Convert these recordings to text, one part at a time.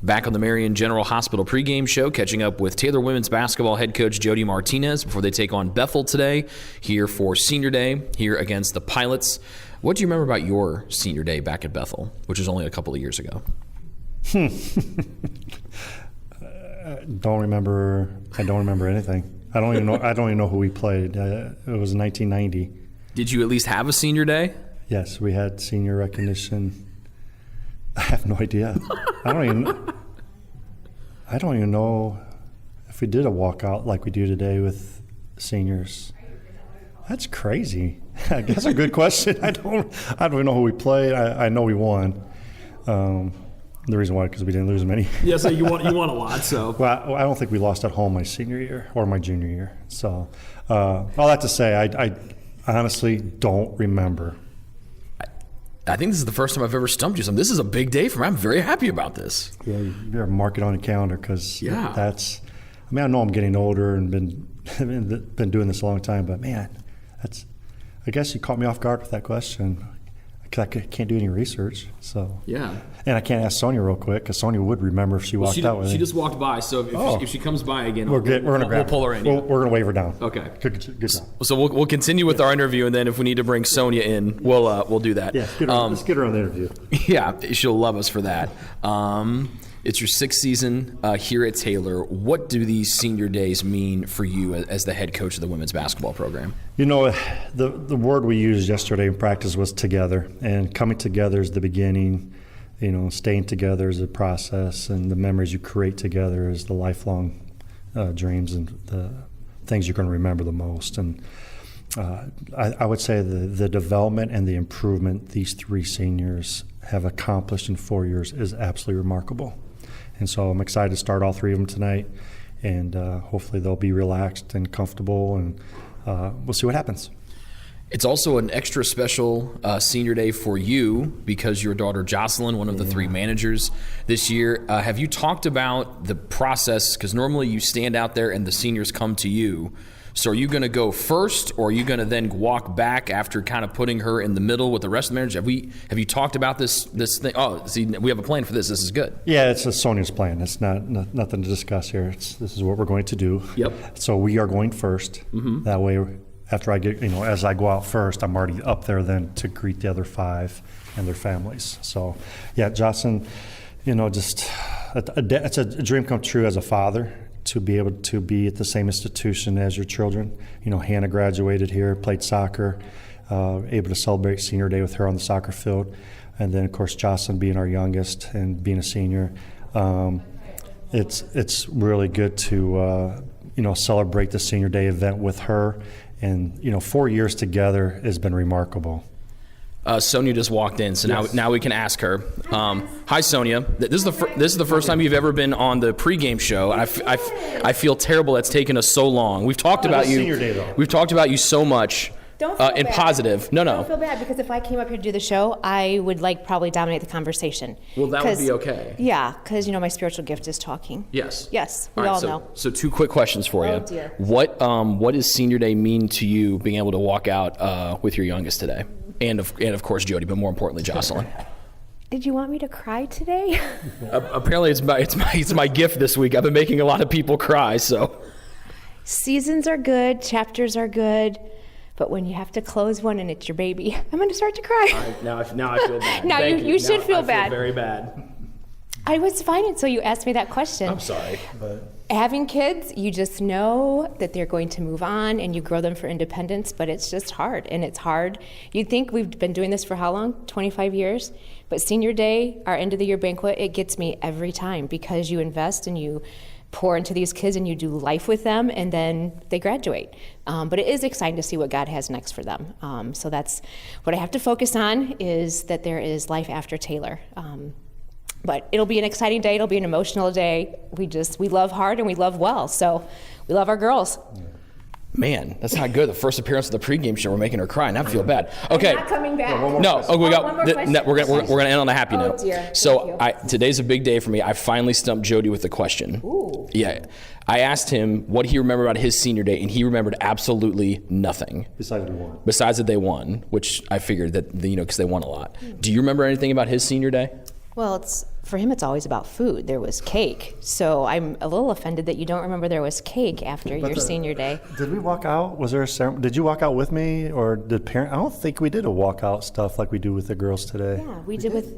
Back on the Marion General Hospital pregame show, catching up with Taylor women's basketball head coach Jody Martinez before they take on Bethel today, here for Senior Day, here against the Pilots. What do you remember about your senior day back at Bethel, which was only a couple of years ago? I don't remember anything. I don't even know who we played. It was 1990. Did you at least have a senior day? Yes, we had senior recognition. I have no idea. I don't even know if we did a walkout like we do today with seniors. That's crazy. That's a good question. I don't even know who we played. I know we won. The reason why, because we didn't lose many. Yeah, so you won a lot. So well, I don't think we lost at home my senior year or my junior year. So all that to say, I honestly don't remember. I think this is the first time I've ever stumped you. This is a big day for me. I'm very happy about this. Yeah, you better mark it on your calendar because that's. I mean, I know I'm getting older and been doing this a long time, but man, that's. I guess you caught me off guard with that question. I can't do any research, so yeah. And I can't ask Sonia real quick because Sonia would remember if she walked out with me. She just walked by, so if she comes by again, we'll pull her in. We're going to wave her down. Okay. Good job. So we'll continue with our interview, and then if we need to bring Sonia in, we'll do that. Yeah, let's get her on the interview. Yeah, she'll love us for that. It's your sixth season here at Taylor. What do these senior days mean for you as the head coach of the women's basketball program? You know, the word we used yesterday in practice was together, and coming together is the beginning. You know, staying together is a process, and the memories you create together is the lifelong dreams and the things you're going to remember the most. And I would say the development and the improvement these three seniors have accomplished in 4 years is absolutely remarkable. And so I'm excited to start all three of them tonight, and hopefully they'll be relaxed and comfortable, and we'll see what happens. It's also an extra special senior day for you because your daughter Jocelyn, one of the three managers this year. Have you talked about the process? Because normally you stand out there and the seniors come to you. So are you going to go first, or are you going to then walk back after kind of putting her in the middle with the rest of the managers? Have you talked about this thing? Oh, see, we have a plan for this. This is good. Yeah, it's Sonia's plan. It's nothing to discuss here. This is what we're going to do. Yep. So we are going first. Mm-hmm. That way, after I get, as I go out first, I'm already up there then to greet the other five and their families. So, yeah, Jocelyn, just it's a dream come true as a father, to be able to be at the same institution as your children. Hannah graduated here, played soccer, able to celebrate senior day with her on the soccer field. And then, of course, Jocelyn being our youngest and being a senior. It's really good to, celebrate the senior day event with her. And, 4 years together has been remarkable. Sonia just walked in, so now we can ask her. Hi, Sonia. This is the first time you've ever been on the pregame show, and I feel terrible that's taken us so long. We've talked about you. Senior day, though. We've talked about you so much. Don't feel bad. Positive. No. Don't feel bad, because if I came up here to do the show, I would probably dominate the conversation. Well, that would be okay. Yeah, because my spiritual gift is talking. Yes. Yes, we all know. So two quick questions for you. Oh, dear. What does Senior Day mean to you, being able to walk out with your youngest today, and of course Jody, but more importantly Jocelyn? Did you want me to cry today? Apparently, it's my gift this week. I've been making a lot of people cry. So seasons are good, chapters are good. But when you have to close one and it's your baby, I'm going to start to cry. Now I feel bad. Now you should feel bad. I feel very bad. I was fine until you asked me that question. I'm sorry. But having kids, you just know that they're going to move on and you grow them for independence, but it's just hard, and it's hard. You'd think we've been doing this for how long? 25 years? But senior day, our end of the year banquet, it gets me every time, because you invest and you pour into these kids and you do life with them, and then they graduate. But it is exciting to see what God has next for them. So that's what I have to focus on, is that there is life after Taylor. But it'll be an exciting day. It'll be an emotional day. We love hard and we love well. So we love our girls. Man, that's not good. The first appearance of the pregame show, we're making her cry. Now I feel bad. Okay. I'm not coming back. No. Oh, we got. One more question. We're gonna end on a happy note. Oh dear. So today's a big day for me. I finally stumped Jody with a question. Ooh. Yeah. I asked him what he remembered about his senior day, and he remembered absolutely nothing. Besides that they won, which I figured that because they won a lot. Do you remember anything about his senior day? Well, it's For him, it's always about food. There was cake. So I'm a little offended that you don't remember there was cake after your senior day. Did we walk out? Was there a ceremony? Did you walk out with me, or did parent? I don't think we did a walkout stuff like we do with the girls today. Yeah, we did with.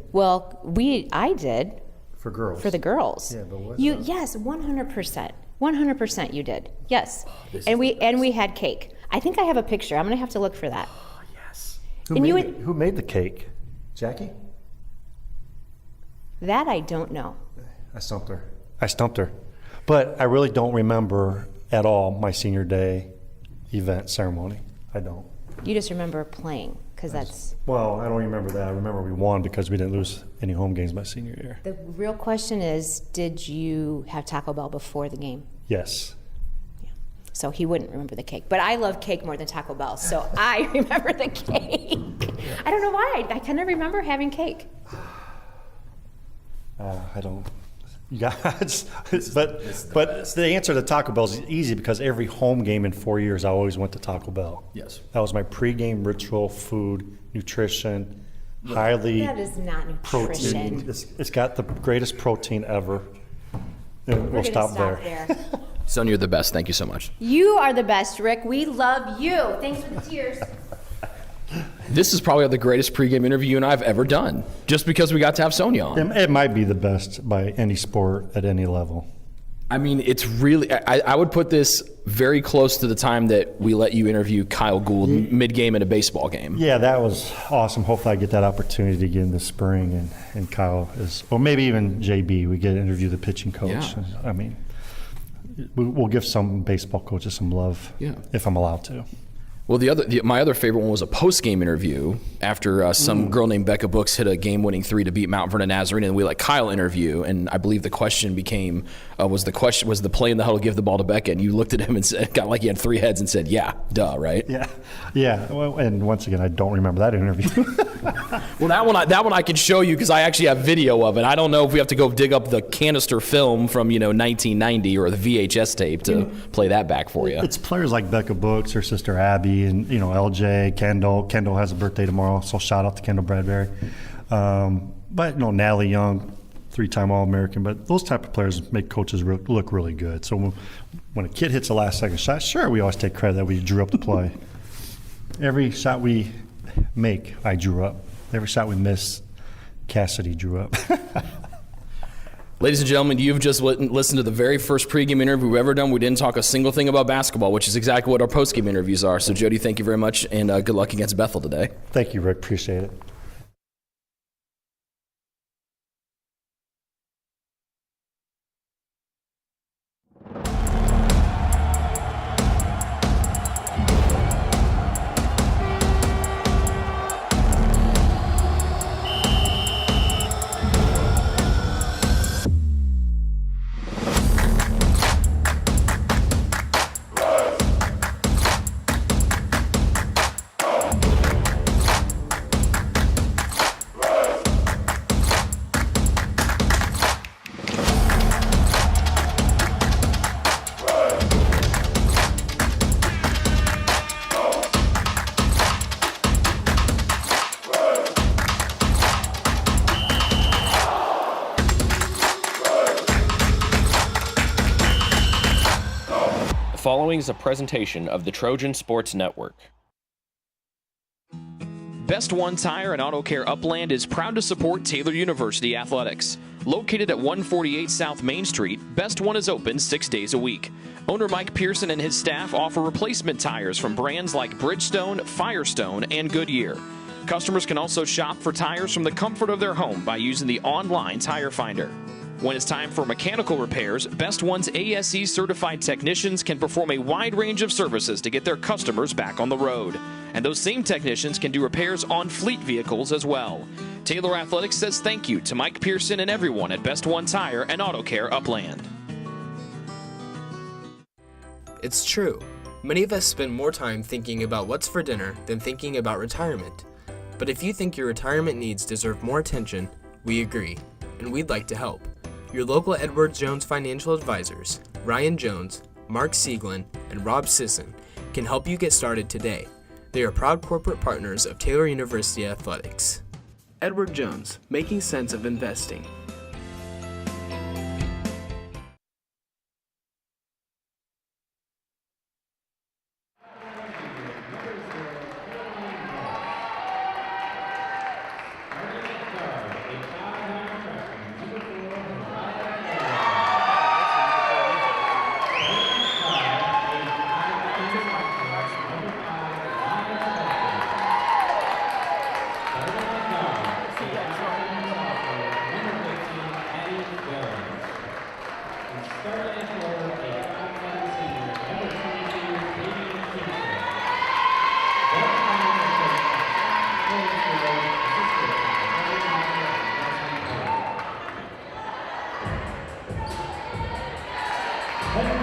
I did For girls. for the girls. Yeah, but what? Yes, 100%. 100% you did. Yes, and we had cake. I think I have a picture. I'm gonna have to look for that. Oh, yes. Who made the cake? Jackie? That I don't know. I stumped her. But I really don't remember at all my senior day event ceremony. I don't. You just remember playing, because that's. Well, I don't remember that. I remember we won because we didn't lose any home games my senior year. The real question is, did you have Taco Bell before the game? Yes. Yeah. So he wouldn't remember the cake. But I love cake more than Taco Bell, so I remember the cake. I don't know why. I kind of remember having cake. I don't. You guys, but the answer to Taco Bell is easy because every home game in 4 years, I always went to Taco Bell. Yes. That was my pregame ritual, food, nutrition, highly That is not protein. nutrition. It's got the greatest protein ever. And We're we'll gonna stop there. Sonia, you're the best. Thank you so much. You are the best, Rick. We love you. Thanks for the tears. This is probably the greatest pregame interview you and I have ever done, just because we got to have Sonia on. It might be the best by any sport at any level. I mean, it's really, I would put this very close to the time that we let you interview Kyle Gould mid-game in a baseball game. Yeah, that was awesome. Hopefully I get that opportunity again this spring, and Kyle is, or maybe even JB, we get to interview the pitching coach. Yeah. I mean, we'll give some baseball coaches some love if I'm allowed to. Well, my other favorite one was a post-game interview after some girl named Becca Brooks hit a game-winning 3 to beat Mount Vernon Nazarene, and we let Kyle interview. And I believe the question became, was the play in the huddle give the ball to Becca? And you looked at him and said, got like he had 3 heads and said, "Yeah, duh," right? Yeah. Well, and once again, I don't remember that interview. Well, that one I can show you because I actually have video of it. I don't know if we have to go dig up the canister film from 1990 or the VHS tape to play that back for you. It's players like Becca Brooks, her sister Abby, and LJ, Kendall. Kendall has a birthday tomorrow, so shout out to Kendall Bradbury. But Natalie Young, 3-time All-American. But those type of players make coaches look really good. So when a kid hits a last-second shot, sure, we always take credit that we drew up the play. Every shot we make, I drew up. Every shot we miss, Cassidy drew up. Ladies and gentlemen, you've just listened to the very first pregame interview we've ever done. We didn't talk a single thing about basketball, which is exactly what our postgame interviews are. So, Jody, thank you very much, and good luck against Bethel today. Thank you, Rick. Appreciate it. The following is a presentation of the Trojan Sports Network. Best One Tire and Auto Care Upland is proud to support Taylor University Athletics. Located at 148 South Main Street, Best One is open 6 days a week. Owner Mike Pearson and his staff offer replacement tires from brands like Bridgestone, Firestone, and Goodyear. Customers can also shop for tires from the comfort of their home by using the online tire finder. When it's time for mechanical repairs, Best One's ASE certified technicians can perform a wide range of services to get their customers back on the road. And those same technicians can do repairs on fleet vehicles as well. Taylor Athletics says thank you to Mike Pearson and everyone at Best One Tire and Auto Care Upland. It's true. Many of us spend more time thinking about what's for dinner than thinking about retirement. But if you think your retirement needs deserve more attention, we agree, and we'd like to help. Your local Edward Jones financial advisors, Ryan Jones, Mark Sieglin, and Rob Sisson, can help you get started today. They are proud corporate partners of Taylor University Athletics. Edward Jones, making sense of investing. And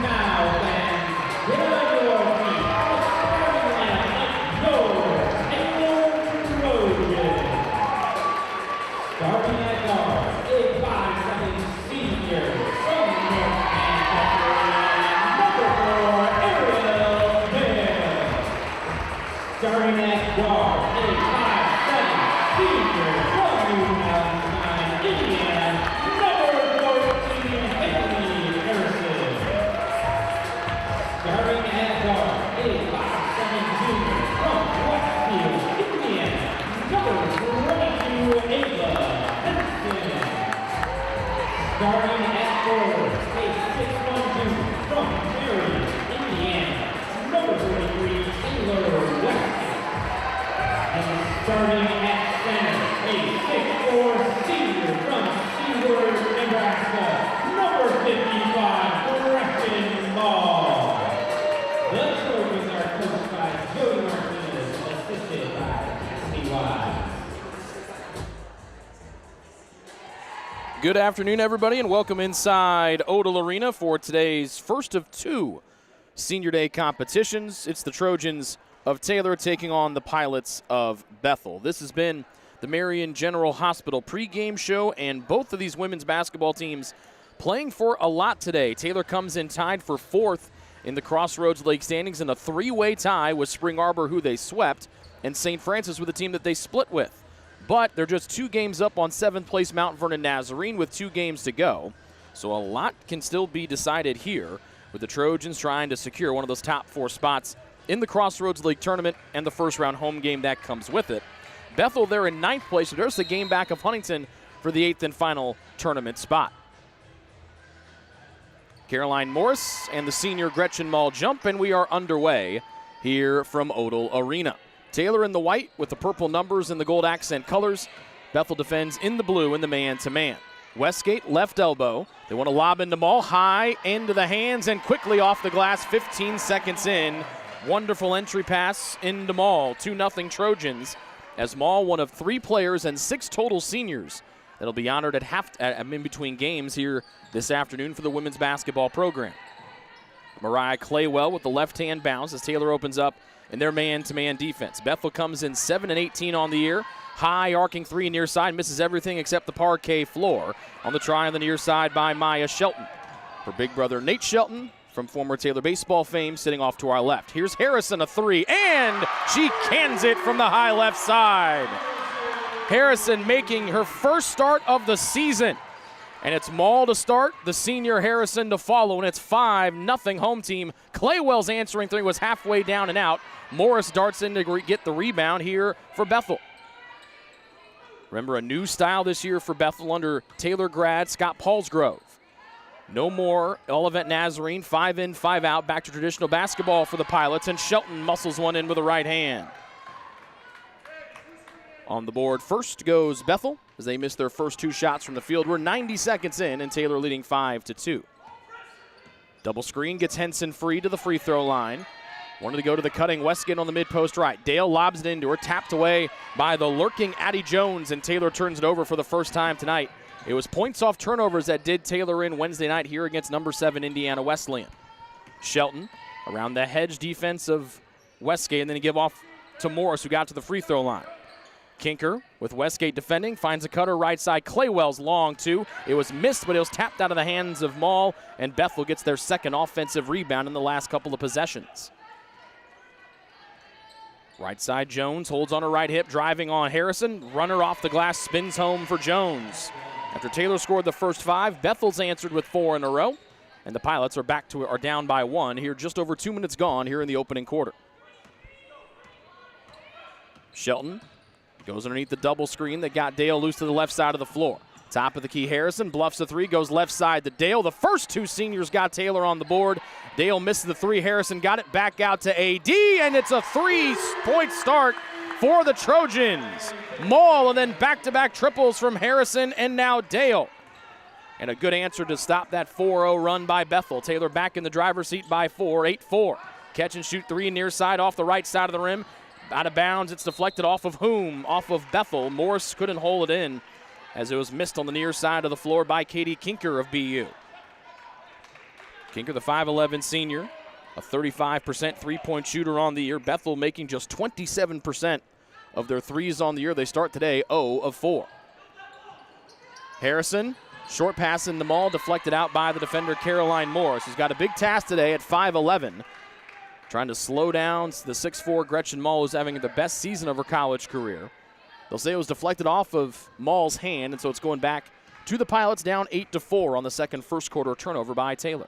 now, fans, get on your feet. Starting at guard, a 5'7" senior from North Manchester, number 4, Ariel Bell. Starting at guard, a 5'7" senior from New Palestine, Indiana, number 14, Haley Harrison. Starting at guard, a 5'7" junior from Westfield, Indiana, number 22, Ava Henson. Starting at forward, a 6'1" junior from Perry, Indiana, number 43, Taylor Weston. And starting at center, a 6'4" senior from Seward, Nebraska, number 55, Preston Ball. The Trojans are coached by Joey Martinez, assisted by Cassidy Wise. Good afternoon, everybody, and welcome inside Odell Arena for today's first of two Senior Day competitions. It's the Trojans of Taylor taking on the Pilots of Bethel. This has been the Marion General Hospital pregame show, and both of these women's basketball teams playing for a lot today. Taylor comes in tied for fourth in the Crossroads League standings in a three-way tie with Spring Arbor, who they swept, and St. Francis with the team that they split with. But they're just 2 games up on 7th place Mount Vernon Nazarene with 2 games to go. So a lot can still be decided here with the Trojans trying to secure one of those top 4 spots in the Crossroads League tournament and the first round home game that comes with it. Bethel, they're in 9th place. So there's a game back of Huntington for the 8th and final tournament spot. Caroline Morris and the senior Gretchen Mall jump, and we are underway here from Odell Arena. Taylor in the white with the purple numbers and the gold accent colors. Bethel defends in the blue in the man-to-man. Westgate left elbow. They want to lob into Mall, high into the hands and quickly off the glass 15 seconds in. Wonderful entry pass into Mall, 2-0 Trojans, as Mall, one of 3 players and 6 total seniors that'll be honored at in between games here this afternoon for the women's basketball program. Mariah Claywell with the left-hand bounce as Taylor opens up in their man-to-man defense. Bethel comes in 7-18 on the year. High arcing 3 near side, misses everything except the parquet floor on the try on the near side by Maya Shelton. Her big brother Nate Shelton from former Taylor baseball fame sitting off to our left. Here's Harrison, a 3, and she cans it from the high left side. Harrison making her first start of the season. And it's Mall to start, the senior Harrison to follow, and it's 5-0 home team. Claywell's answering 3 was halfway down and out. Morris darts in to get the rebound here for Bethel. Remember, a new style this year for Bethel under Taylor grad Scott Paulsgrove. No more Olivet Nazarene, 5 in, 5 out, back to traditional basketball for the Pilots, and Shelton muscles one in with the right hand. On the board first goes Bethel as they miss their first 2 shots from the field. We're 90 seconds in, and Taylor leading 5-2. Double screen gets Henson free to the free throw line. Wanted to go to the cutting Westgate on the mid-post right. Dale lobs it into her, tapped away by the lurking Addie Jones, and Taylor turns it over for the first time tonight. It was points off turnovers that did Taylor in Wednesday night here against number 7 Indiana Wesleyan. Shelton around the hedge defense of Westgate, and then he give off to Morris, who got to the free throw line. Kinker with Westgate defending, finds a cutter right side. Claywell's long 2. It was missed, but it was tapped out of the hands of Mall, and Bethel gets their second offensive rebound in the last couple of possessions. Right side Jones holds on her right hip, driving on Harrison. Runner off the glass, spins home for Jones. After Taylor scored the first 5, Bethel's answered with 4 in a row, and the Pilots are down by 1 here, just over 2 minutes gone here in the opening quarter. Shelton goes underneath the double screen that got Dale loose to the left side of the floor. Top of the key, Harrison bluffs the 3, goes left side to Dale. The first 2 seniors got Taylor on the board. Dale misses the 3, Harrison got it back out to AD, and it's a 3-point start for the Trojans. Mall, and then back-to-back triples from Harrison and now Dale. And a good answer to stop that 4-0 run by Bethel. Taylor back in the driver's seat by 4, 8-4. Catch and shoot 3 near side off the right side of the rim. out of bounds. It's deflected off of whom? Off of Bethel. Morris couldn't hold it in as it was missed on the near side of the floor by Katie Kinker of BU. Kinker, the 5'11 senior, a 35% three-point shooter on the year. Bethel making just 27% of their threes on the year. They start today 0 of 4. Harrison, short pass in the maul, deflected out by the defender Caroline Morris, who's got a big task today at 5'11", trying to slow down the 6'4 Gretchen Mall, who's having the best season of her college career. They'll say it was deflected off of Mall's hand, and so it's going back to the Pilots, down 8-4 on the second first quarter turnover by Taylor.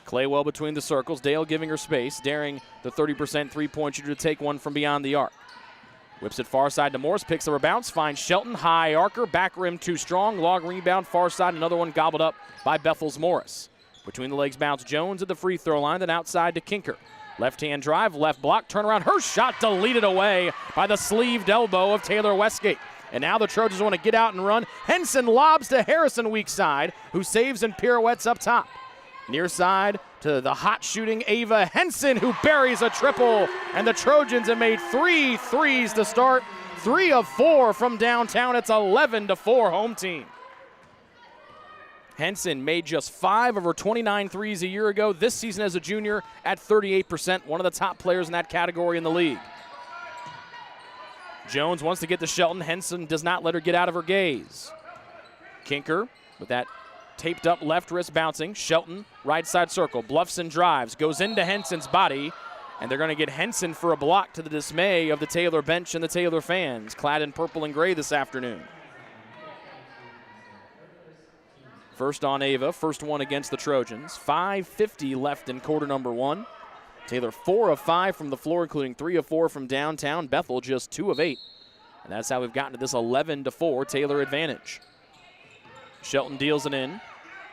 Claywell between the circles, Dale giving her space, daring the 30% three-point shooter to take one from beyond the arc. Whips it far side to Morris, picks up a bounce, finds Shelton, high arcer, back rim too strong, long rebound, far side, another one gobbled up by Bethel's Morris. Between the legs bounce Jones at the free throw line, then outside to Kinker. Left-hand drive, left block, turnaround, her shot deleted away by the sleeved elbow of Taylor Westgate. And now the Trojans want to get out and run. Henson lobs to Harrison weak side, who saves and pirouettes up top. Near side to the hot shooting Ava Henson, who buries a triple. And the Trojans have made 3 threes to start. 3 of 4 from downtown. It's 11-4 home team. Henson made just 5 of her 29 threes a year ago. This season as a junior at 38%, one of the top players in that category in the league. Jones wants to get to Shelton. Henson does not let her get out of her gaze. Kinker with that taped up left wrist bouncing. Shelton, right side circle, bluffs and drives, goes into Henson's body, and they're going to get Henson for a block to the dismay of the Taylor bench and the Taylor fans, clad in purple and gray this afternoon. First on Ava, first one against the Trojans. 5:50 left in quarter number 1. Taylor 4 of 5 from the floor, including 3 of 4 from downtown. Bethel just 2 of 8. And that's how we've gotten to this 11-4 Taylor advantage. Shelton deals it in.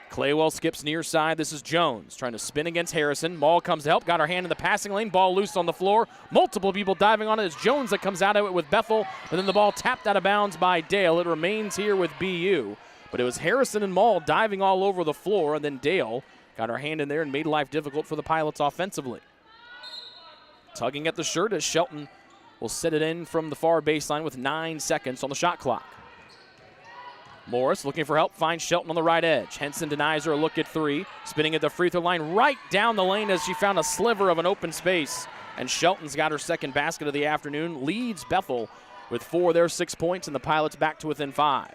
Claywell skips near side. This is Jones trying to spin against Harrison. Maul comes to help. Got her hand in the passing lane. Ball loose on the floor. Multiple people diving on it. It's Jones that comes out of it with Bethel. And then the ball tapped out of bounds by Dale. It remains here with BU. But it was Harrison and Maul diving all over the floor. And then Dale got her hand in there and made life difficult for the Pilots offensively. Tugging at the shirt as Shelton will set it in from the far baseline with 9 seconds on the shot clock. Morris looking for help, finds Shelton on the right edge. Henson denies her a look at 3. Spinning at the free throw line right down the lane as she found a sliver of an open space. And Shelton's got her second basket of the afternoon. Leads Bethel with 4 of their 6 points, and the Pilots back to within 5.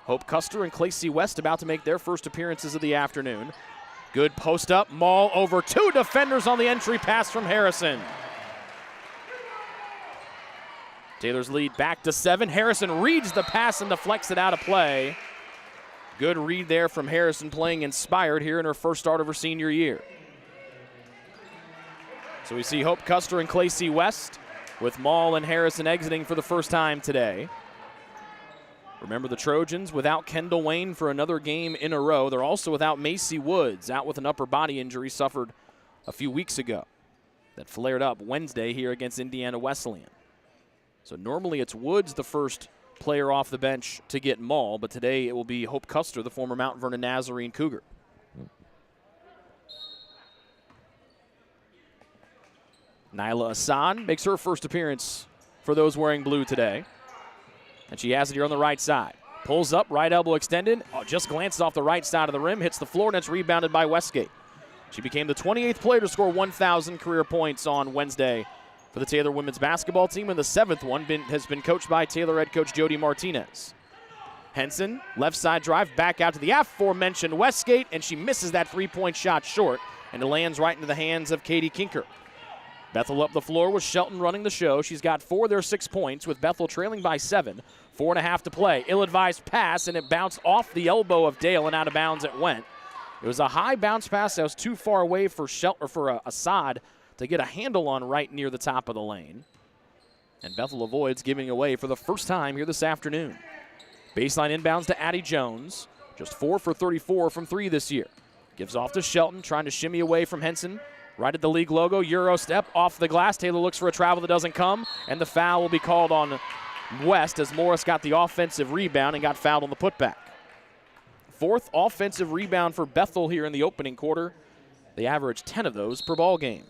Hope Custer and Clacy West about to make their first appearances of the afternoon. Good post up, Maul over 2 defenders on the entry pass from Harrison. Taylor's lead back to 7. Harrison reads the pass and deflects it out of play. Good read there from Harrison, playing inspired here in her first start of her senior year. So we see Hope Custer and Clacy West with Maul and Harrison exiting for the first time today. Remember the Trojans without Kendall Wayne for another game in a row. They're also without Macy Woods, out with an upper body injury suffered a few weeks ago that flared up Wednesday here against Indiana Wesleyan. So normally it's Woods, the first player off the bench to get Maul, but today it will be Hope Custer, the former Mount Vernon Nazarene Cougar. Nyla Assad makes her first appearance for those wearing blue today. And she has it here on the right side. Pulls up, right elbow extended. Oh, just glances off the right side of the rim, hits the floor, and it's rebounded by Westgate. She became the 28th player to score 1,000 career points on Wednesday for the Taylor women's basketball team, and the 7th one has been coached by Taylor head coach Jody Martinez. Henson, left side drive, back out to the aforementioned Westgate, and she misses that three-point shot short, and it lands right into the hands of Katie Kinker. Bethel up the floor with Shelton running the show. She's got 4 of their 6 points with Bethel trailing by 7. 4.5 to play. Ill-advised pass, and it bounced off the elbow of Dale and out of bounds it went. It was a high bounce pass that was too far away for Assad to get a handle on right near the top of the lane. And Bethel avoids giving away for the first time here this afternoon. Baseline inbounds to Addie Jones. Just 4 for 34 from 3 this year. Gives off to Shelton, trying to shimmy away from Henson. Right at the league logo, Euro step off the glass. Taylor looks for a travel that doesn't come, and the foul will be called on West as Morris got the offensive rebound and got fouled on the putback. 4th offensive rebound for Bethel here in the opening quarter. They average 10 of those per ball game.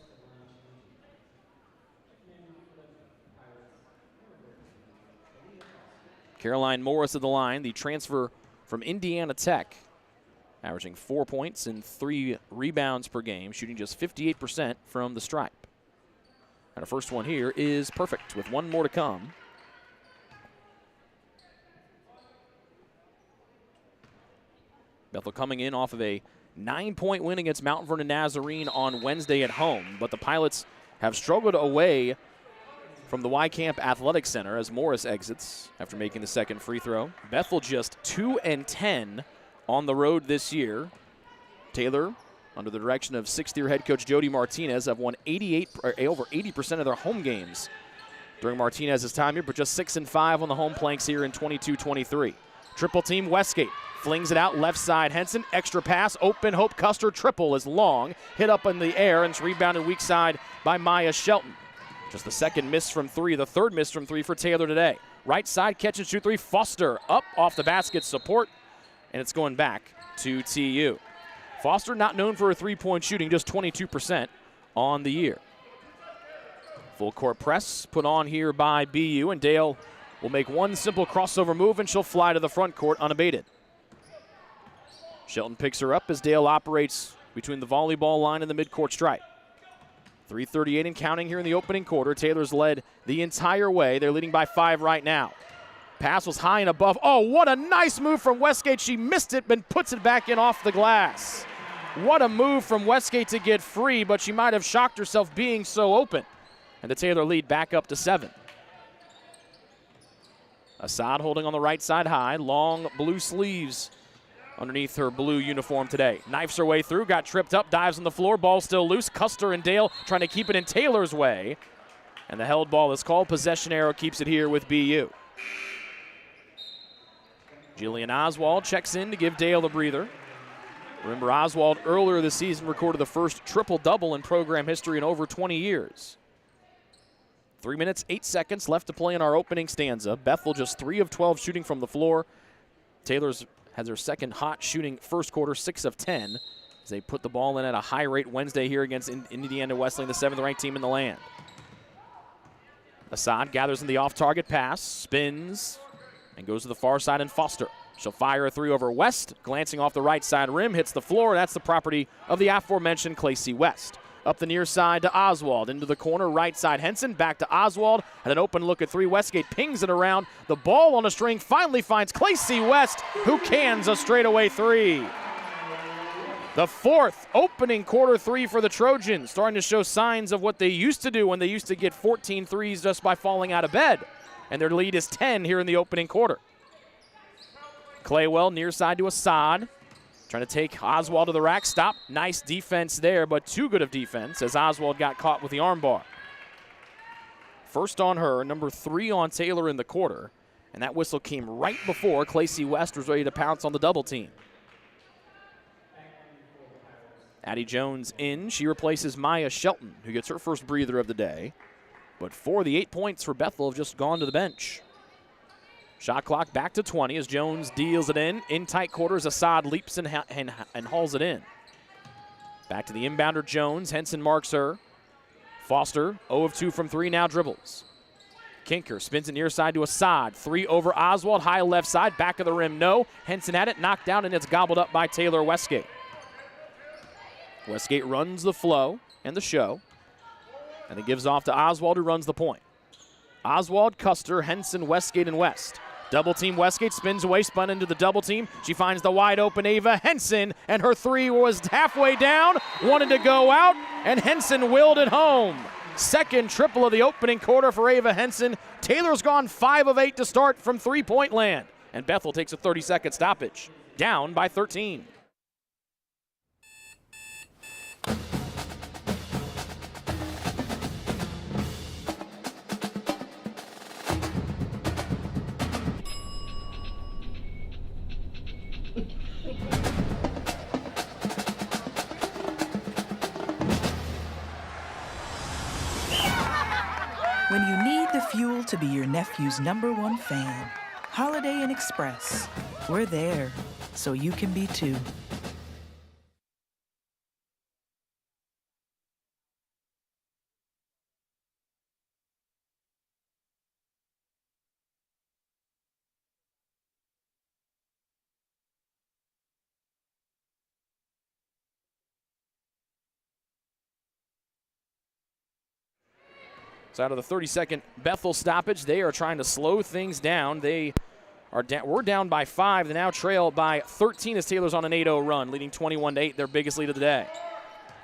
Caroline Morris of the line, the transfer from Indiana Tech, averaging 4 points and 3 rebounds per game, shooting just 58% from the stripe. And our first one here is perfect, with one more to come. Bethel coming in off of a 9-point win against Mount Vernon Nazarene on Wednesday at home, but the Pilots have struggled away from the Y Camp Athletic Center as Morris exits after making the second free throw. Bethel just 2-10 on the road this year. Taylor, under the direction of sixth-year head coach Jody Martinez, have won over 80% of their home games during Martinez's time here, but just 6-5 on the home planks here in 22-23. Triple team Westgate. Flings it out left side. Henson, extra pass, open. Hope Custer triple is long. Hit up in the air and it's rebounded weak side by Maya Shelton. Just the second miss from three, the third miss from three for Taylor today. Right side, catch and shoot three. Foster up off the basket support, and it's going back to TU. Foster not known for her three-point shooting, just 22% on the year. Full court press put on here by BU, and Dale will make one simple crossover move, and she'll fly to the front court unabated. Shelton picks her up as Dale operates between the volleyball line and the midcourt stripe. 3:38 and counting here in the opening quarter. Taylor's led the entire way. They're leading by 5 right now. Pass was high and above. Oh, what a nice move from Westgate. She missed it, but puts it back in off the glass. What a move from Westgate to get free, but she might have shocked herself being so open. And the Taylor lead back up to 7. Assad holding on the right side high. Long blue sleeves underneath her blue uniform today. Knifes her way through, got tripped up, dives on the floor, ball still loose. Custer and Dale trying to keep it in Taylor's way. And the held ball is called. Possession arrow keeps it here with BU. Jillian Oswald checks in to give Dale a breather. Remember, Oswald earlier this season recorded the first triple-double in program history in over 20 years. 3 minutes, 8 seconds left to play in our opening stanza. Bethel just 3 of 12 shooting from the floor. Taylor's has her second hot shooting first quarter, 6 of 10, as they put the ball in at a high rate Wednesday here against Indiana Wesleyan, the 7th-ranked team in the land. Assad gathers in the off-target pass, spins, and goes to the far side and Foster. She'll fire a three over West, glancing off the right side rim, hits the floor. That's the property of the aforementioned Clacy West. Up the near side to Oswald, into the corner, right side Henson, back to Oswald, and an open look at three. Westgate pings it around. The ball on a string finally finds Clacy West, who cans a straightaway three. The fourth opening quarter three for the Trojans, starting to show signs of what they used to do when they used to get 14 threes just by falling out of bed. And their lead is 10 here in the opening quarter. Claywell near side to Assad. Trying to take Oswald to the rack. Stop. Nice defense there, but too good of defense as Oswald got caught with the armbar. First on her, number 3 on Taylor in the quarter. And that whistle came right before Clacy West was ready to pounce on the double team. Addie Jones in. She replaces Maya Shelton, who gets her first breather of the day. But 4 of the 8 points for Bethel have just gone to the bench. Shot clock back to 20 as Jones deals it in. In tight quarters, Assad leaps and hauls it in. Back to the inbounder, Jones. Henson marks her. Foster, 0 of 2 from 3, now dribbles. Kinker spins it near side to Assad. 3 over Oswald, high left side, back of the rim, no. Henson had it, knocked down, and it's gobbled up by Taylor Westgate. Westgate runs the flow and the show, and it gives off to Oswald, who runs the point. Oswald, Custer, Henson, Westgate, and West. Double team Westgate, spins away, spun into the double team. She finds the wide open Ava Henson, and her three was halfway down, wanted to go out, and Henson willed it home. Second triple of the opening quarter for Ava Henson. Taylor's gone 5 of 8 to start from three-point land, and Bethel takes a 30-second stoppage, down by 13. When you need the fuel to be your nephew's #1 fan, Holiday Inn Express. We're there, so you can be too. So out of the 30-second Bethel stoppage, they are trying to slow things down. We're down by 5. They now trail by 13 as Taylor's on an 8-0 run, leading 21-8, their biggest lead of the day.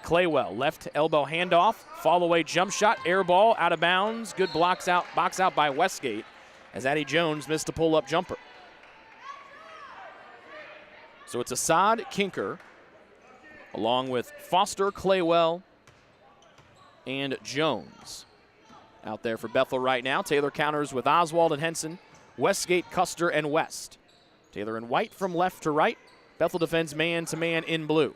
Claywell, left elbow handoff, fall away jump shot, air ball, out of bounds. Good box out by Westgate as Addie Jones missed a pull-up jumper. So it's Assad, Kinker, along with Foster, Claywell, and Jones out there for Bethel right now. Taylor counters with Oswald and Henson, Westgate, Custer, and West. Taylor in white from left to right. Bethel defends man-to-man in blue.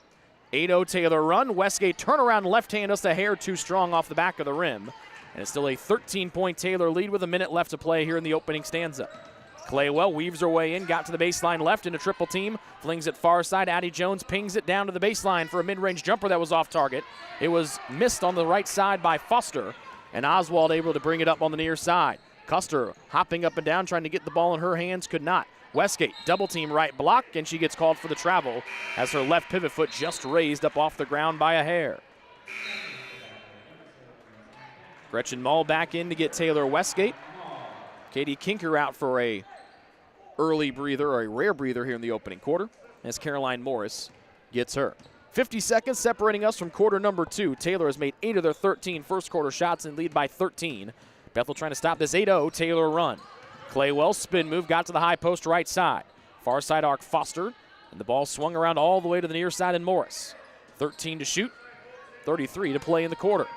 8-0 Taylor run. Westgate turnaround left hand just a hair too strong off the back of the rim. And it's still a 13-point Taylor lead with a minute left to play here in the opening stanza. Claywell weaves her way in, got to the baseline left in a triple team, flings it far side. Addie Jones pings it down to the baseline for a mid-range jumper that was off target. It was missed on the right side by Foster, and Oswald able to bring it up on the near side. Custer hopping up and down, trying to get the ball in her hands, could not. Westgate double team right block, and she gets called for the travel as her left pivot foot just raised up off the ground by a hair. Gretchen Mull back in to get Taylor Westgate. Katie Kinker out for a early breather, or a rare breather here in the opening quarter, as Caroline Morris gets her. 50 seconds separating us from quarter number 2. Taylor has made 8 of their 13 first quarter shots and lead by 13. Bethel trying to stop this 8-0 Taylor run. Claywell spin move, got to the high post right side. Far side arc Foster, and the ball swung around all the way to the near side and Morris. 13 to shoot, 33 to play in the quarter.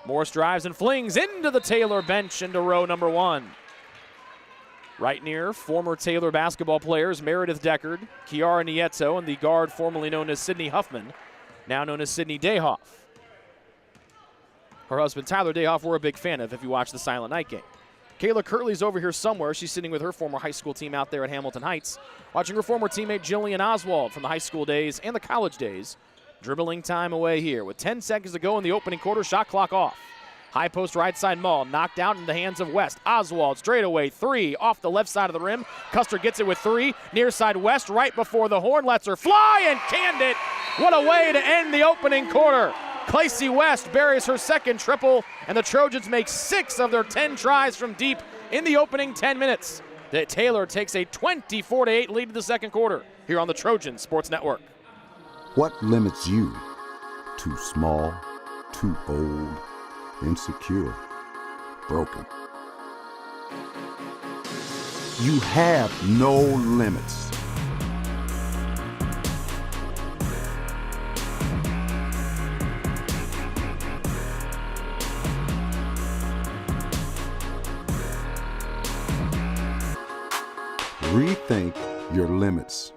Morris drives and flings into the Taylor bench into row number 1. Right near former Taylor basketball players Meredith Deckard, Kiara Nieto, and the guard formerly known as Sydney Huffman, now known as Sydney Dayhoff. Her husband Tyler Dayhoff we're a big fan of if you watch the Silent Night game. Kayla Kirtley's over here somewhere. She's sitting with her former high school team out there at Hamilton Heights, watching her former teammate Jillian Oswald from the high school days and the college days. Dribbling time away here with 10 seconds to go in the opening quarter. Shot clock off. High post right side Mull, knocked out in the hands of West. Oswald straight away, 3 off the left side of the rim. Custer gets it with 3. Near side West right before the horn, lets her fly and canned it. What a way to end the opening quarter. Claycy West buries her second triple, and the Trojans make 6 of their 10 tries from deep in the opening 10 minutes. Taylor takes a 24-8 lead in the second quarter here on the Trojan Sports Network. What limits you? Too small, too old, insecure, broken. You have no limits. Rethink your limits.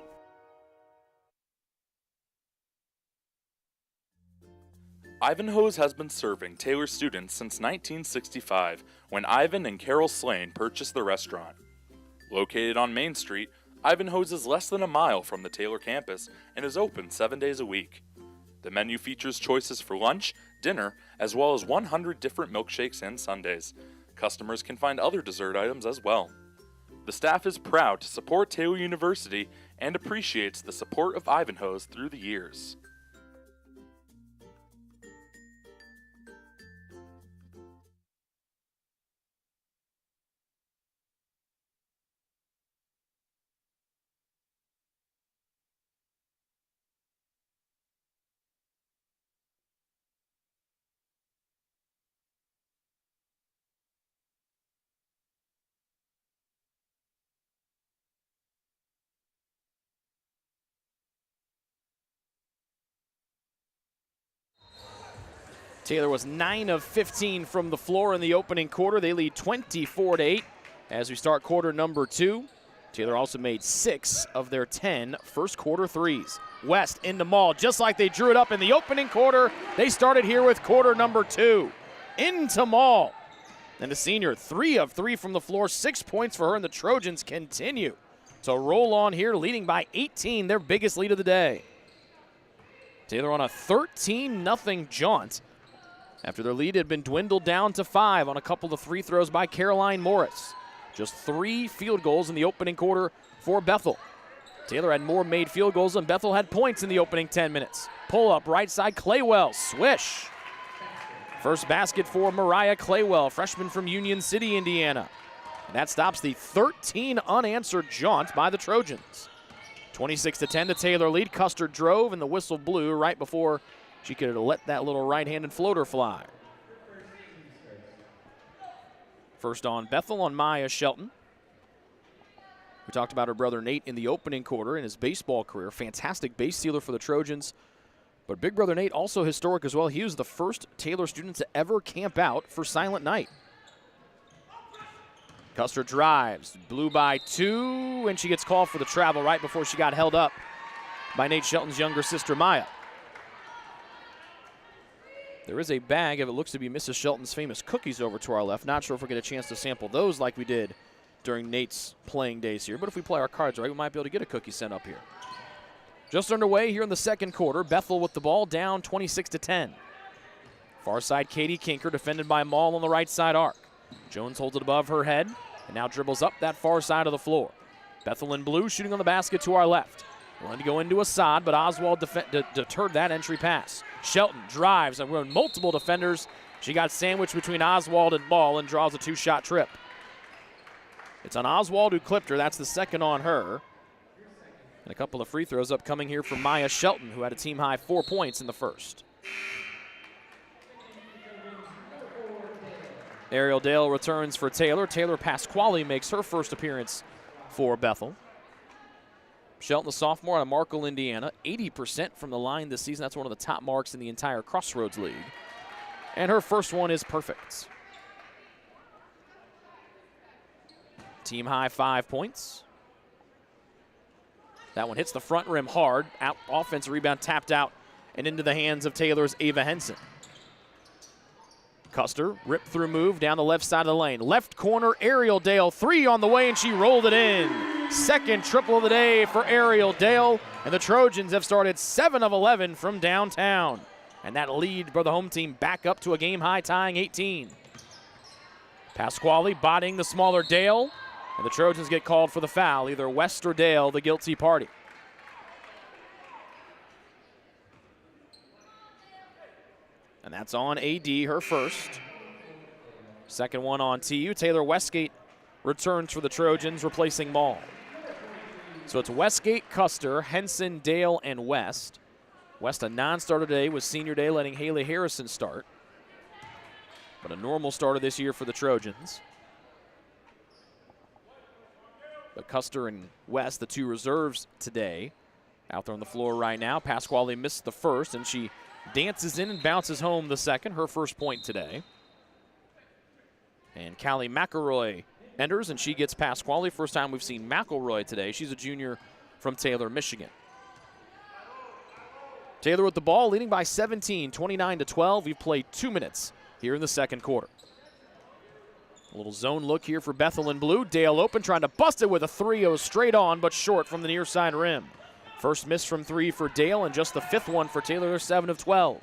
Ivanhoe's has been serving Taylor students since 1965, when Ivan and Carol Slane purchased the restaurant. Located on Main Street, Ivanhoe's is less than a mile from the Taylor campus and is open 7 days a week. The menu features choices for lunch, dinner, as well as 100 different milkshakes and sundaes. Customers can find other dessert items as well. The staff is proud to support Taylor University and appreciates the support of Ivanhoe's through the years. Taylor was 9 of 15 from the floor in the opening quarter. They lead 24-8 as we start quarter number 2. Taylor also made 6 of their 10 first quarter threes. West into Mull, just like they drew it up in the opening quarter. They started here with quarter number 2. Into Mull. And the senior, 3 of 3 from the floor, 6 points for her, and the Trojans continue to roll on here, leading by 18, their biggest lead of the day. Taylor on a 13-0 jaunt after their lead had been dwindled down to 5 on a couple of free throws by Caroline Morris. Just 3 field goals in the opening quarter for Bethel. Taylor had more made field goals than Bethel had points in the opening 10 minutes. Pull up right side, Claywell, swish. First basket for Mariah Claywell, freshman from Union City, Indiana. And that stops the 13 unanswered jaunt by the Trojans. 26-10, the Taylor lead. Custer drove, and the whistle blew right before she could let that little right-handed floater fly. First on Bethel on Maya Shelton. We talked about her brother Nate in the opening quarter in his baseball career. Fantastic base stealer for the Trojans. But big brother Nate also historic as well. He was the first Taylor student to ever camp out for Silent Night. Custer drives, blew by 2, and she gets called for the travel right before she got held up by Nate Shelton's younger sister, Maya. There is a bag of, it looks to be Mrs. Shelton's famous cookies over to our left. Not sure if we'll get a chance to sample those like we did during Nate's playing days here, but if we play our cards right, we might be able to get a cookie sent up here. Just underway here in the second quarter. Bethel with the ball, down 26-10. Far side, Katie Kinker, defended by Maul on the right side arc. Jones holds it above her head and now dribbles up that far side of the floor. Bethel in blue shooting on the basket to our left. Wanted to go into Assad, but Oswald deterred that entry pass. Shelton drives and we're multiple defenders. She got sandwiched between Oswald and Ball and draws a 2-shot trip. It's on Oswald who clipped her. That's the second on her. And a couple of free throws upcoming here from Maya Shelton, who had a team-high 4 points in the first. Ariel Dale returns for Taylor. Taylor Pasquale makes her first appearance for Bethel. Shelton, the sophomore out of Markle, Indiana, 80% from the line this season. That's one of the top marks in the entire Crossroads League. And her first one is perfect. Team high 5 points. That one hits the front rim hard. Out, offensive rebound tapped out and into the hands of Taylor's Ava Henson. Custer, rip through move down the left side of the lane. Left corner, Ariel Dale, 3 on the way, and she rolled it in. Second triple of the day for Ariel Dale, and the Trojans have started 7 of 11 from downtown. And that lead for the home team back up to a game-high tying 18. Pasquale bodying the smaller Dale, and the Trojans get called for the foul, either West or Dale, the guilty party. And that's on AD, her first. Second one on TU. Taylor Westgate returns for the Trojans, replacing Maul. So it's Westgate, Custer, Henson, Dale, and West. West a non-starter today with senior day, letting Haley Harrison start. But a normal starter this year for the Trojans. But Custer and West, the two reserves today, out there on the floor right now. Pasquale missed the first, and she dances in and bounces home the second, her first point today. And Callie McElroy enters, and she gets Pasquale. First time we've seen McElroy today. She's a junior from Taylor, Michigan. Taylor with the ball, leading by 17, 29-12. We've played 2 minutes here in the second quarter. A little zone look here for Bethel in blue. Dale open, trying to bust it with a 3-0 straight on, but short from the near side rim. First miss from 3 for Dale, and just the 5th one for Taylor. They're 7 of 12.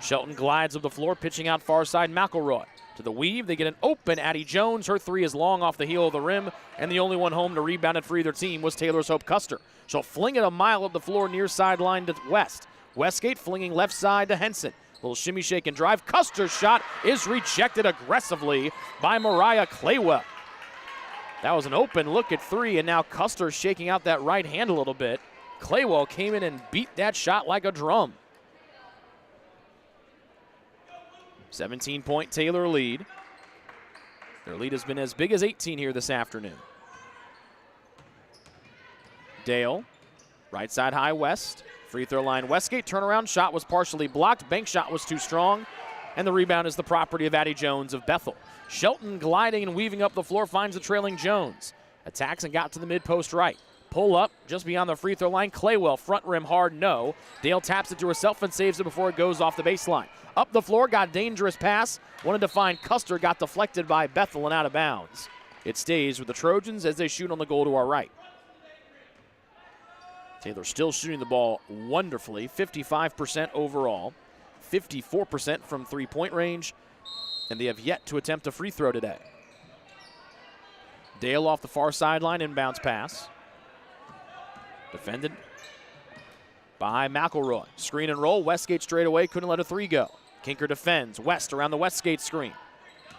Shelton glides up the floor, pitching out far side McElroy. To the weave, they get an open Addie Jones. Her 3 is long off the heel of the rim, and the only one home to rebound it for either team was Taylor's Hope Custer. She'll fling it a mile up the floor near sideline to West. Westgate flinging left side to Henson. Little shimmy, shake, and drive. Custer's shot is rejected aggressively by Mariah Claywell. That was an open look at 3, and now Custer's shaking out that right hand a little bit. Claywell came in and beat that shot like a drum. 17-point Taylor lead. Their lead has been as big as 18 here this afternoon. Dale, right side high West. Free throw line Westgate. Turnaround shot was partially blocked. Bank shot was too strong. And the rebound is the property of Addie Jones of Bethel. Shelton gliding and weaving up the floor finds the trailing Jones. Attacks and got to the mid-post right. Pull up just beyond the free throw line. Claywell front rim hard, no. Dale taps it to herself and saves it before it goes off the baseline. Up the floor, got a dangerous pass. Wanted to find Custer, got deflected by Bethel and out of bounds. It stays with the Trojans as they shoot on the goal to our right. Taylor still shooting the ball wonderfully, 55% overall, 54% from three-point range, and they have yet to attempt a free throw today. Dale off the far sideline, inbounds pass. Defended by McElroy. Screen and roll. Westgate straight away. Couldn't let a 3 go. Kinker defends. West around the Westgate screen.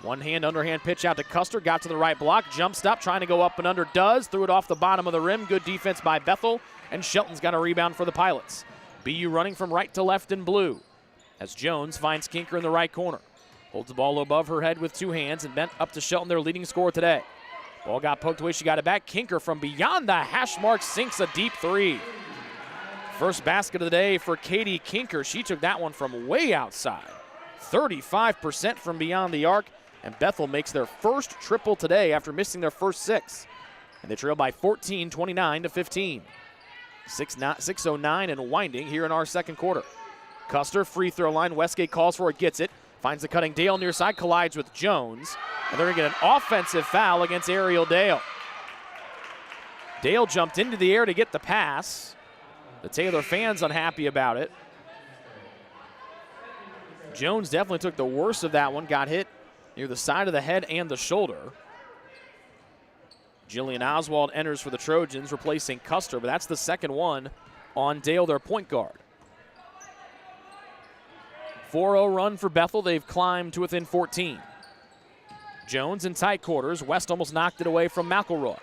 One hand, underhand pitch out to Custer. Got to the right block. Jump stop, trying to go up and under. Does. Threw it off the bottom of the rim. Good defense by Bethel. And Shelton's got a rebound for the Pilots. BU running from right to left in blue. As Jones finds Kinker in the right corner. Holds the ball above her head with two hands and bent up to Shelton, their leading scorer today. Ball got poked away. She got it back. Kinker from beyond the hash mark sinks a deep three. First basket of the day for Katie Kinker. She took that one from way outside. 35% from beyond the arc. And Bethel makes their first triple today after missing their first 6. And they trail by 14, 29-15. 6:09 and winding here in our second quarter. Custer, free throw line. Westgate calls for it, gets it. Finds the cutting Dale near side, collides with Jones. And they're going to get an offensive foul against Ariel Dale. Dale jumped into the air to get the pass. The Taylor fans unhappy about it. Jones definitely took the worst of that one, got hit near the side of the head and the shoulder. Jillian Oswald enters for the Trojans, replacing Custer, but that's the second one on Dale, their point guard. 4-0 run for Bethel. They've climbed to within 14. Jones in tight quarters. West almost knocked it away from McElroy.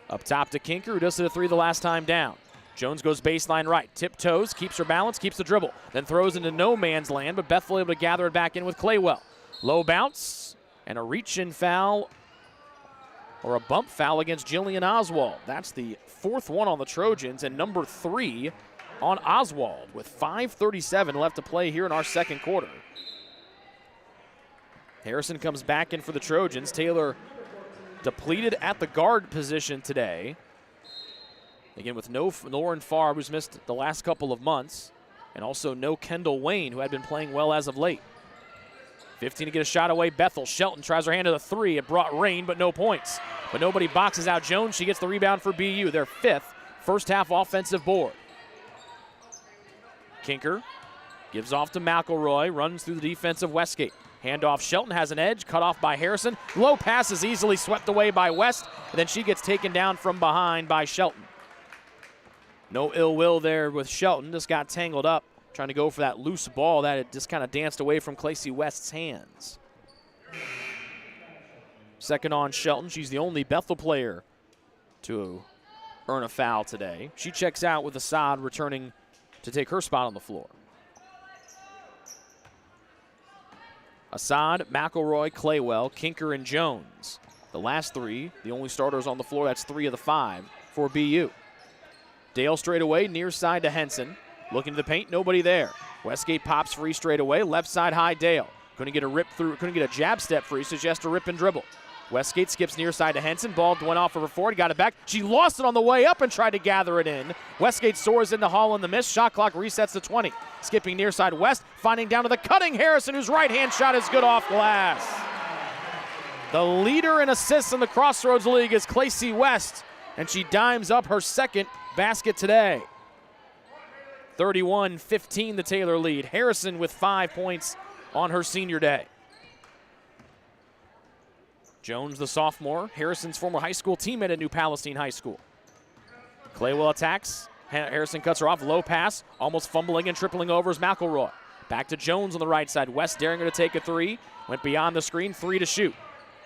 Up top to Kinker, who just hit a three the last time down. Jones goes baseline right, tiptoes, keeps her balance, keeps the dribble, then throws into no man's land, but Bethel able to gather it back in with Claywell. Low bounce and a reach-in foul or a bump foul against Jillian Oswald. That's the fourth one on the Trojans and number 3 on Oswald with 5:37 left to play here in our second quarter. Harrison comes back in for the Trojans. Taylor depleted at the guard position today. Again, with no Lauren Farr, who's missed the last couple of months, and also no Kendall Wayne, who had been playing well as of late. 15 to get a shot away. Bethel. Shelton tries her hand to the 3. It brought rain, but no points. But nobody boxes out Jones. She gets the rebound for BU, their 5th first half offensive board. Kinker gives off to McElroy, runs through the defense of Westgate. Handoff, Shelton has an edge, cut off by Harrison. Low pass is easily swept away by West, and then she gets taken down from behind by Shelton. No ill will there with Shelton, just got tangled up, trying to go for that loose ball that it just kind of danced away from Claycy West's hands. Second on Shelton, she's the only Bethel player to earn a foul today. She checks out with Assad returning to take her spot on the floor. Assad, McElroy, Claywell, Kinker, and Jones. The last 3, the only starters on the floor. That's 3 of the 5 for BU. Dale straight away, near side to Henson. Looking to the paint, nobody there. Westgate pops free straight away, left side high Dale. Couldn't get a rip through, couldn't get a jab step free, so she has to rip and dribble. Westgate skips near side to Henson. Ball went off of her forward, got it back. She lost it on the way up and tried to gather it in. Westgate soars in the hall in the miss. Shot clock resets to 20. Skipping near side West, finding down to the cutting Harrison, whose right-hand shot is good off glass. The leader in assists in the Crossroads League is Claycy West, and she dimes up her second basket today. 31-15 the Taylor lead. Harrison with 5 points on her senior day. Jones, the sophomore, Harrison's former high school teammate at New Palestine High School. Claywell attacks. Harrison cuts her off. Low pass. Almost fumbling and tripling over is McElroy. Back to Jones on the right side. West daring her to take a 3. Went beyond the screen. 3 to shoot.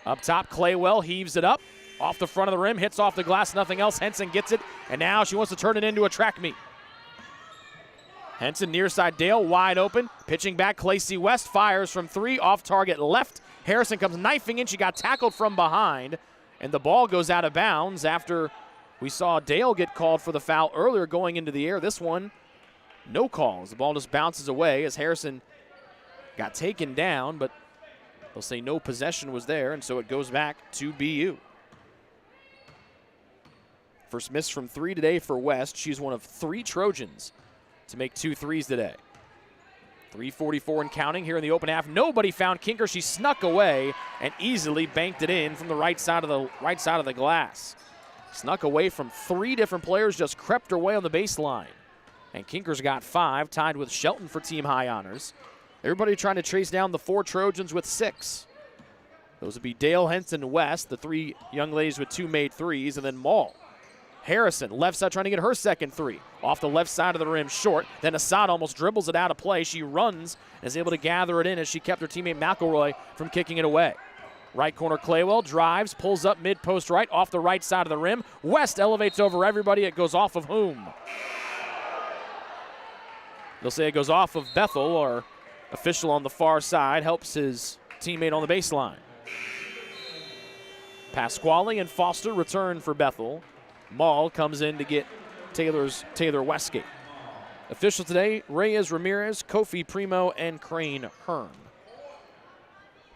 Up top, Claywell heaves it up. Off the front of the rim. Hits off the glass. Nothing else. Henson gets it. And now she wants to turn it into a track meet. Henson near side Dale, wide open. Pitching back, Claycy West fires from 3, off target left. Harrison comes knifing in. She got tackled from behind, and the ball goes out of bounds after we saw Dale get called for the foul earlier going into the air. This one, no calls. The ball just bounces away as Harrison got taken down, but they'll say no possession was there, and so it goes back to BU. First miss from 3 today for West. She's one of 3 Trojans to make 2 threes today. 3:44 and counting here in the open half. Nobody found Kinker. She snuck away and easily banked it in from the right side of the glass. Snuck away from 3 different players, just crept her way on the baseline. And Kinker's got 5, tied with Shelton for team high honors. Everybody trying to trace down the 4 Trojans with 6. Those would be Dale, Henson, West, the 3 young ladies with 2 made threes, and then Maul Harrison, left side, trying to get her second three. Off the left side of the rim, short. Then Assad almost dribbles it out of play. She runs and is able to gather it in as she kept her teammate McElroy from kicking it away. Right corner, Claywell drives, pulls up mid-post right, off the right side of the rim. West elevates over everybody. It goes off of whom? They'll say it goes off of Bethel, or official on the far side helps his teammate on the baseline. Pasquale and Foster return for Bethel. Maul comes in to get Taylor Westgate. Official today, Reyes Ramirez, Kofi Primo, and Crane Hearn.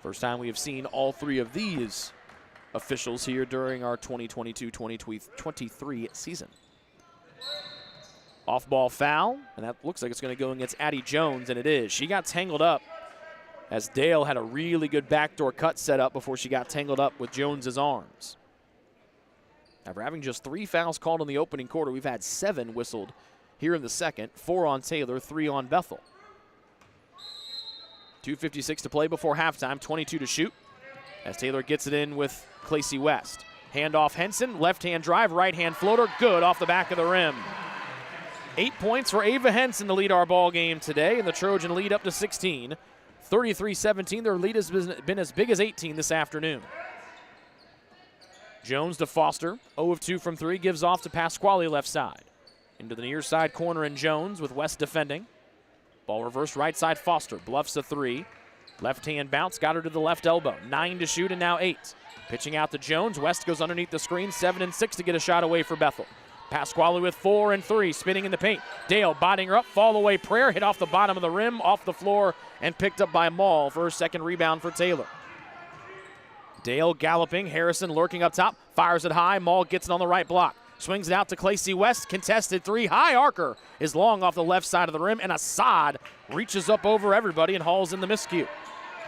First time we have seen all three of these officials here during our 2022-2023 season. Off-ball foul, and that looks like it's going to go against Addie Jones, and it is. She got tangled up as Dale had a really good backdoor cut set up before she got tangled up with Jones's arms. After having just 3 fouls called in the opening quarter, we've had 7 whistled here in the second, 4 on Taylor, 3 on Bethel. 2:56 to play before halftime, 22 to shoot as Taylor gets it in with Clacy West. Handoff Henson, left-hand drive, right-hand floater, good off the back of the rim. 8 points for Ava Henson to lead our ball game today, and the Trojan lead up to 16. 33-17, their lead has been as big as 18 this afternoon. Jones to Foster, 0 of 2 from 3, gives off to Pasquale left side. Into the near side corner and Jones with West defending. Ball reversed right side, Foster bluffs a 3. Left hand bounce, got her to the left elbow. 9 to shoot and now 8. Pitching out to Jones, West goes underneath the screen, 7 and 6 to get a shot away for Bethel. Pasquale with 4 and 3, spinning in the paint. Dale bodying her up, fall away prayer, hit off the bottom of the rim, off the floor, and picked up by Maul for her second rebound for Taylor. Dale galloping, Harrison lurking up top, fires it high, Maul gets it on the right block. Swings it out to Clacy West, contested 3, high arcer is long off the left side of the rim, and Assad reaches up over everybody and hauls in the miscue.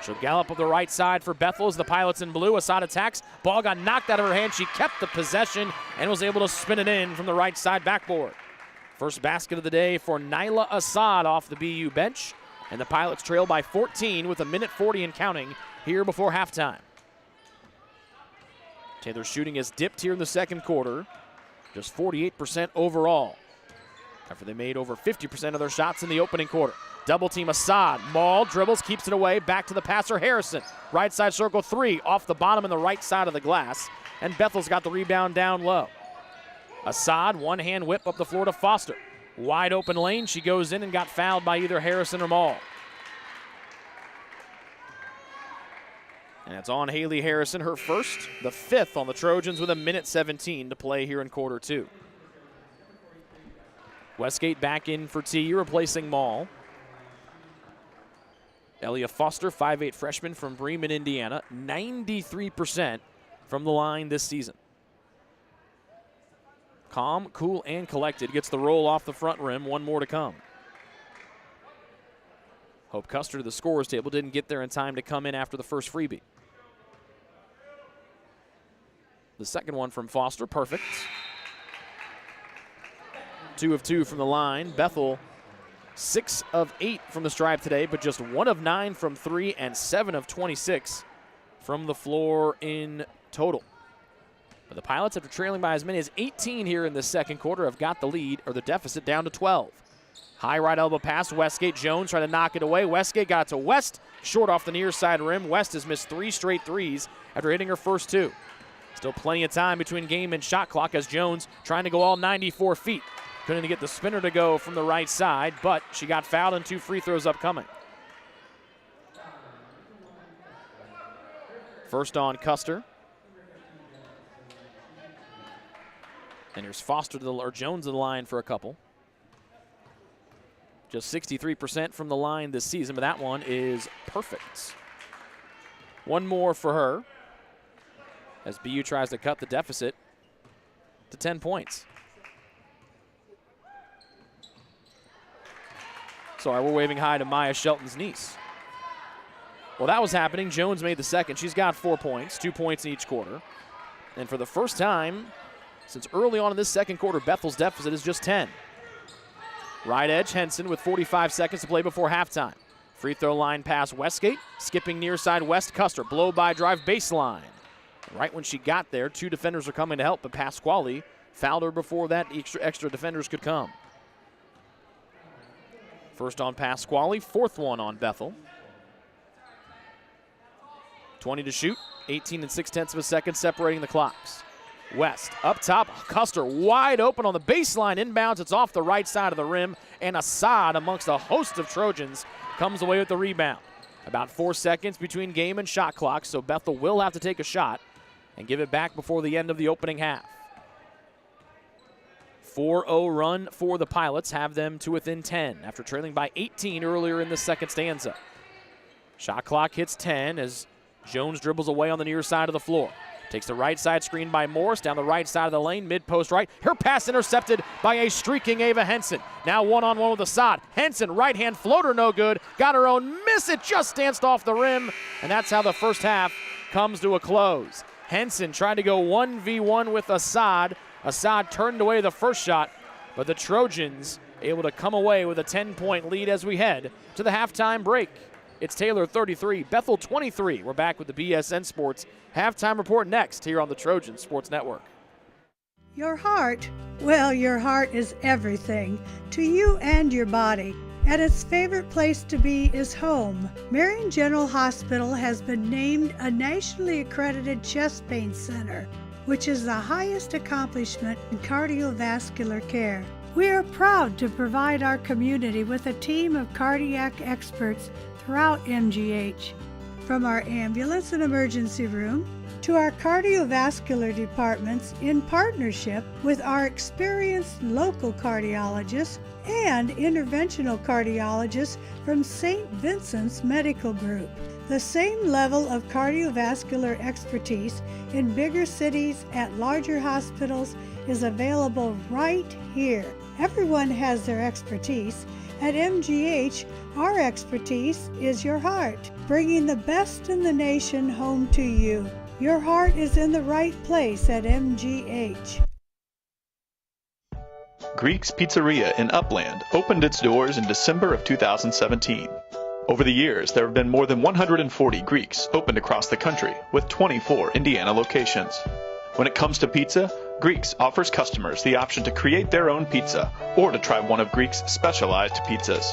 She'll gallop up the right side for Bethel as the Pilots in blue. Assad attacks, ball got knocked out of her hand. She kept the possession and was able to spin it in from the right side backboard. First basket of the day for Nyla Assad off the BU bench, and the Pilots trail by 14 with 1:40 and counting here before halftime. Taylor's shooting has dipped here in the second quarter, just 48% overall, after they made over 50% of their shots in the opening quarter. Double team Assad, Maul dribbles, keeps it away, back to the passer Harrison. Right side circle 3, off the bottom and the right side of the glass, and Bethel's got the rebound down low. Assad, one hand whip up the floor to Foster. Wide open lane, she goes in and got fouled by either Harrison or Maul. And it's on Haley Harrison, her first, the 5th on the Trojans with 1:17 to play here in quarter 2. Westgate back in for T, replacing Maul. Elia Foster, 5'8" freshman from Bremen, Indiana, 93% from the line this season. Calm, cool, and collected. Gets the roll off the front rim. One more to come. Hope Custer to the scorer's table. Didn't get there in time to come in after the first freebie. The second one from Foster, perfect. 2 of 2 from the line. Bethel, 6 of 8 from the stripe today, but just 1 of 9 from 3 and 7 of 26 from the floor in total. But the Pilots, after trailing by as many as 18 here in the second quarter, have got the lead, or the deficit, down to 12. High right elbow pass, Westgate. Jones trying to knock it away. Westgate got it to West, short off the near side rim. West has missed 3 straight threes after hitting her first 2. Still plenty of time between game and shot clock as Jones trying to go all 94 feet. Couldn't get the spinner to go from the right side, but she got fouled and 2 free throws upcoming. First on Custer. And here's Foster or Jones to the line for a couple. Just 63% from the line this season, but that one is perfect. One more for her as BU tries to cut the deficit to 10 points. Sorry, we're waving hi to Maya Shelton's niece. Well, that was happening. Jones made the second. She's got 4 points, 2 points in each quarter. And for the first time since early on in this second quarter, Bethel's deficit is just 10. Right edge, Henson with 45 seconds to play before halftime. Free throw line pass, Westgate. Skipping near side, West. Custer, blow by drive baseline. Right when she got there, 2 defenders are coming to help, but Pasquale fouled her before that extra defenders could come. First on Pasquale, 4th one on Bethel. 20 to shoot, 18 6/10 of a second separating the clocks. West up top, Custer wide open on the baseline, inbounds, it's off the right side of the rim, and Assad amongst a host of Trojans comes away with the rebound. About 4 seconds between game and shot clock, so Bethel will have to take a shot and give it back before the end of the opening half. 4-0 run for the Pilots, have them to within 10 after trailing by 18 earlier in the second stanza. Shot clock hits 10 as Jones dribbles away on the near side of the floor. Takes the right side screen by Morris down the right side of the lane, mid-post right. Her pass intercepted by a streaking Ava Henson. Now one-on-one with Assad. Henson, right-hand floater, no good. Got her own miss, it just danced off the rim. And that's how the first half comes to a close. Henson trying to go 1v1 with Assad. Assad turned away the first shot, but the Trojans able to come away with a 10-point lead as we head to the halftime break. It's Taylor 33, Bethel 23. We're back with the BSN Sports halftime report next here on the Trojan Sports Network. Your heart, well, your heart is everything to you and your body. And its favorite place to be is home. Marion General Hospital has been named a nationally accredited chest pain center, which is the highest accomplishment in cardiovascular care. We are proud to provide our community with a team of cardiac experts throughout MGH. From our ambulance and emergency room to our cardiovascular departments in partnership with our experienced local cardiologists and interventional cardiologists from St. Vincent's Medical Group. The same level of cardiovascular expertise in bigger cities at larger hospitals is available right here. Everyone has their expertise. At MGH, our expertise is your heart, bringing the best in the nation home to you. Your heart is in the right place at MGH. Greek's Pizzeria in Upland opened its doors in December of 2017. Over the years, there have been more than 140 Greeks opened across the country, with 24 Indiana locations. When it comes to pizza, Greeks offers customers the option to create their own pizza or to try one of Greek's specialized pizzas.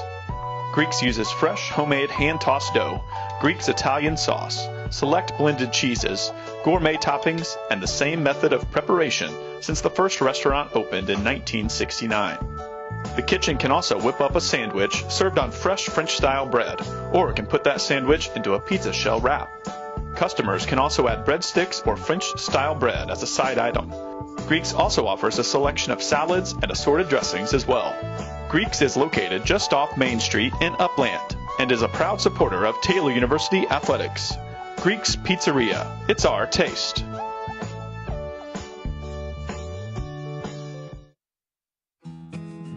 Greeks uses fresh, homemade, hand-tossed dough, Greek's Italian sauce, select blended cheeses, gourmet toppings, and the same method of preparation since the first restaurant opened in 1969. The kitchen can also whip up a sandwich served on fresh French-style bread, or it can put that sandwich into a pizza shell wrap. Customers can also add breadsticks or French-style bread as a side item. Greeks also offers a selection of salads and assorted dressings as well. Greeks is located just off Main Street in Upland and is a proud supporter of Taylor University Athletics. Greek's Pizzeria, it's our taste.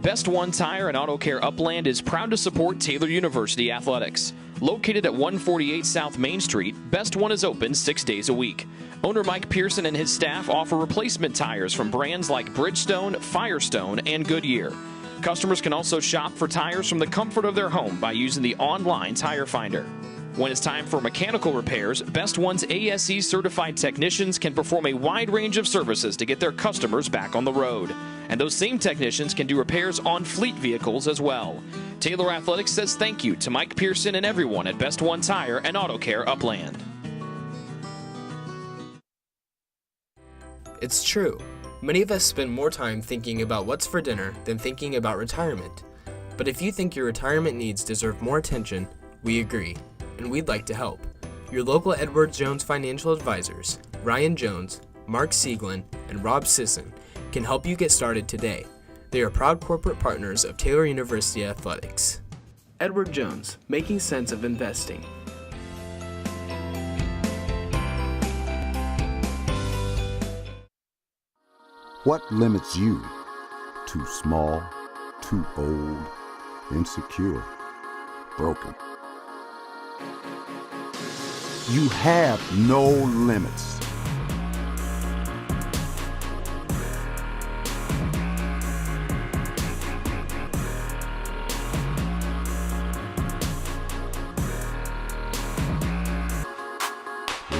Best One Tire and Auto Care Upland is proud to support Taylor University Athletics. Located at 148 South Main Street, Best One is open 6 days a week. Owner Mike Pearson and his staff offer replacement tires from brands like Bridgestone, Firestone, and Goodyear. Customers can also shop for tires from the comfort of their home by using the online Tire Finder. When it's time for mechanical repairs, Best One's ASE certified technicians can perform a wide range of services to get their customers back on the road. And those same technicians can do repairs on fleet vehicles as well. Taylor Athletics says thank you to Mike Pearson and everyone at Best One Tire and Auto Care Upland. It's true. Many of us spend more time thinking about what's for dinner than thinking about retirement. But if you think your retirement needs deserve more attention, we agree, and we'd like to help. Your local Edward Jones financial advisors, Ryan Jones, Mark Sieglin, and Rob Sisson, can help you get started today. They are proud corporate partners of Taylor University Athletics. Edward Jones, making sense of investing. What limits you? Too small, too old, insecure, broken. You have no limits.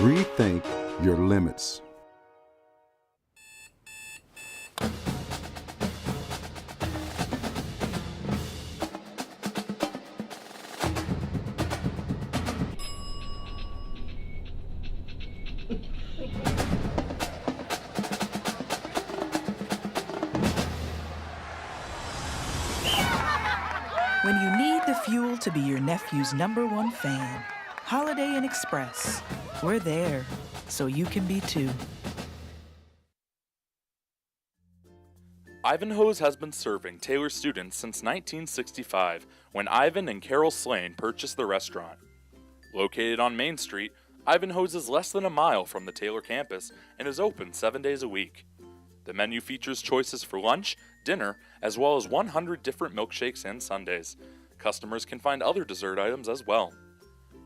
Rethink your limits. When you need the fuel to be your nephew's #1 fan, Holiday Inn Express. We're there, so you can be too. Ivanhoe's has been serving Taylor students since 1965 when Ivan and Carol Slane purchased the restaurant. Located on Main Street, Ivanhoe's is less than a mile from the Taylor campus and is open 7 days a week. The menu features choices for lunch, dinner, as well as 100 different milkshakes and sundaes. Customers can find other dessert items as well.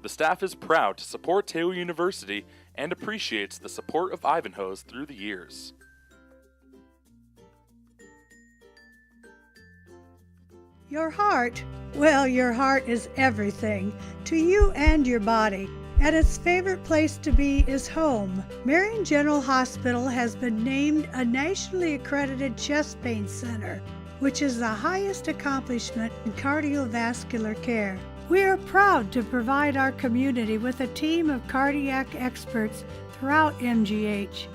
The staff is proud to support Taylor University and appreciates the support of Ivanhoe's through the years. Your heart, well, your heart is everything to you and your body, and its favorite place to be is home. Marion General Hospital has been named a nationally accredited chest pain center, which is the highest accomplishment in cardiovascular care. We are proud to provide our community with a team of cardiac experts throughout MGH.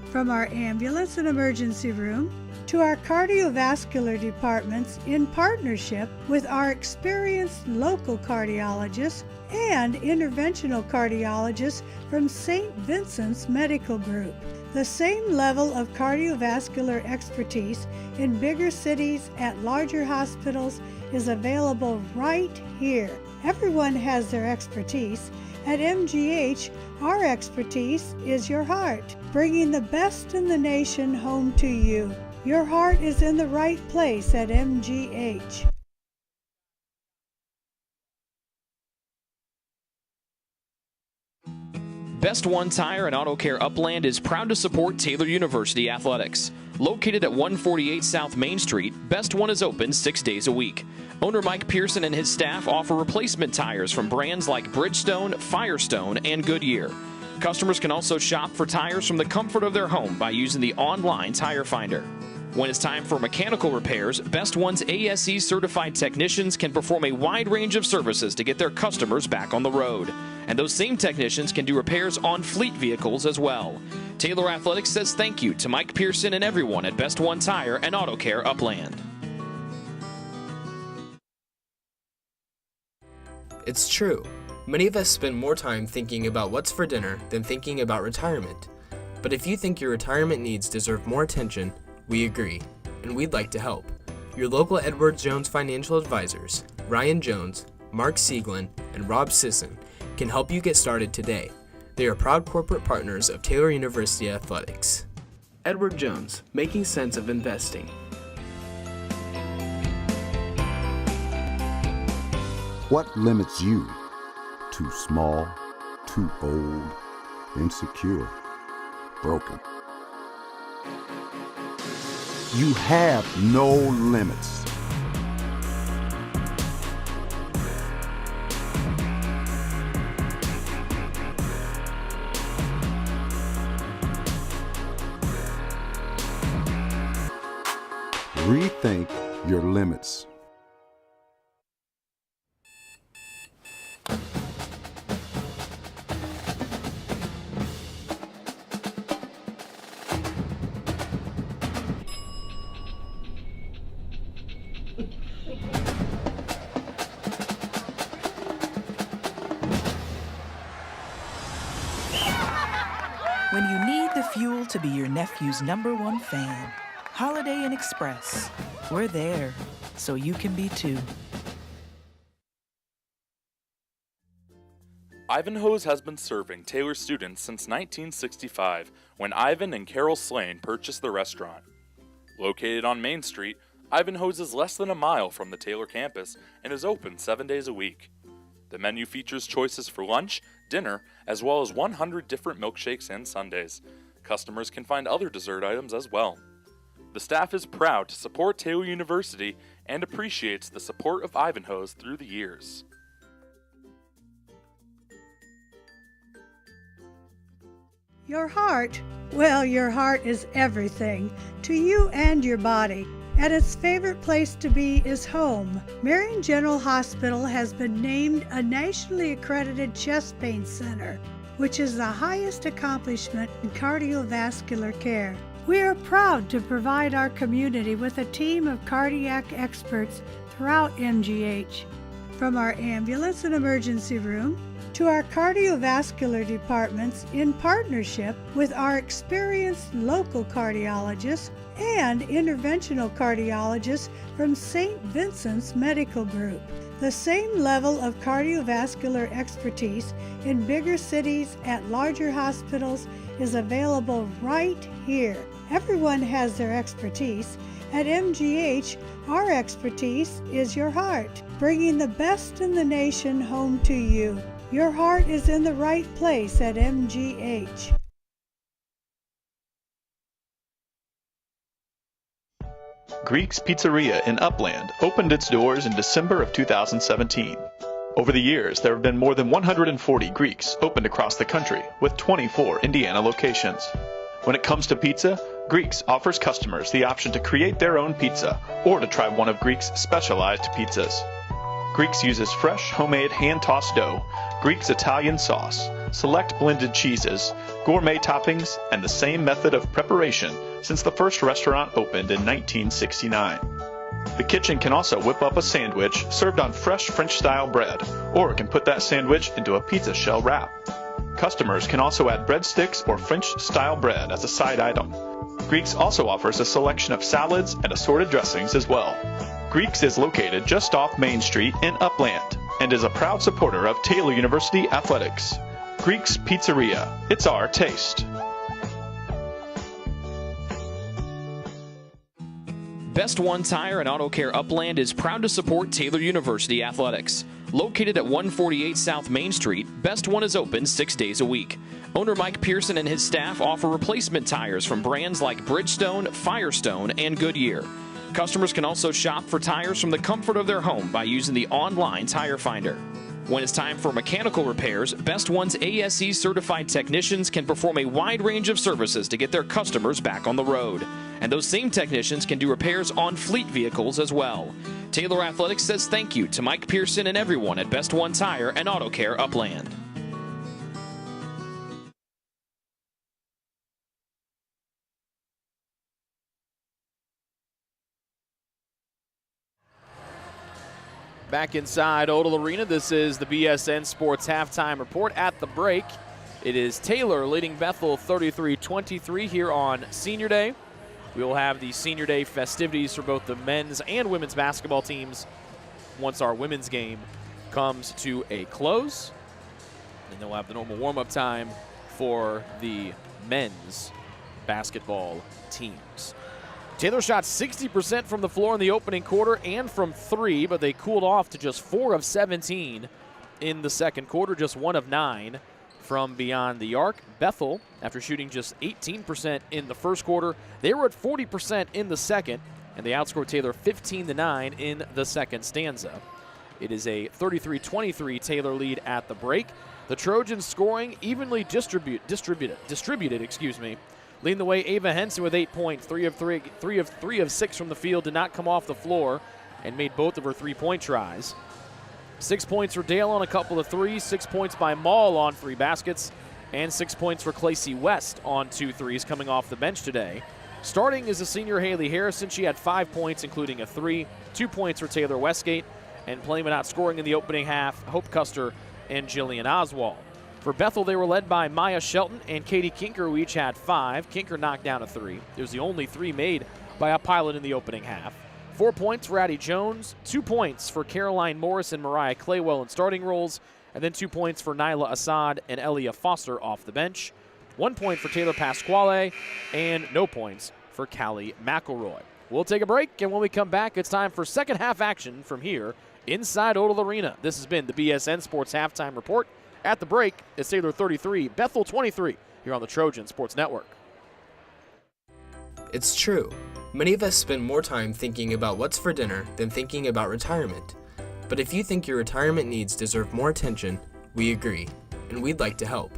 From our ambulance and emergency room to our cardiovascular departments in partnership with our experienced local cardiologists and interventional cardiologists from St. Vincent's Medical Group. The same level of cardiovascular expertise in bigger cities at larger hospitals is available right here. Everyone has their expertise. At MGH, our expertise is your heart, bringing the best in the nation home to you. Your heart is in the right place at MGH. Best One Tire and Auto Care Upland is proud to support Taylor University Athletics. Located at 148 South Main Street, Best One is open 6 days a week. Owner Mike Pearson and his staff offer replacement tires from brands like Bridgestone, Firestone, and Goodyear. Customers can also shop for tires from the comfort of their home by using the online tire finder. When it's time for mechanical repairs, Best One's ASE certified technicians can perform a wide range of services to get their customers back on the road. And those same technicians can do repairs on fleet vehicles as well. Taylor Athletics says thank you to Mike Pearson and everyone at Best One Tire and Auto Care Upland. It's true. Many of us spend more time thinking about what's for dinner than thinking about retirement. But if you think your retirement needs deserve more attention, we agree, and we'd like to help. Your local Edward Jones financial advisors, Ryan Jones, Mark Sieglin, and Rob Sisson, can help you get started today. They are proud corporate partners of Taylor University Athletics. Edward Jones, making sense of investing. What limits you? Too small, too old, insecure, broken. You have no limits. Rethink your limits. When you need the fuel to be your nephew's #1 fan, Holiday Inn Express. We're there, so you can be too. Ivanhoe's has been serving Taylor students since 1965 when Ivan and Carol Slane purchased the restaurant. Located on Main Street, Ivanhoe's is less than a mile from the Taylor campus and is open 7 days a week. The menu features choices for lunch, dinner, as well as 100 different milkshakes and sundaes. Customers can find other dessert items as well. The staff is proud to support Taylor University and appreciates the support of Ivanhoe's through the years. Your heart, well, your heart is everything to you and your body, and its favorite place to be is home. Marion General Hospital has been named a nationally accredited chest pain center, which is the highest accomplishment in cardiovascular care. We are proud to provide our community with a team of cardiac experts throughout MGH, from our ambulance and emergency room to our cardiovascular departments in partnership with our experienced local cardiologists and interventional cardiologists from St. Vincent's Medical Group. The same level of cardiovascular expertise in bigger cities at larger hospitals is available right here. Everyone has their expertise. At MGH, our expertise is your heart, bringing the best in the nation home to you. Your heart is in the right place at MGH. Greek's Pizzeria in Upland opened its doors in December of 2017. Over the years, there have been more than 140 Greeks opened across the country, with 24 Indiana locations. When it comes to pizza, Greeks offers customers the option to create their own pizza or to try one of Greek's specialized pizzas. Greeks uses fresh, homemade, hand-tossed dough, Greek's Italian sauce, select blended cheeses, gourmet toppings, and the same method of preparation since the first restaurant opened in 1969. The kitchen can also whip up a sandwich served on fresh French-style bread, or it can put that sandwich into a pizza shell wrap. Customers can also add breadsticks or French-style bread as a side item. Greeks also offers a selection of salads and assorted dressings as well. Greeks is located just off Main Street in Upland and is a proud supporter of Taylor University Athletics. Greek's Pizzeria, it's our taste. Best One Tire and Auto Care Upland is proud to support Taylor University Athletics. Located at 148 South Main Street, Best One is open 6 days a week. Owner Mike Pearson and his staff offer replacement tires from brands like Bridgestone, Firestone, and Goodyear. Customers can also shop for tires from the comfort of their home by using the online tire finder. When it's time for mechanical repairs, Best One's ASE certified technicians can perform a wide range of services to get their customers back on the road. And those same technicians can do repairs on fleet vehicles as well. Taylor Athletics says thank you to Mike Pearson and everyone at Best One Tire and Auto Care Upland. Back inside Odell Arena, this is the BSN Sports Halftime Report. At the break, it is Taylor leading Bethel 33-23 here on Senior Day. We will have the Senior Day festivities for both the men's and women's basketball teams once our women's game comes to a close. And then we'll have the normal warm-up time for the men's basketball teams. Taylor shot 60% from the floor in the opening quarter and from three, but they cooled off to just 4 of 17 in the second quarter, just 1 of 9 from beyond the arc. Bethel, after shooting just 18% in the first quarter, they were at 40% in the second, and they outscored Taylor 15-9 in the second stanza. It is a 33-23 Taylor lead at the break. The Trojans scoring evenly distributed. Leading the way, Ava Henson with 8 points, 3 of 6 from the field, did not come off the floor and made both of her three-point tries. 6 points for Dale on a couple of threes, 6 points by Maul on 3 baskets, and 6 points for Clacy West on 2 threes coming off the bench today. Starting is the senior Haley Harrison. She had 5 points, including a 3, 2 points for Taylor Westgate, and playing but not scoring in the opening half, Hope Custer and Jillian Oswald. For Bethel, they were led by Maya Shelton and Katie Kinker, who each had 5. Kinker knocked down a 3. It was the only 3 made by a pilot in the opening half. 4 points for Addie Jones, 2 points for Caroline Morris and Mariah Claywell in starting roles, and then 2 points for Nyla Assad and Elia Foster off the bench. 1 point for Taylor Pasquale, and no points for Callie McElroy. We'll take a break, and when we come back, it's time for second half action from here inside Odell Arena. This has been the BSN Sports Halftime Report. At the break, it's Taylor 33, Bethel 23, here on the Trojan Sports Network. It's true. Many of us spend more time thinking about what's for dinner than thinking about retirement. But if you think your retirement needs deserve more attention, we agree, and we'd like to help.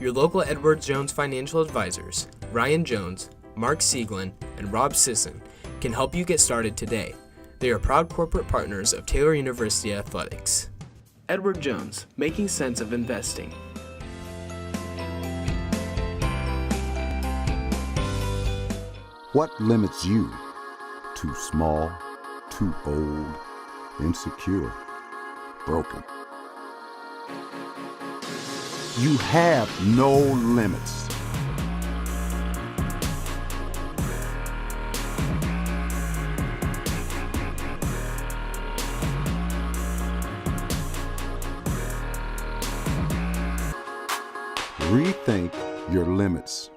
Your local Edward Jones financial advisors, Ryan Jones, Mark Sieglin, and Rob Sisson, can help you get started today. They are proud corporate partners of Taylor University Athletics. Edward Jones, making sense of investing. What limits you? Too small, too old, insecure, broken. You have no limits. Rethink your limits.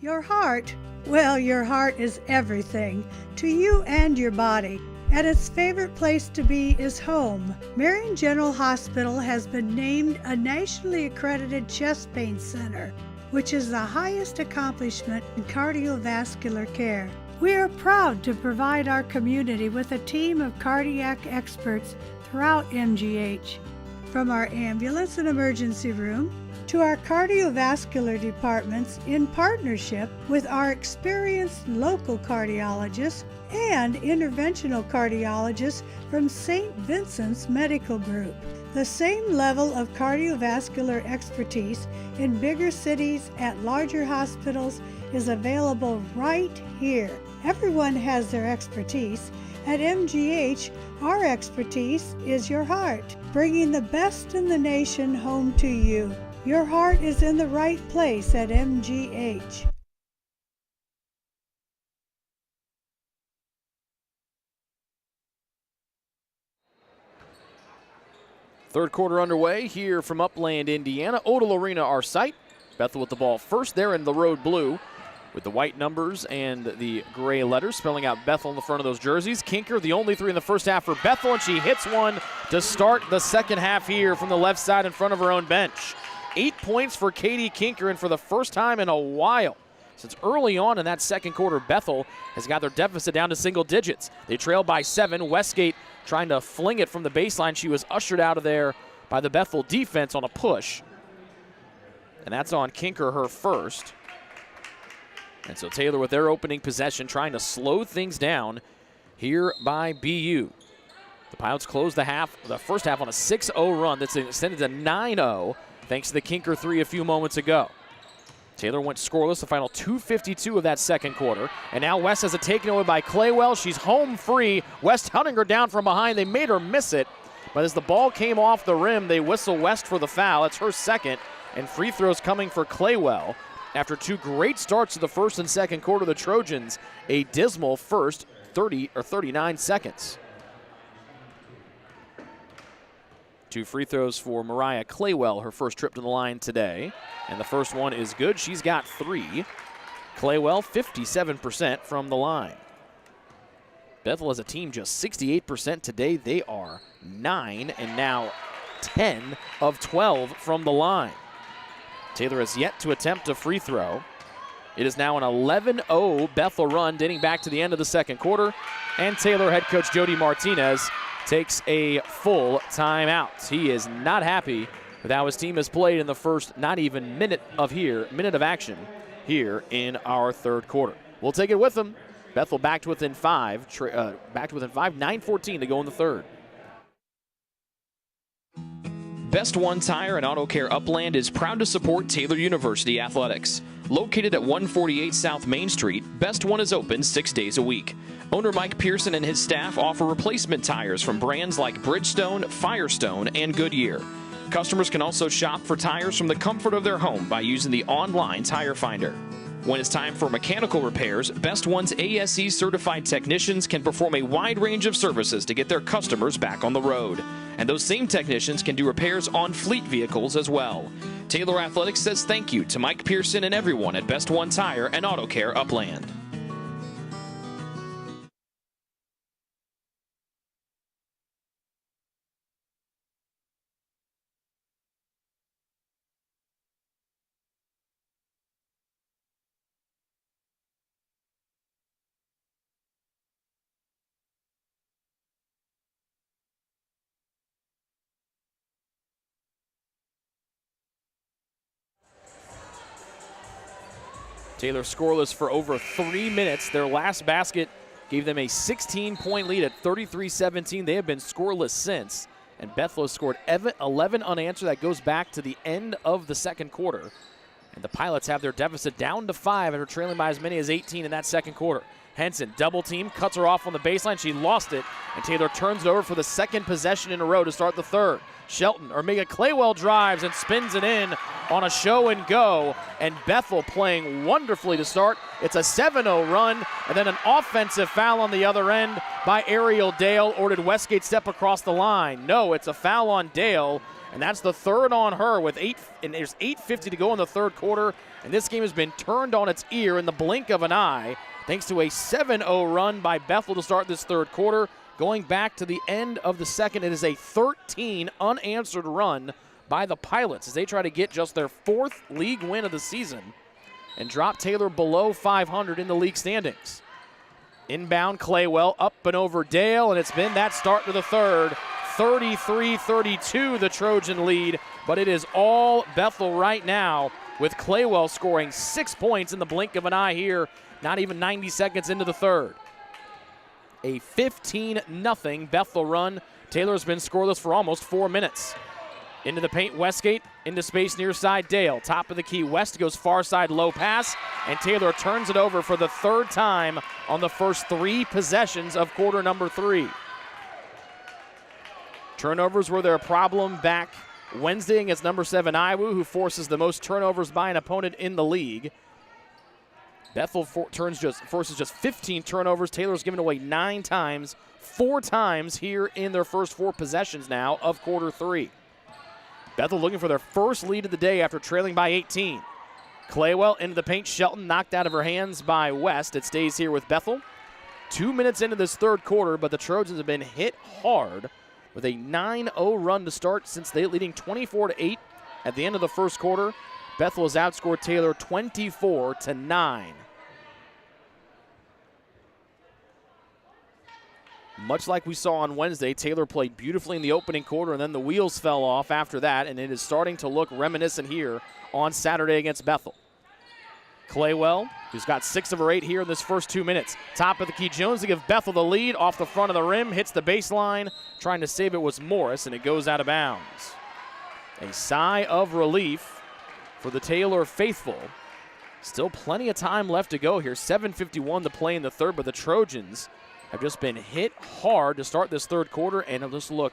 Your heart, well, your heart is everything to you and your body, and its favorite place to be is home. Marion General Hospital has been named a nationally accredited chest pain center, which is the highest accomplishment in cardiovascular care. We are proud to provide our community with a team of cardiac experts throughout MGH. From our ambulance and emergency room to our cardiovascular departments in partnership with our experienced local cardiologists and interventional cardiologists from St. Vincent's Medical Group. The same level of cardiovascular expertise in bigger cities at larger hospitals is available right here. Everyone has their expertise. At MGH, our expertise is your heart, bringing the best in the nation home to you. Your heart is in the right place at MGH. Third quarter underway here from Upland, Indiana. Odell Arena, our site. Bethel with the ball first there in the road blue with the white numbers and the gray letters spelling out Bethel in the front of those jerseys. Kinker, the only three in the first half for Bethel, and she hits one to start the second half here from the left side in front of her own bench. 8 points for Katie Kinker, and for the first time in a while since early on in that second quarter, Bethel has got their deficit down to single digits. They trail by 7. Westgate trying to fling it from the baseline. She was ushered out of there by the Bethel defense on a push. And that's on Kinker, her first. And so Taylor with their opening possession trying to slow things down here by BU. The Pilots close the first half on a 6-0 run that's extended to 9-0 thanks to the Kinker three a few moments ago. Taylor went scoreless the final 2:52 of that second quarter. And now West has it taken away by Claywell. She's home free. West hunting her down from behind. They made her miss it. But as the ball came off the rim, they whistle West for the foul. It's her second. And free throws coming for Claywell. After two great starts to the first and second quarter, the Trojans a dismal first 39 seconds. Two free throws for Mariah Claywell, her first trip to the line today. And the first one is good. She's got 3. Claywell, 57% from the line. Bethel as a team just 68% today. They are 9 and now 10 of 12 from the line. Taylor has yet to attempt a free throw. It is now an 11-0 Bethel run dating back to the end of the second quarter. And Taylor head coach Jody Martinez takes a full timeout. He is not happy with how his team has played in the first not even minute of action here in our third quarter. We'll take it with them. Bethel back to within 5, 9:14 to go in the third. Best One Tire and Auto Care Upland is proud to support Taylor University Athletics. Located at 148 South Main Street, Best One is open 6 days a week. Owner Mike Pearson and his staff offer replacement tires from brands like Bridgestone, Firestone, and Goodyear. Customers can also shop for tires from the comfort of their home by using the online tire finder. When it's time for mechanical repairs, Best One's ASE certified technicians can perform a wide range of services to get their customers back on the road. And those same technicians can do repairs on fleet vehicles as well. Taylor Athletics says thank you to Mike Pearson and everyone at Best One Tire and Auto Care Upland. Taylor scoreless for over 3 minutes. Their last basket gave them a 16-point lead at 33-17. They have been scoreless since. And Bethel has scored 11 unanswered. That goes back to the end of the second quarter. And the Pilots have their deficit down to 5 and are trailing by as many as 18 in that second quarter. Henson, double team, cuts her off on the baseline. She lost it, and Taylor turns it over for the second possession in a row to start the third. Mega Claywell drives and spins it in on a show and go, and Bethel playing wonderfully to start. It's a 7-0 run, and then an offensive foul on the other end by Ariel Dale. Or did Westgate step across the line? No, it's a foul on Dale, and that's the third on her with there's 8:50 to go in the third quarter, and this game has been turned on its ear in the blink of an eye thanks to a 7-0 run by Bethel to start this third quarter. Going back to the end of the second, it is a 13 unanswered run by the Pilots as they try to get just their 4th league win of the season and drop Taylor below 500 in the league standings. Inbound Claywell up and over Dale, and it's been that start to the third. 33-32 the Trojan lead, but it is all Bethel right now with Claywell scoring 6 points in the blink of an eye here, not even 90 seconds into the third. A 15-0 Bethel run. Taylor's been scoreless for almost 4 minutes. Into the paint, Westgate, into space near side, Dale. Top of the key, West goes far side, low pass, and Taylor turns it over for the third time on the first 3 possessions of quarter number 3. Turnovers were their problem back Wednesday against number 7 Iwu, who forces the most turnovers by an opponent in the league. Bethel forces just 15 turnovers. Taylor's given away 9 times, 4 times here in their first 4 possessions now of quarter 3. Bethel looking for their first lead of the day after trailing by 18. Claywell into the paint. Shelton knocked out of her hands by West. It stays here with Bethel. 2 minutes into this third quarter, but the Trojans have been hit hard with a 9-0 run to start since they leading 24-8 at the end of the first quarter. Bethel has outscored Taylor 24-9. Much like we saw on Wednesday, Taylor played beautifully in the opening quarter, and then the wheels fell off after that, and it is starting to look reminiscent here on Saturday against Bethel. Claywell, who's got 6 of her 8 here in this first 2 minutes. Top of the key, Jones to give Bethel the lead off the front of the rim, hits the baseline. Trying to save it was Morris, and it goes out of bounds. A sigh of relief for the Taylor faithful. Still plenty of time left to go here. 7:51 to play in the third, but the Trojans have just been hit hard to start this third quarter, and it'll just look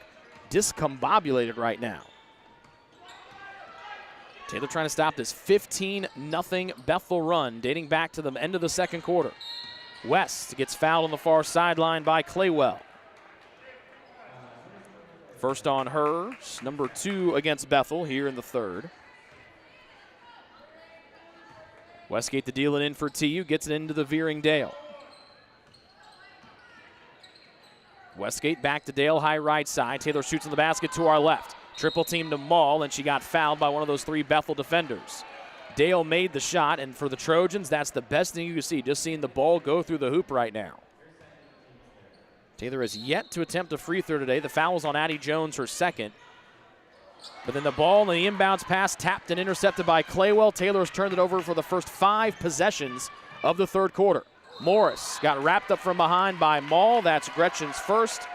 discombobulated right now. Taylor trying to stop this 15-0 Bethel run dating back to the end of the second quarter. West gets fouled on the far sideline by Claywell. First on her, number 2 against Bethel here in the third. Westgate to deal it in for TU, gets it into the veering Dale. Westgate back to Dale, high right side. Taylor shoots in the basket to our left. Triple team to Maul, and she got fouled by one of those 3 Bethel defenders. Dale made the shot, and for the Trojans, that's the best thing you can see, just seeing the ball go through the hoop right now. Taylor has yet to attempt a free throw today. The foul was on Addie Jones, her second. But then the ball and the inbounds pass tapped and intercepted by Claywell. Taylor has turned it over for the first 5 possessions of the third quarter. Morris got wrapped up from behind by Maul. That's Gretchen's first,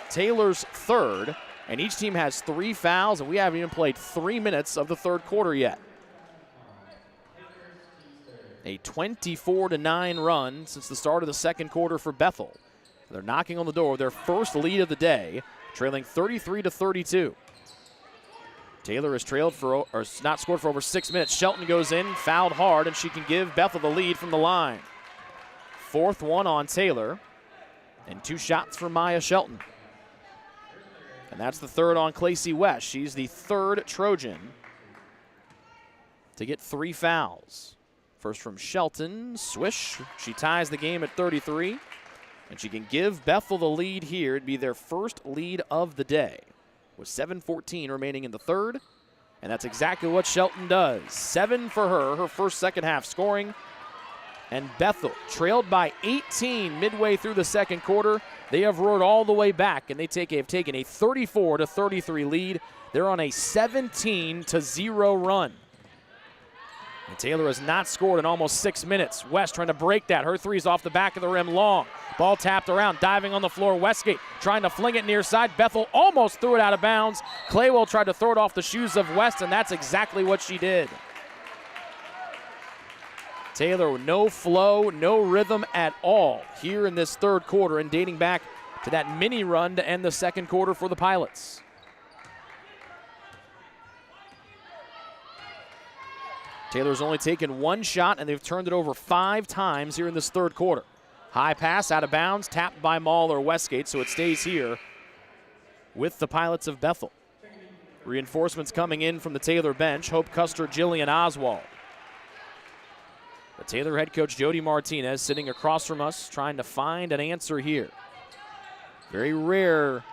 Taylor's third. And each team has 3 fouls, and we haven't even played 3 minutes of the third quarter yet. A 24-9 run since the start of the second quarter for Bethel. They're knocking on the door, their first lead of the day, trailing 33-32. Taylor has not scored for over 6 minutes. Shelton goes in, fouled hard, and she can give Bethel the lead from the line. 4th one on Taylor, and 2 shots for Maya Shelton. And that's the third on Clacy West. She's the 3rd Trojan to get 3 fouls. First from Shelton, swish. She ties the game at 33, and she can give Bethel the lead here. It'd be their first lead of the day with 7:14 remaining in the third, and that's exactly what Shelton does. 7 for her first second half scoring. And Bethel trailed by 18 midway through the second quarter. They have roared all the way back, and have taken a 34-33 lead. They're on a 17-0 run. And Taylor has not scored in almost 6 minutes. West trying to break that. Her three's off the back of the rim long. Ball tapped around, diving on the floor. Westgate trying to fling it near side. Bethel almost threw it out of bounds. Claywell tried to throw it off the shoes of West, and that's exactly what she did. Taylor with no flow, no rhythm at all here in this third quarter, and dating back to that mini run to end the second quarter for the Pilots. Taylor's only taken one shot, and they've turned it over 5 times here in this third quarter. High pass out of bounds, tapped by Maul or Westgate, so it stays here with the Pilots of Bethel. Reinforcements coming in from the Taylor bench. Hope Custer, Jillian Oswald. The Taylor head coach, Jody Martinez, sitting across from us, trying to find an answer here. Very rare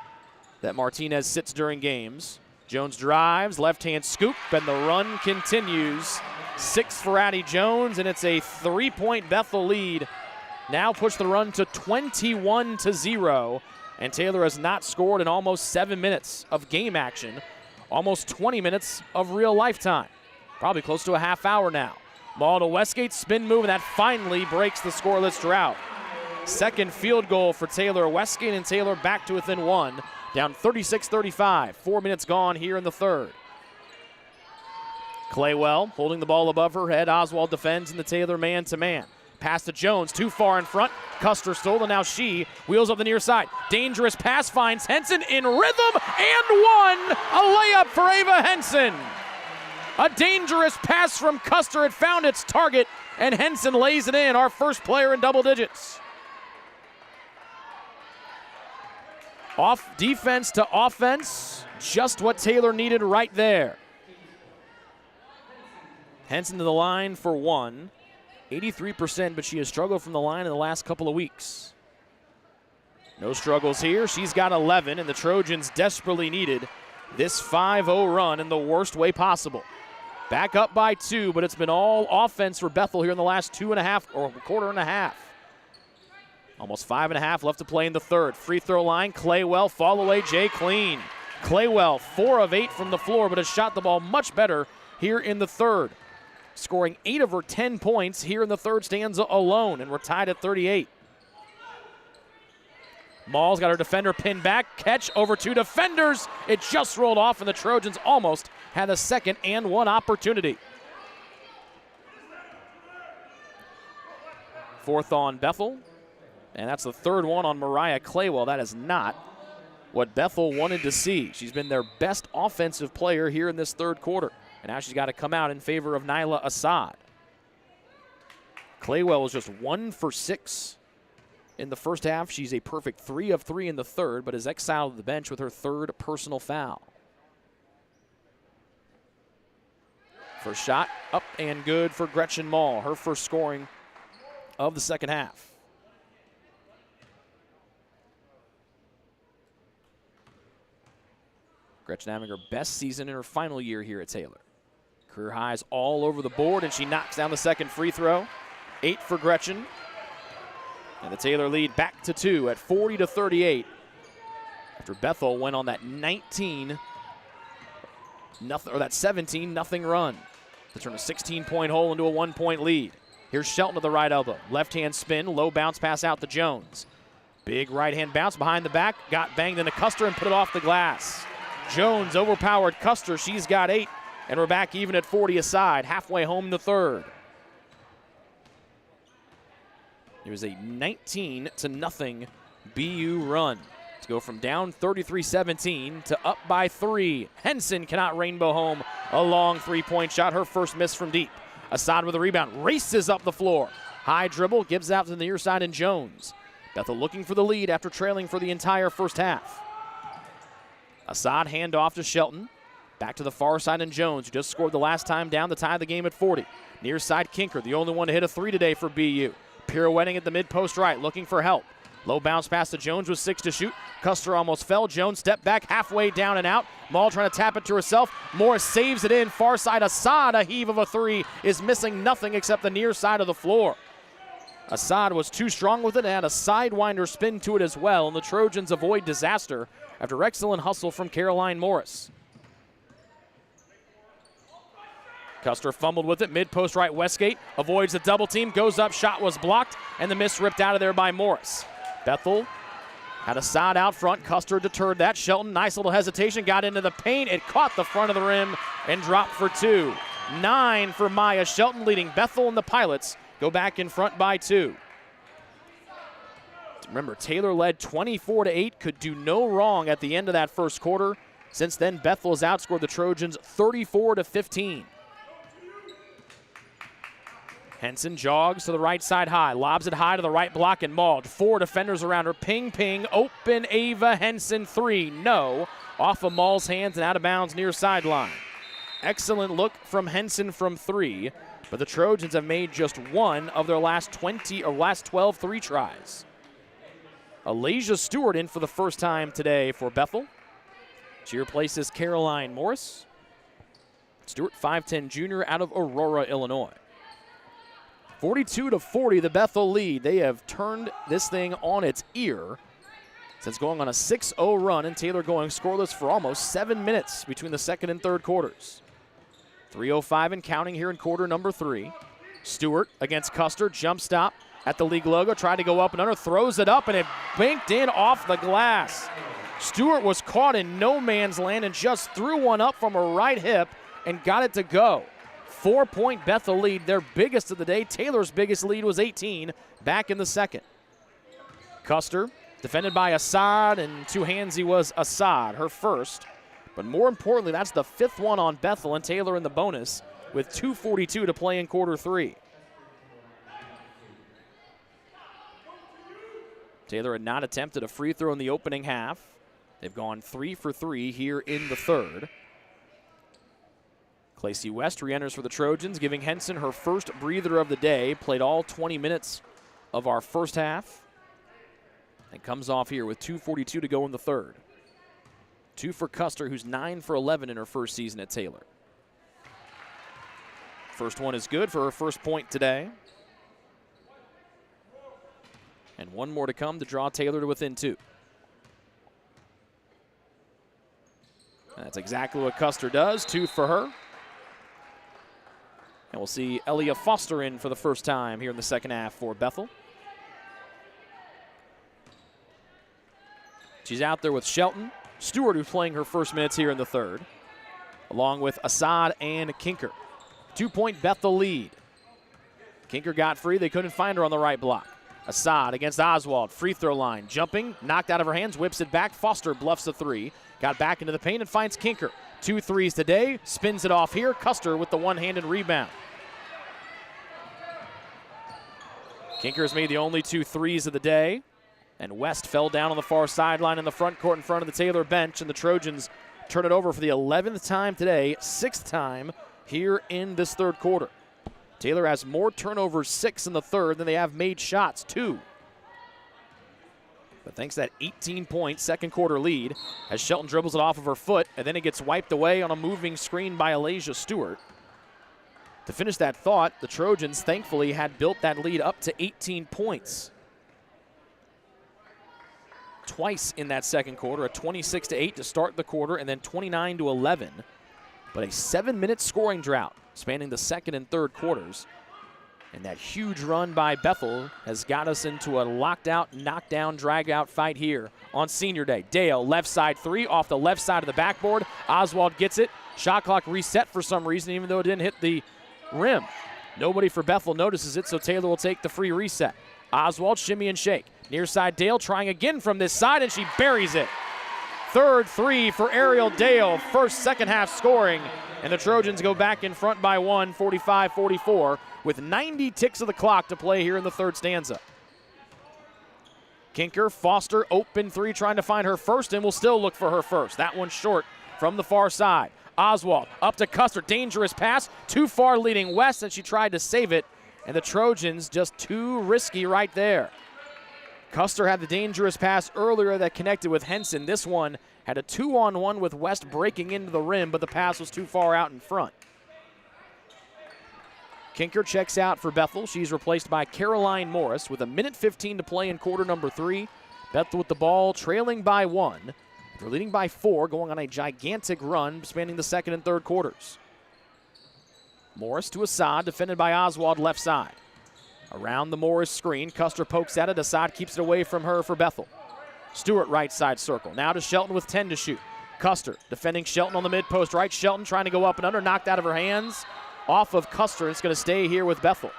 that Martinez sits during games. Jones drives, left-hand scoop, and the run continues. 6 for Addie Jones, and it's a 3-point Bethel lead. Now push the run to 21-0, and Taylor has not scored in almost 7 minutes of game action, almost 20 minutes of real lifetime. Probably close to a half hour now. Ball to Westgate, spin move, and that finally breaks the scoreless drought. Second field goal for Taylor. Westgate and Taylor back to within 1, down 36-35. 4 minutes gone here in the third. Claywell holding the ball above her head. Oswald defends in the Taylor man-to-man. Pass to Jones, too far in front. Custer stole, and now she wheels up the near side. Dangerous pass finds Henson in rhythm, and one! A layup for Ava Henson. A dangerous pass from Custer. It found its target, and Henson lays it in, our first player in double digits. Off defense to offense, just what Taylor needed right there. Henson to the line for 1. 83%, but she has struggled from the line in the last couple of weeks. No struggles here. She's got 11, and the Trojans desperately needed this 5-0 run in the worst way possible. Back up by 2, but it's been all offense for Bethel here in the last 2.5 or quarter and a half. Almost 5.5 left to play in the third. Free throw line, Claywell, fall away, Jay clean. Claywell, 4 of 8 from the floor, but has shot the ball much better here in the third. Scoring 8 of her 10 points here in the third stanza alone, and we're tied at 38. Maul's got her defender pinned back. Catch over 2 defenders. It just rolled off, and the Trojans almost had a second and 1 opportunity. Fourth on Bethel, and that's the third one on Mariah Claywell. That is not what Bethel wanted to see. She's been their best offensive player here in this third quarter. And now she's got to come out in favor of Nyla Assad. Claywell was just 1 for 6 in the first half. She's a perfect 3 of 3 in the third, but is exiled to the bench with her third personal foul. First shot up and good for Gretchen Maul, her first scoring of the second half. Gretchen having her best season in her final year here at Taylor. Career highs all over the board, and she knocks down the second free throw. 8 for Gretchen. And the Taylor lead back to 2 at 40-38. After Bethel went on that 17-0 run to turn a 16-point hole into a 1-point lead. Here's Shelton to the right elbow. Left-hand spin, low bounce pass out to Jones. Big right-hand bounce behind the back. Got banged into Custer and put it off the glass. Jones overpowered Custer. She's got 8. And we're back even at 40 aside, halfway home the third. It was a 19-0 BU run to go from down 33-17 to up by 3. Henson cannot rainbow home a long 3-point shot, her first miss from deep. Assad with a rebound, races up the floor. High dribble, gives out to the near side, and Jones. Bethel looking for the lead after trailing for the entire first half. Assad handoff to Shelton. Back to the far side, and Jones, who just scored the last time down to tie the game at 40. Near side, Kinker, the only one to hit a 3 today for BU. Pirouetting at the mid-post right, looking for help. Low bounce pass to Jones with 6 to shoot. Custer almost fell. Jones stepped back, halfway down and out. Maul trying to tap it to herself. Morris saves it in. Far side, Assad, a heave of a 3, is missing nothing except the near side of the floor. Assad was too strong with it and had a sidewinder spin to it as well, and the Trojans avoid disaster after excellent hustle from Caroline Morris. Custer fumbled with it, mid-post right. Westgate avoids the double team, goes up, shot was blocked, and the miss ripped out of there by Morris. Bethel had a side out front. Custer deterred that. Shelton, nice little hesitation, got into the paint. It caught the front of the rim and dropped for 2. 9 for Maya Shelton, leading Bethel, and the Pilots go back in front by 2. Remember, Taylor led 24-8, could do no wrong at the end of that first quarter. Since then, Bethel has outscored the Trojans 34-15. Henson jogs to the right side high, lobs it high to the right block and mauled. 4 defenders around her. Ping, ping, open Ava Henson 3. No. Off of Maul's hands and out of bounds near sideline. Excellent look from Henson from 3, but the Trojans have made just 1 of their last 12 3 tries. Alasia Stewart in for the first time today for Bethel. She replaces Caroline Morris. Stewart, 5'10" junior out of Aurora, Illinois. 42-40, the Bethel lead. They have turned this thing on its ear since going on a 6-0 run, and Taylor going scoreless for almost 7 minutes between the second and third quarters. 3:05 and counting here in quarter number 3. Stewart against Custer, jump stop at the league logo, tried to go up and under, throws it up, and it banked in off the glass. Stewart was caught in no man's land and just threw one up from her right hip and got it to go. 4-point Bethel lead, their biggest of the day. Taylor's biggest lead was 18 back in the second. Custer defended by Assad, and two-handsy was Assad, her first. But more importantly, that's the 5th one on Bethel, and Taylor in the bonus with 2:42 to play in quarter 3. Taylor had not attempted a free throw in the opening half. They've gone 3 for 3 here in the third. Lacey West re-enters for the Trojans, giving Henson her first breather of the day. Played all 20 minutes of our first half. And comes off here with 2:42 to go in the third. 2 for Custer, who's 9 for 11 in her first season at Taylor. First one is good for her first point today. And 1 more to come to draw Taylor to within 2. That's exactly what Custer does. 2 for her. And we'll see Elia Foster in for the first time here in the second half for Bethel. She's out there with Shelton. Stewart, who's playing her first minutes here in the third, along with Assad and Kinker. 2-point Bethel lead. Kinker got free. They couldn't find her on the right block. Assad against Oswald. Free throw line. Jumping. Knocked out of her hands. Whips it back. Foster bluffs the 3. Got back into the paint and finds Kinker. 2 threes today. Spins it off here. Custer with the one-handed rebound. Kinker has made the only 2 threes of the day. And West fell down on the far sideline in the front court in front of the Taylor bench. And the Trojans turn it over for the 11th time today. 6th time here in this third quarter. Taylor has more turnovers, 6 in the third, than they have made shots, 2. But thanks to that 18-point second quarter lead, as Shelton dribbles it off of her foot, and then it gets wiped away on a moving screen by Alasia Stewart. To finish that thought, the Trojans thankfully had built that lead up to 18 points. Twice in that second quarter, a 26-8 to start the quarter, and then 29-11. But a 7-minute scoring drought spanning the second and third quarters. And that huge run by Bethel has got us into a locked-out, knockdown, drag-out fight here on Senior Day. Dale, left side 3 off the left side of the backboard. Oswald gets it. Shot clock reset for some reason, even though it didn't hit the rim. Nobody for Bethel notices it, so Taylor will take the free reset. Oswald, shimmy and shake. Near side Dale trying again from this side, and she buries it. Third 3 for Ariel Dale. First second half scoring, and the Trojans go back in front by 1, 45-44, with 90 ticks of the clock to play here in the third stanza. Kinker, Foster, open 3, trying to find her first, and will still look for her first. That one short from the far side. Oswald up to Custer, dangerous pass, too far leading West, and she tried to save it, and the Trojans just too risky right there. Custer had the dangerous pass earlier that connected with Henson. This one had a 2-on-1 with West breaking into the rim, but the pass was too far out in front. Kinker checks out for Bethel. She's replaced by Caroline Morris with 1:15 to play in quarter number 3. Bethel with the ball, trailing by 1. They're leading by 4, going on a gigantic run spanning the second and third quarters. Morris to Assad, defended by Oswald left side. Around the Morris screen, Custer pokes at it. Assad keeps it away from her for Bethel. Stewart right side circle. Now to Shelton with 10 to shoot. Custer defending Shelton on the mid post right. Shelton trying to go up and under, knocked out of her hands. Off of Custer. It's going to stay here with Bethel.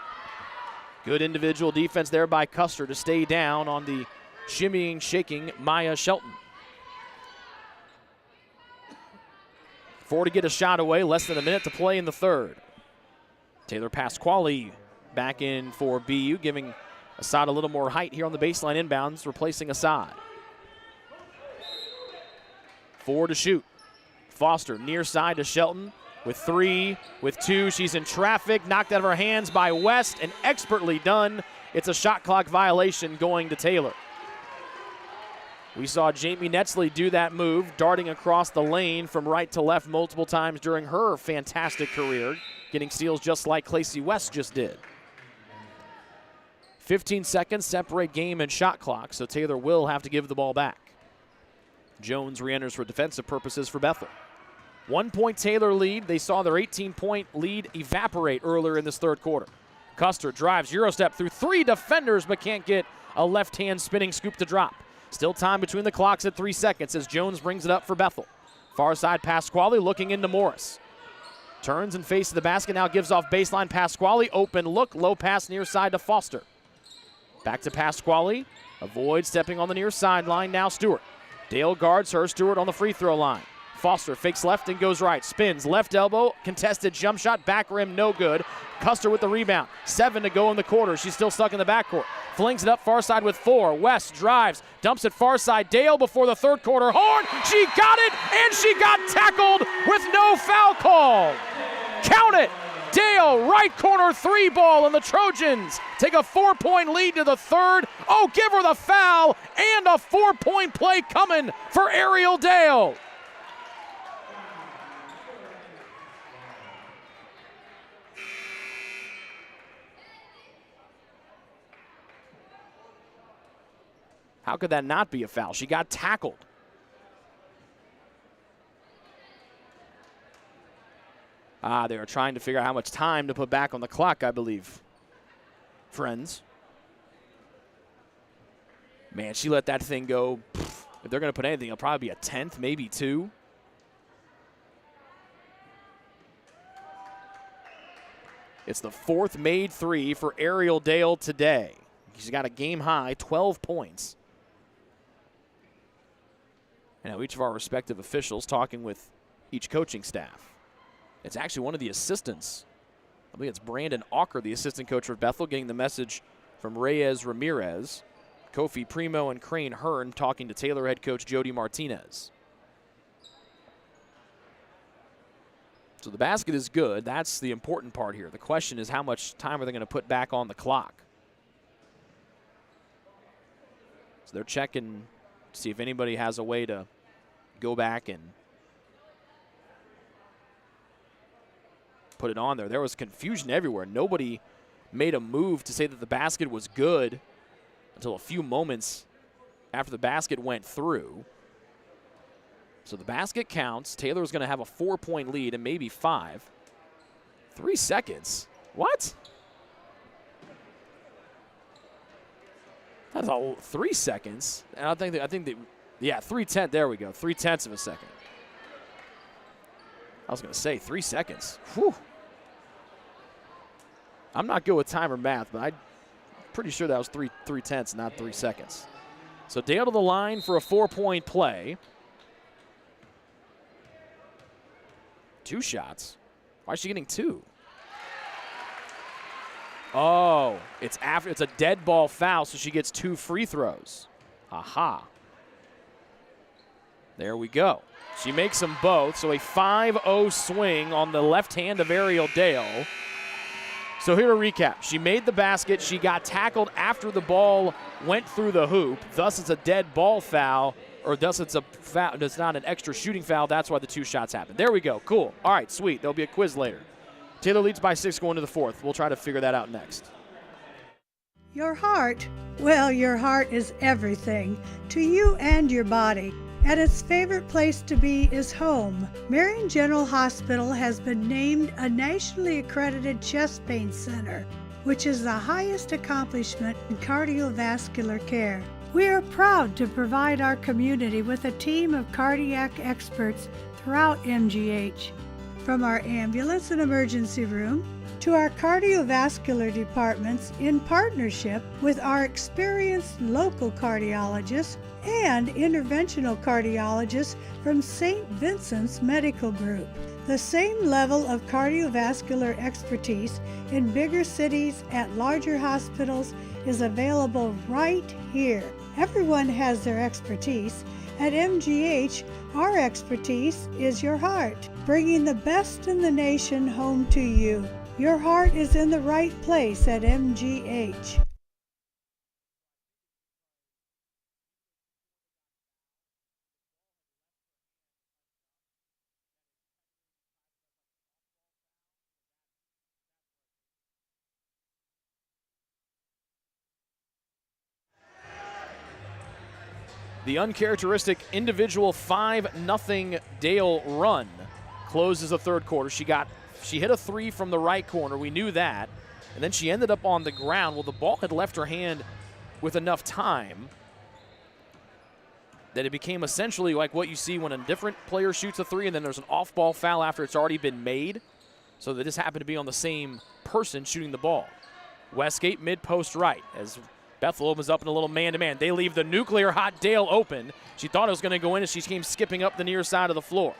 Good individual defense there by Custer to stay down on the shimmying, shaking Maya Shelton. 4 to get a shot away, less than a minute to play in the third. Taylor Pasquale back in for BU, giving Assad a little more height here on the baseline inbounds, replacing Assad. 4 to shoot. Foster near side to Shelton with 3, with 2. She's in traffic, knocked out of her hands by West, and expertly done. It's a shot clock violation going to Taylor. We saw Jamie Netzley do that move, darting across the lane from right to left multiple times during her fantastic career, getting steals just like Claycie West just did. 15 seconds separate game and shot clock, so Taylor will have to give the ball back. Jones re-enters for defensive purposes for Bethel. 1 point Taylor lead. They saw their 18-point lead evaporate earlier in this third quarter. Custer drives Eurostep through 3 defenders, but can't get a left-hand spinning scoop to drop. Still time between the clocks at 3 seconds as Jones brings it up for Bethel. Far side Pasquale looking into Morris. Turns and faces the basket, now gives off baseline. Pasquale, open look, low pass near side to Foster. Back to Pasquale, avoids stepping on the near sideline, now Stewart. Dale guards her, Stewart on the free throw line. Foster fakes left and goes right, spins, left elbow, contested jump shot, back rim, no good. Custer with the rebound, 7 to go in the quarter, she's still stuck in the backcourt. Flings it up far side with 4, West drives, dumps it far side, Dale before the third quarter, Horn, she got it, and she got tackled with no foul call. Count it, Dale, right corner 3 ball, and the Trojans take a 4-point lead to the third. Oh, give her the foul, and a 4-point play coming for Ariel Dale. How could that not be a foul? She got tackled. They were trying to figure out how much time to put back on the clock, I believe. Friends. Man, she let that thing go. If they're going to put anything, it'll probably be a 10th, maybe 2. It's the 4th made 3 for Ariel Dale today. She's got a game high, 12 points. And now each of our respective officials talking with each coaching staff. It's actually one of the assistants. I believe it's Brandon Auker, the assistant coach for Bethel, getting the message from Reyes Ramirez. Kofi Primo and Crane Hearn talking to Taylor head coach Jody Martinez. So the basket is good. That's the important part here. The question is how much time are they going to put back on the clock? So they're checking to see if anybody has a way to go back and put it on there. There was confusion everywhere. Nobody made a move to say that the basket was good until a few moments after the basket went through. So the basket counts. Taylor's going to have a 4-point lead and maybe 5. 3 seconds. What? That's all 3 seconds. And I think that yeah, 3/10. There we go. 3/10 of a second. I was going to say 3 seconds. Whew. I'm not good with time or math, but I'm pretty sure that was 3/10, not 3 seconds. So Dale to the line for a 4-point play. 2 shots. Why is she getting 2? Oh, it's a dead ball foul, so she gets 2 free throws. Aha. There we go. She makes them both, so a 5-0 swing on the left hand of Ariel Dale. So here to recap. She made the basket. She got tackled after the ball went through the hoop. Thus, it's a dead ball foul, or thus it's a foul. It's not an extra shooting foul. That's why the 2 shots happened. There we go. Cool. All right, sweet. There'll be a quiz later. Taylor leads by 6 going to the 4th. We'll try to figure that out next. Your heart, well, your heart is everything to you and your body. and its favorite place to be is home. Marion General Hospital has been named a nationally accredited chest pain center, which is the highest accomplishment in cardiovascular care. We are proud to provide our community with a team of cardiac experts throughout MGH. From our ambulance and emergency room to our cardiovascular departments in partnership with our experienced local cardiologists and interventional cardiologists from St. Vincent's Medical Group. The same level of cardiovascular expertise in bigger cities at larger hospitals is available right here. Everyone has their expertise. At MGH, our expertise is your heart, bringing the best in the nation home to you. Your heart is in the right place at MGH. The uncharacteristic individual 5-0 Dale run closes the third quarter. She hit a three from the right corner. We knew that. And then she ended up on the ground. Well, the ball had left her hand with enough time that it became essentially like what you see when a different player shoots a three and then there's an off-ball foul after it's already been made. So that this happened to be on the same person shooting the ball. Westgate mid-post right as Bethel opens up in a little man-to-man. They leave the nuclear hot Dale open. She thought it was going to go in as she came skipping up the near side of the floor.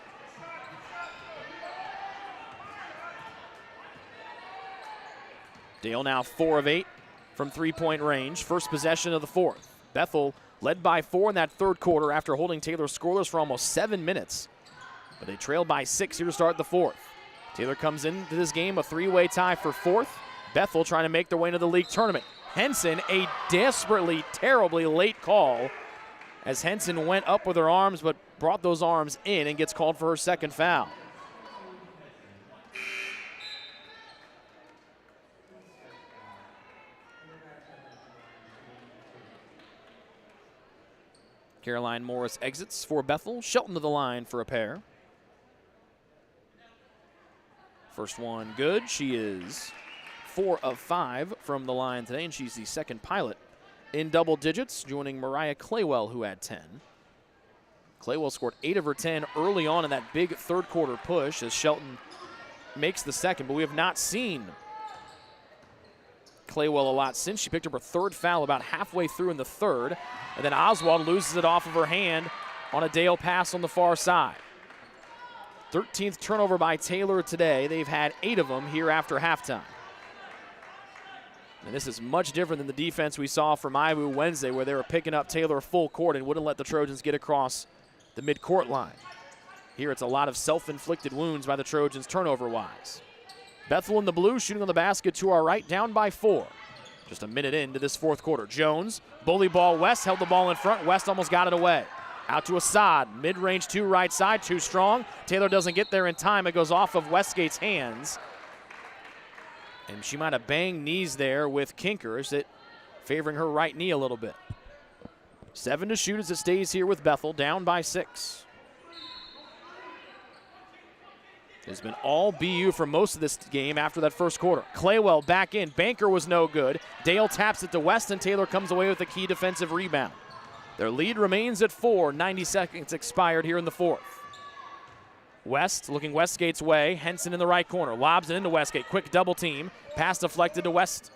Dale now 4 of 8 from three-point range. First possession of the fourth. Bethel led by 4 in that third quarter after holding Taylor scoreless for almost 7 minutes. But they trailed by 6 here to start the fourth. Taylor comes into this game a three-way tie for fourth. Bethel trying to make their way into the league tournament. Henson, a desperately, terribly late call as Henson went up with her arms but brought those arms in and gets called for her second foul. Caroline Morris exits for Bethel. Shelton to the line for a pair. First one good. She is 4 of 5 from the line today, and she's the second pilot in double digits, joining Mariah Claywell, who had 10. Claywell scored 8 of her 10 early on in that big third quarter push as Shelton makes the second, but we have not seen Claywell a lot since. She picked up her third foul about halfway through in the third, and then Oswald loses it off of her hand on a Dale pass on the far side. 13th turnover by Taylor today. They've had 8 of them here after halftime. And this is much different than the defense we saw from Iwu Wednesday, where they were picking up Taylor full court and wouldn't let the Trojans get across the midcourt line. Here it's a lot of self-inflicted wounds by the Trojans turnover-wise. Bethel in the blue shooting on the basket to our right, down by 4. Just a minute into this fourth quarter. Jones, bully ball West, held the ball in front. West almost got it away. Out to Assad, mid-range 2 right side, too strong. Taylor doesn't get there in time. It goes off of Westgate's hands. And she might have banged knees there with Kinkers, it favoring her right knee a little bit. 7 to shoot as it stays here with Bethel, down by 6. It's been all BU for most of this game after that first quarter. Claywell back in. Banker was no good. Dale taps it to West, and Taylor comes away with a key defensive rebound. Their lead remains at 4. 90 seconds expired here in the fourth. West looking Westgate's way. Henson in the right corner. Lobs it into Westgate. Quick double team. Pass deflected to West.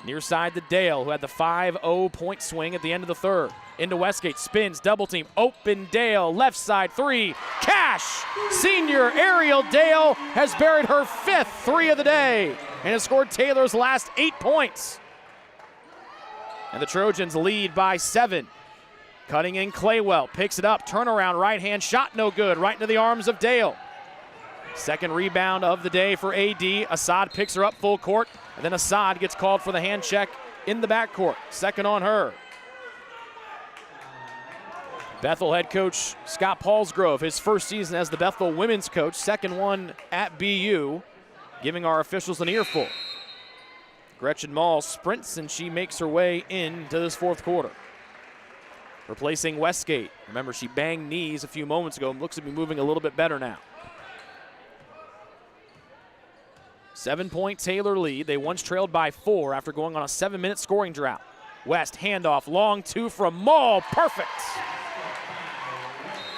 Near side to Dale, who had the 5-0 point swing at the end of the third. Into Westgate. Spins. Double team. Open Dale. Left side 3. Cash! Senior Ariel Dale has buried her 5th 3 of the day and has scored Taylor's last 8 points. And the Trojans lead by 7. Cutting in Claywell, picks it up, turnaround, right hand shot, no good, right into the arms of Dale. Second rebound of the day for AD. Assad picks her up full court, and then Assad gets called for the hand check in the backcourt. Second on her. Bethel head coach Scott Paulsgrove, his first season as the Bethel women's coach, second one at BU, giving our officials an earful. Gretchen Mall sprints, and she makes her way into this fourth quarter. replacing Westgate. Remember, she banged knees a few moments ago and looks to be moving a little bit better now. 7-point Taylor lead. They once trailed by 4 after going on a 7-minute scoring drought. West, handoff, long 2 from Maul, perfect.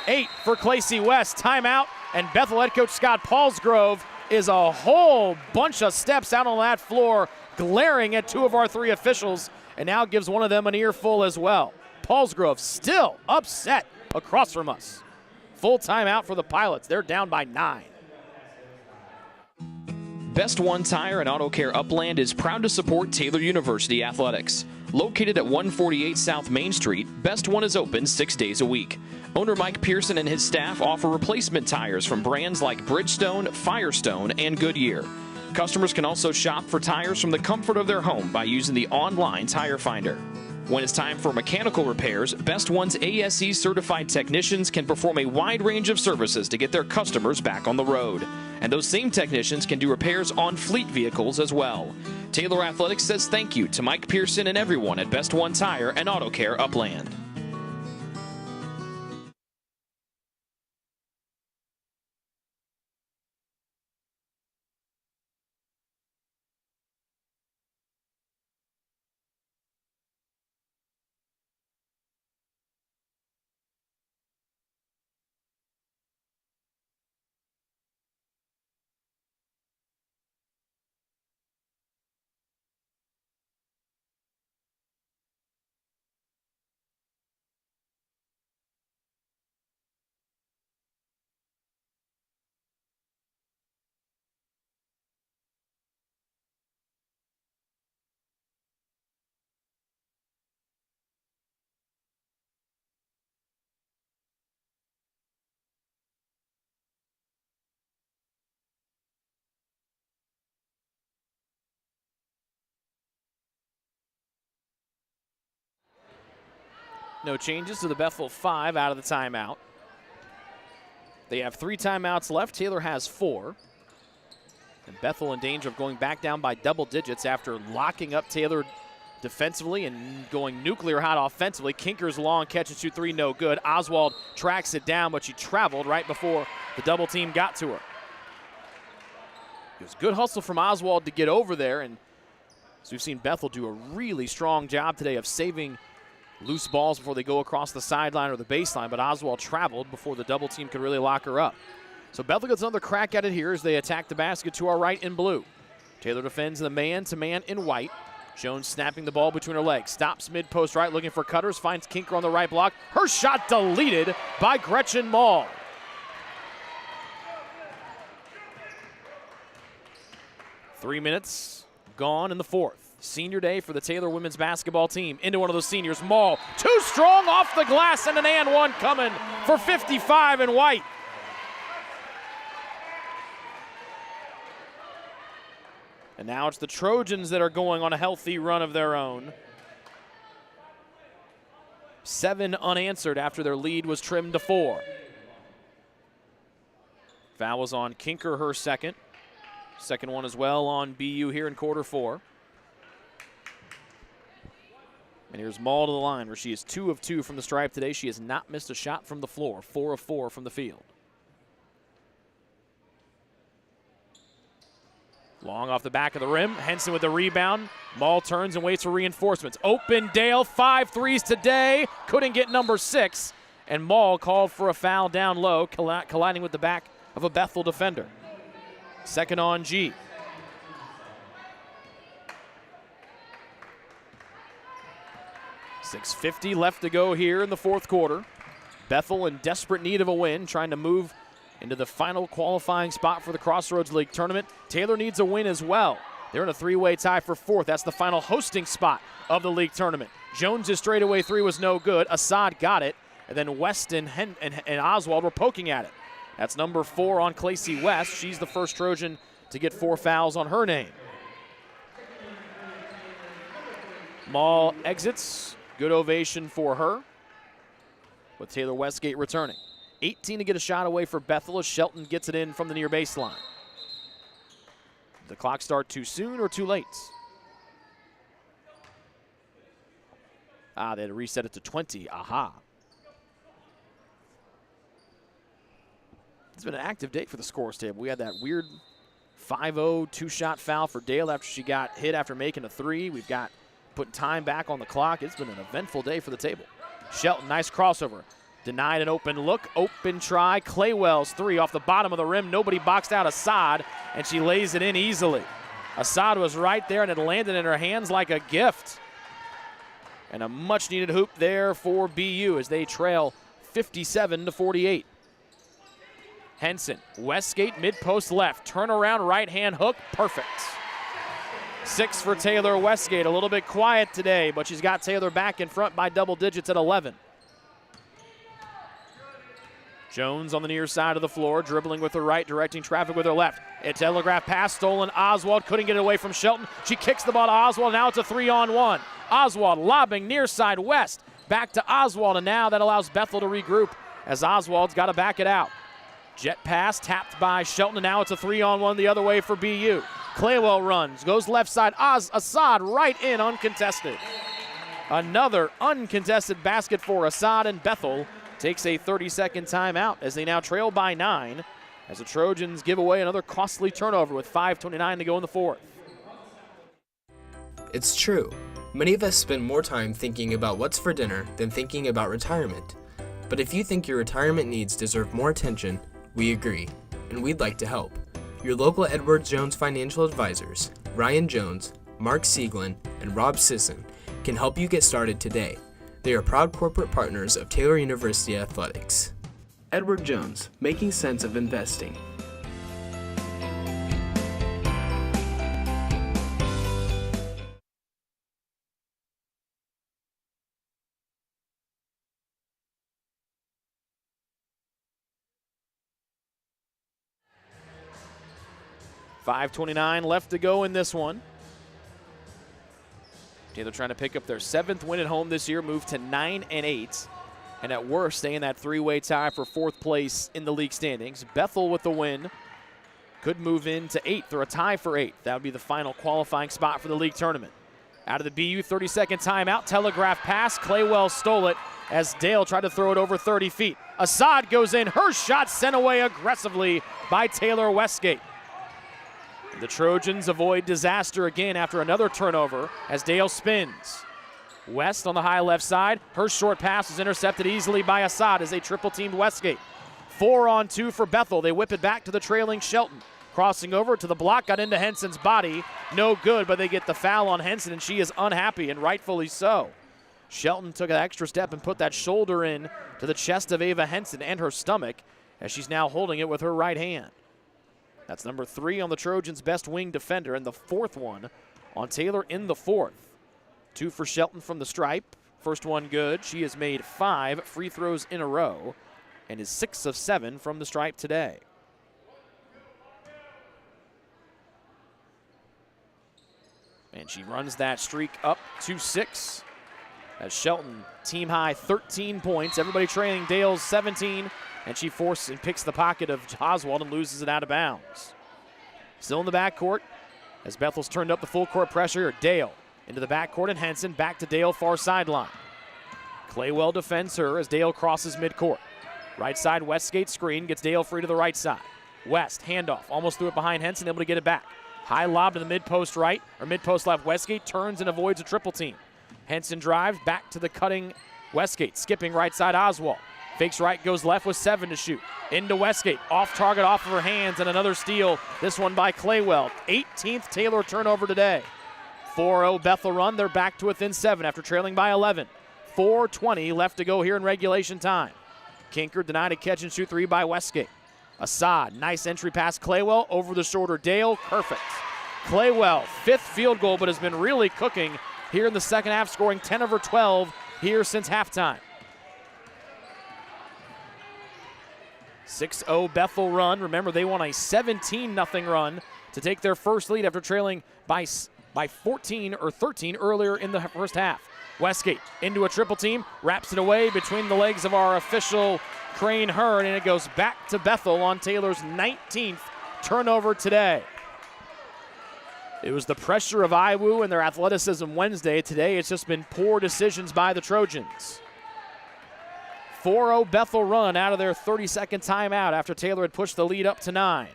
8 for Claycy West, timeout, and Bethel head coach Scott Paulsgrove is a whole bunch of steps out on that floor, glaring at 2 of our 3 officials, and now gives one of them an earful as well. Paulsgrove still upset across from us. Full timeout for the Pilots. They're down by 9. Best One Tire and Auto Care Upland is proud to support Taylor University Athletics. Located at 148 South Main Street, Best One is open 6 days a week. Owner Mike Pearson and his staff offer replacement tires from brands like Bridgestone, Firestone, and Goodyear. Customers can also shop for tires from the comfort of their home by using the online Tire Finder. When it's time for mechanical repairs, Best One's ASE certified technicians can perform a wide range of services to get their customers back on the road. And those same technicians can do repairs on fleet vehicles as well. Taylor Athletics says thank you to Mike Pearson and everyone at Best One Tire and Auto Care Upland. No changes to the Bethel 5 out of the timeout. They have 3 timeouts left. Taylor has 4. And Bethel in danger of going back down by double digits after locking up Taylor defensively and going nuclear hot offensively. Kinker's long catch and shoot 3, no good. Oswald tracks it down, but she traveled right before the double team got to her. It was good hustle from Oswald to get over there, and so we've seen Bethel do a really strong job today of saving loose balls before they go across the sideline or the baseline, but Oswald traveled before the double team could really lock her up. So Bethel gets another crack at it here as they attack the basket to our right in blue. Taylor defends the man-to-man in white. Jones snapping the ball between her legs. Stops mid-post right, looking for cutters. Finds Kinker on the right block. Her shot deleted by Gretchen Maul. Three minutes gone in the fourth. Senior day for the Taylor women's basketball team. Into one of those seniors. Maul, too strong off the glass, and an and one coming for 55 in white. And now it's the Trojans that are going on a healthy run of their own. 7 unanswered after their lead was trimmed to 4. Foul was on Kinker, her second. Second one as well on BU here in quarter 4. And here's Maul to the line where she is 2 of 2 from the stripe today. She has not missed a shot from the floor. 4 of 4 from the field. Long off the back of the rim. Henson with the rebound. Maul turns and waits for reinforcements. Open Dale, 5 threes today. Couldn't get number 6. And Maul called for a foul down low, colliding with the back of a Bethel defender. Second on G. .650 left to go here in the fourth quarter. Bethel in desperate need of a win, trying to move into the final qualifying spot for the Crossroads League tournament. Taylor needs a win as well. They're in a 3-way tie for 4th. That's the final hosting spot of the league tournament. Jones' straightaway 3 was no good. Assad got it. And then Weston and Oswald were poking at it. That's number 4 on Claycy West. She's the first Trojan to get 4 fouls on her name. Maul exits. Good ovation for her, with Taylor Westgate returning. 18 to get a shot away for Bethel as Shelton gets it in from the near baseline. Did the clock start too soon or too late? They had to reset it to 20. Aha. It's been an active day for the scores table. We had that weird 5-0 two-shot foul for Dale after she got hit after making a three. We've got putting time back on the clock. It's been an eventful day for the table. Shelton, nice crossover. Denied an open look, open try. Claywell's three off the bottom of the rim. Nobody boxed out Assad, and she lays it in easily. Assad was right there, and it landed in her hands like a gift. And a much-needed hoop there for BU as they trail 57-48. Henson, Westgate, mid-post left. Turnaround, right-hand hook, perfect. 6 for Taylor Westgate. A little bit quiet today, but she's got Taylor back in front by double digits at 11. Jones on the near side of the floor, dribbling with her right, directing traffic with her left. A telegraph pass stolen. Oswald couldn't get it away from Shelton. She kicks the ball to Oswald. Now it's a 3-on-1. Oswald lobbing near side west. Back to Oswald, and now that allows Bethel to regroup as Oswald's got to back it out. Jet pass tapped by Shelton, and now it's a 3-on-1 the other way for BU. Claywell runs, goes left side. Assad right in, uncontested. Another uncontested basket for Assad, and Bethel takes a 30-second timeout as they now trail by 9 as the Trojans give away another costly turnover with 5:29 to go in the fourth. It's true. Many of us spend more time thinking about what's for dinner than thinking about retirement. But if you think your retirement needs deserve more attention, we agree, and we'd like to help. Your local Edward Jones financial advisors, Ryan Jones, Mark Sieglin, and Rob Sisson, can help you get started today. They are proud corporate partners of Taylor University Athletics. Edward Jones, making sense of investing. .529 left to go in this one. Taylor trying to pick up their 7th win at home this year, move to 9-8, and at worst stay in that three-way tie for 4th place in the league standings. Bethel with the win could move into 8th or a tie for 8th. That would be the final qualifying spot for the league tournament. Out of the BU 30-second timeout, telegraph pass. Claywell stole it as Dale tried to throw it over 30 feet. Assad goes in. Her shot sent away aggressively by Taylor Westgate. The Trojans avoid disaster again after another turnover as Dale spins. West on the high left side. Her short pass is intercepted easily by Assad as they triple-teamed Westgate. 4-on-2 for Bethel. They whip it back to the trailing Shelton. Crossing over to the block, got into Henson's body. No good, but they get the foul on Henson, and she is unhappy, and rightfully so. Shelton took an extra step and put that shoulder in to the chest of Ava Henson and her stomach as she's now holding it with her right hand. That's number 3 on the Trojans' best wing defender, and the 4th one on Taylor in the 4th. 2 for Shelton from the stripe. First one good. She has made 5 free throws in a row and is 6 of 7 from the stripe today. And she runs that streak up to 6 as Shelton team high 13 points. Everybody trailing Dale's 17. And she forces and picks the pocket of Oswald and loses it out of bounds. Still in the backcourt as Bethel's turned up the full court pressure. Dale into the backcourt and Henson back to Dale far sideline. Claywell defends her as Dale crosses midcourt. Right side Westgate screen gets Dale free to the right side. West handoff, almost threw it behind Henson, able to get it back. High lob to the mid-post right or mid-post left. Westgate turns and avoids a triple team. Henson drives back to the cutting Westgate, skipping right side Oswald. Fakes right, goes left with 7 to shoot. Into Westgate, off target, off of her hands, and another steal. This one by Claywell. 18th Taylor turnover today. 4-0 Bethel run. They're back to within 7 after trailing by 11. 4:20 left to go here in regulation time. Kinker denied a catch and shoot 3 by Westgate. Assad, nice entry pass. Claywell over the shoulder. Dale, perfect. Claywell, 5th field goal, but has been really cooking here in the second half, scoring 10 of her 12 here since halftime. 6-0 Bethel run. Remember, they won a 17-0 run to take their first lead after trailing by 14 or 13 earlier in the first half. Westgate into a triple team, wraps it away between the legs of our official Crane Hearn, and it goes back to Bethel on Taylor's 19th turnover today. It was the pressure of IWU and their athleticism Wednesday. Today it's just been poor decisions by the Trojans. 4-0 Bethel run out of their 30-second timeout after Taylor had pushed the lead up to 9.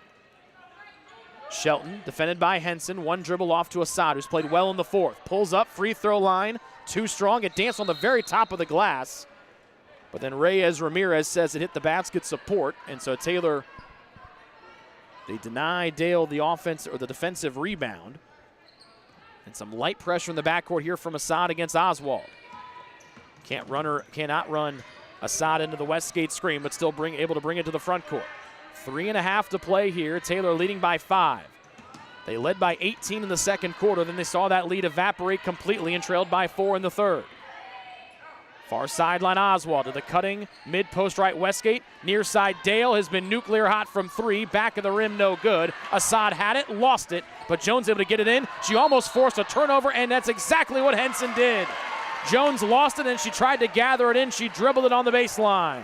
Shelton, defended by Henson, one dribble off to Assad, who's played well in the fourth. Pulls up, free throw line, too strong. It danced on the very top of the glass. But then Reyes Ramirez says it hit the basket support, and so Taylor, they deny Dale the offense or the defensive rebound. And some light pressure in the backcourt here from Assad against Oswald. Cannot run Assad into the Westgate screen, but still able to bring it to the front court. 3.5 to play here. Taylor leading by 5. They led by 18 in the second quarter. Then they saw that lead evaporate completely and trailed by 4 in the third. Far sideline Oswald to the cutting mid-post right Westgate. Near side Dale has been nuclear hot from 3. Back of the rim, no good. Assad had it, lost it, but Jones able to get it in. She almost forced a turnover, and that's exactly what Henson did. Jones lost it, and she tried to gather it in. She dribbled it on the baseline.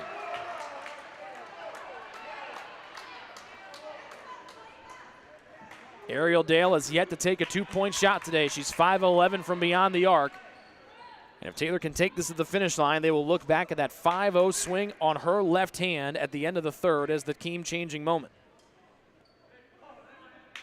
Ariel Dale has yet to take a 2-point shot today. She's 5-11 from beyond the arc. And if Taylor can take this to the finish line, they will look back at that 5-0 swing on her left hand at the end of the third as the game-changing moment.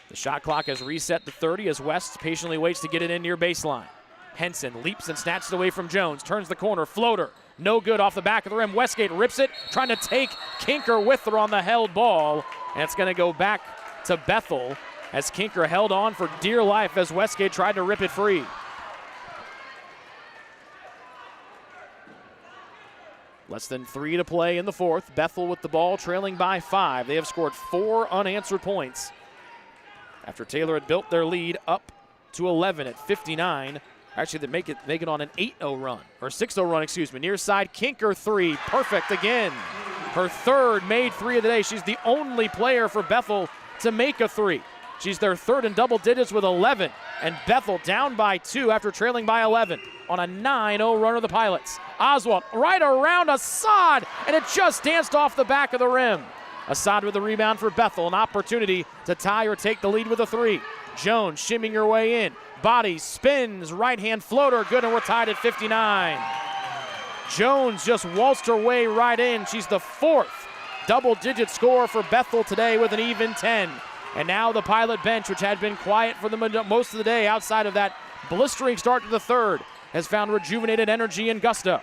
The shot clock has reset to 30 as West patiently waits to get it in near baseline. Henson leaps and snatches away from Jones, turns the corner, floater, no good off the back of the rim. Westgate rips it, trying to take Kinker with her on the held ball, and it's going to go back to Bethel as Kinker held on for dear life as Westgate tried to rip it free. Less than 3 to play in the fourth. Bethel with the ball, trailing by 5. They have scored 4 unanswered points after Taylor had built their lead up to 11 at 59. Actually, they make it on an 8-0 run, or 6-0 run, excuse me. Near side, Kinker 3, perfect again. Her third made 3 of the day. She's the only player for Bethel to make a 3. She's their third in double digits with 11, and Bethel down by 2 after trailing by 11 on a 9-0 run of the Pilots. Oswald right around Assad, and it just danced off the back of the rim. Assad with the rebound for Bethel, an opportunity to tie or take the lead with a 3. Jones shimming her way in. Body spins, right-hand floater, good, and we're tied at 59. Jones just waltzed her way right in. She's the 4th double-digit scorer for Bethel today with an even 10. And now the Pilot bench, which had been quiet for most of the day outside of that blistering start to the third, has found rejuvenated energy and gusto.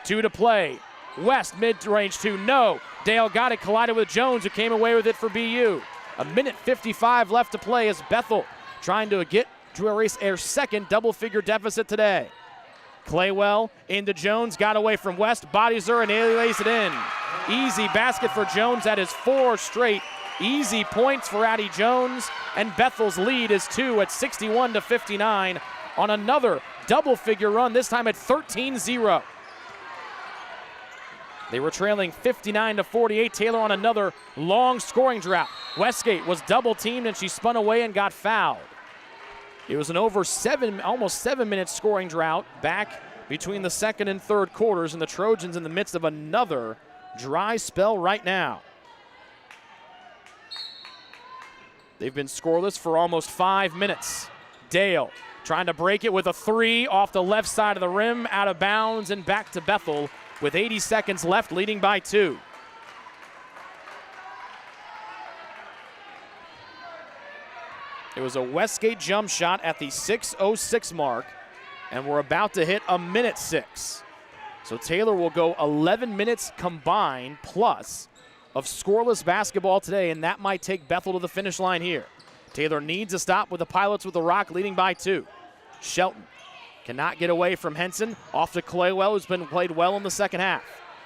2 to play. West mid-range 2, no. Dale got it, collided with Jones, who came away with it for BU. 1:55 left to play as Bethel trying to get to erase their second double-figure deficit today. Claywell into Jones, got away from West, bodies her, and lays it in. Easy basket for Jones. That is 4 straight easy points for Addie Jones, and Bethel's lead is 2 at 61-59 on another double-figure run, this time at 13-0. They were trailing 59-48. Taylor on another long scoring drought. Westgate was double-teamed, and she spun away and got fouled. It was an almost 7-minute scoring drought back between the second and third quarters, and the Trojans in the midst of another dry spell right now. They've been scoreless for almost 5 minutes. Dale trying to break it with a 3 off the left side of the rim, out of bounds, and back to Bethel with 80 seconds left, leading by 2. It was a Westgate jump shot at the 6:06 mark, and we're about to hit 1:06. So Taylor will go 11 minutes combined plus of scoreless basketball today, and that might take Bethel to the finish line here. Taylor needs a stop with the Pilots with the rock, leading by 2. Shelton cannot get away from Henson. Off to Claywell, who's been played well in the second half.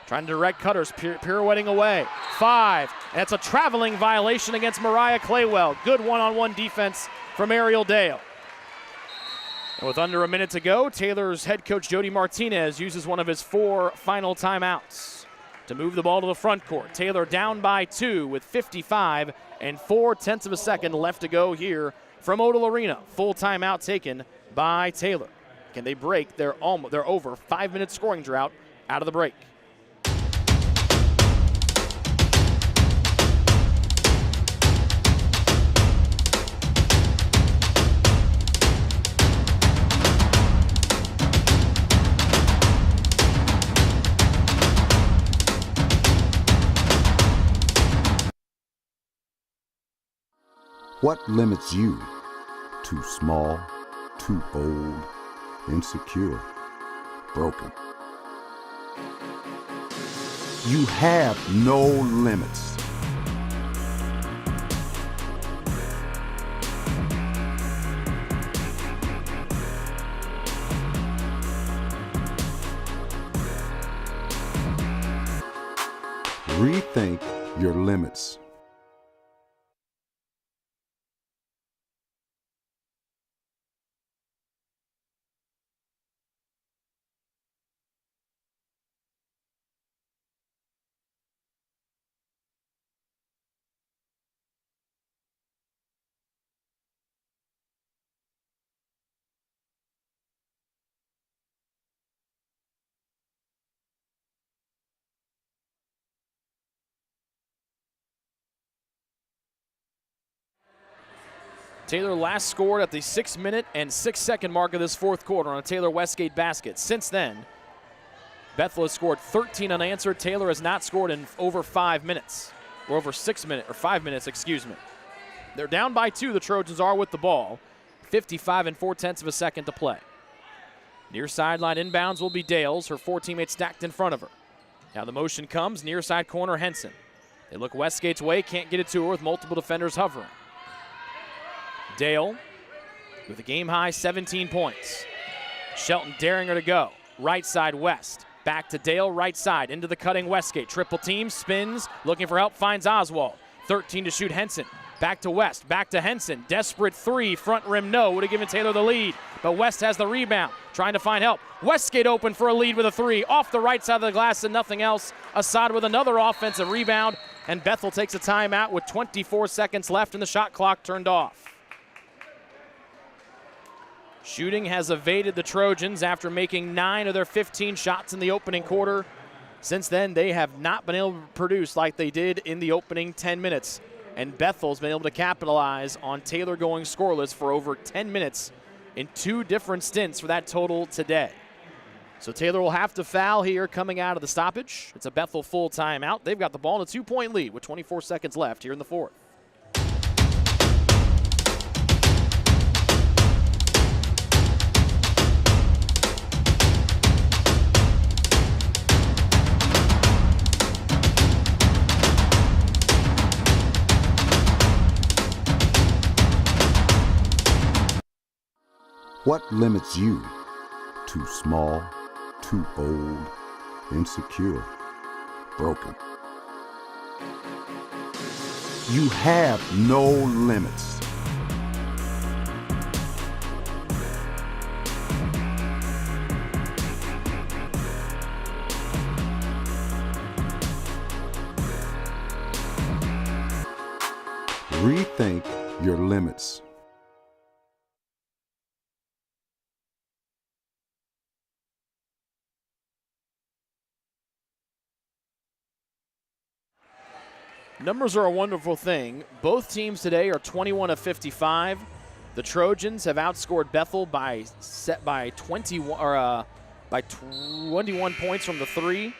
Trying to direct cutters, pirouetting away. 5, and it's a traveling violation against Mariah Claywell. Good one-on-one defense from Ariel Dale. And with under a minute to go, Taylor's head coach Jody Martinez uses one of his 4 final timeouts to move the ball to the front court. Taylor down by 2 with 55 and 4/10 of a second left to go here from Odell Arena. Full timeout taken by Taylor. Can they break their over 5-minute scoring drought out of the break? What limits you? Too small, too old, insecure, broken. You have no limits. Rethink your limits. Taylor last scored at the 6-minute and 6-second mark of this fourth quarter on a Taylor Westgate basket. Since then, Bethel has scored 13 unanswered. Taylor has not scored in over 5 minutes, or over 5 minutes, excuse me. They're down by 2, the Trojans are with the ball. 55 and 4/10 of a second to play. Near sideline inbounds will be Dale's, her 4 teammates stacked in front of her. Now the motion comes, near side corner Henson. They look Westgate's way, can't get it to her with multiple defenders hovering. Dale with a game-high 17 points. Shelton daring her to go. Right side West. Back to Dale, right side, into the cutting Westgate. Triple team, spins, looking for help, finds Oswald. 13 to shoot Henson. Back to West, back to Henson. Desperate 3, front rim no, would have given Taylor the lead. But West has the rebound, trying to find help. Westgate open for a lead with a 3. Off the right side of the glass and nothing else. Assad with another offensive rebound. And Bethel takes a timeout with 24 seconds left and the shot clock turned off. Shooting has evaded the Trojans after making 9 of their 15 shots in the opening quarter. Since then, they have not been able to produce like they did in the opening 10 minutes. And Bethel's been able to capitalize on Taylor going scoreless for over 10 minutes in 2 different stints for that total today. So Taylor will have to foul here coming out of the stoppage. It's a Bethel full timeout. They've got the ball in a 2-point lead with 24 seconds left here in the fourth. What limits you? Too small, too old, insecure, broken. You have no limits. Rethink your limits. Numbers are a wonderful thing. Both teams today are 21 of 55. The Trojans have outscored Bethel by 21 points from the 3.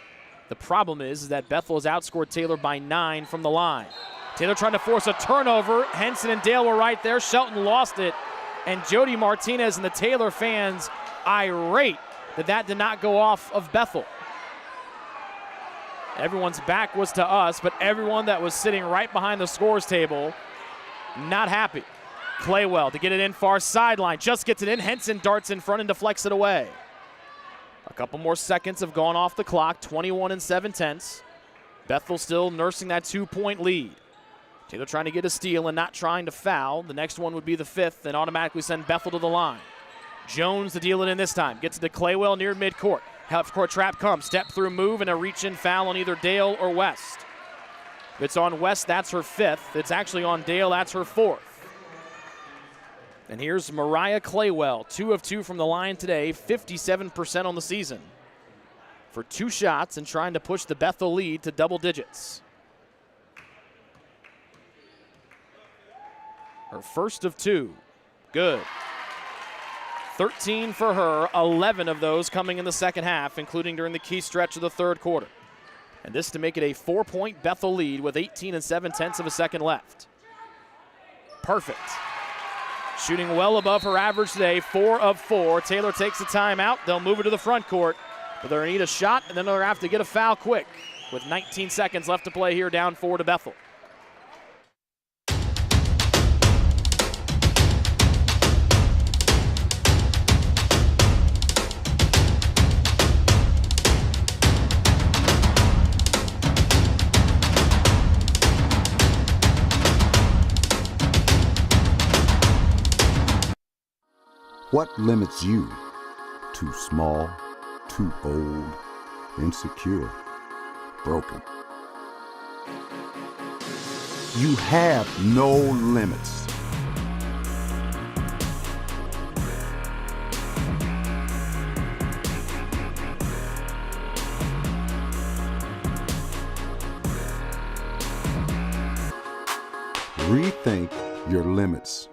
The problem is that Bethel has outscored Taylor by 9 from the line. Taylor trying to force a turnover. Henson and Dale were right there. Shelton lost it. And Jody Martinez and the Taylor fans irate that did not go off of Bethel. Everyone's back was to us, but everyone that was sitting right behind the scores table, not happy. Claywell to get it in far sideline, just gets it in. Henson darts in front and deflects it away. A couple more seconds have gone off the clock, 21 and 7/10. Bethel still nursing that 2-point lead. Taylor trying to get a steal and not trying to foul. The next one would be the 5th and automatically send Bethel to the line. Jones to deal it in this time. Gets it to Claywell near midcourt. Half-court trap comes. Step through move and a reach-in foul on either Dale or West. If it's on West, that's her 5th. It's actually on Dale, that's her 4th. And here's Mariah Claywell, 2 of 2 from the line today, 57% on the season. For 2 shots and trying to push the Bethel lead to double digits. Her first of 2. Good. 13 for her, 11 of those coming in the second half, including during the key stretch of the third quarter. And this to make it a 4-point Bethel lead with 18 and 7/10 of a second left. perfect. Shooting well above her average today, 4 of 4. Taylor takes a timeout. They'll move it to the front court, but they're going to need a shot, and then they're going to have to get a foul quick with 19 seconds left to play here, down 4 to Bethel. What limits you? Too small, too old, insecure, broken. You have no limits. Rethink your limits.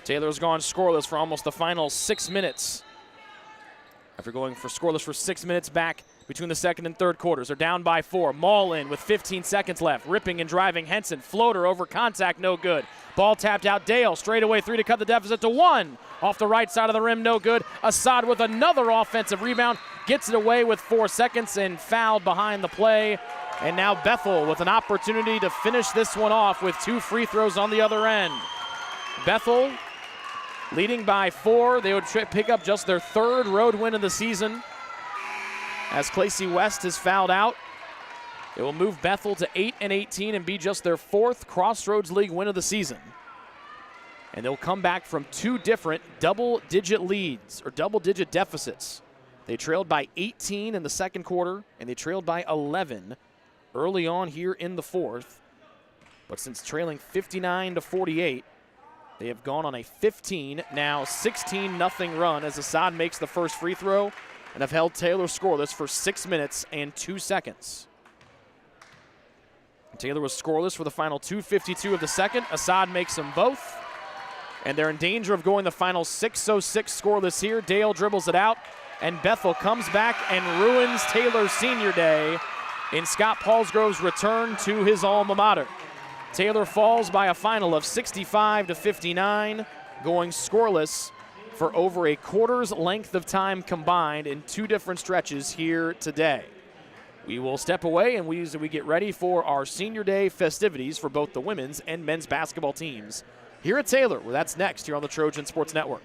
Taylor's gone scoreless for almost the final 6 minutes. After going for scoreless for 6 minutes back between the second and third quarters. They're down by 4. Maul in with 15 seconds left. Ripping and driving Henson. Floater over contact, no good. Ball tapped out. Dale straightaway 3 to cut the deficit to 1. Off the right side of the rim, no good. Assad with another offensive rebound. Gets it away with 4 seconds and fouled behind the play. And now Bethel with an opportunity to finish this one off with 2 free throws on the other end. Bethel leading by 4. They would pick up just their 3rd road win of the season. As Clasey West is fouled out, it will move Bethel to 8-18 and be just their 4th Crossroads League win of the season. And they'll come back from 2 different double-digit leads, or double-digit deficits. They trailed by 18 in the second quarter, and they trailed by 11 early on here in the 4th. But since trailing 59-48, they have gone on a 15, now 16-0 run as Assad makes the first free throw and have held Taylor scoreless for 6 minutes and 2 seconds. Taylor was scoreless for the final 2:52 of the second. Assad makes them both, and they're in danger of going the final 6:06 scoreless here. Dale dribbles it out, and Bethel comes back and ruins Taylor's senior day in Scott Paulsgrove's return to his alma mater. Taylor falls by a final of 65-59, going scoreless for over a quarter's length of time combined in 2 different stretches here today. We will step away and we get ready for our senior day festivities for both the women's and men's basketball teams here at Taylor, where that's next here on the Trojan Sports Network.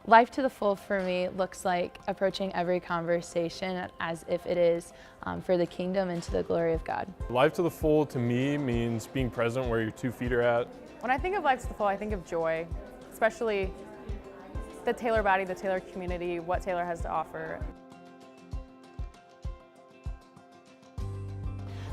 Life to the full for me looks like approaching every conversation as if it is for the kingdom and to the glory of God. Life to the full to me means being present where your 2 feet are at. When I think of life to the full, I think of joy, especially the Taylor body, the Taylor community, what Taylor has to offer.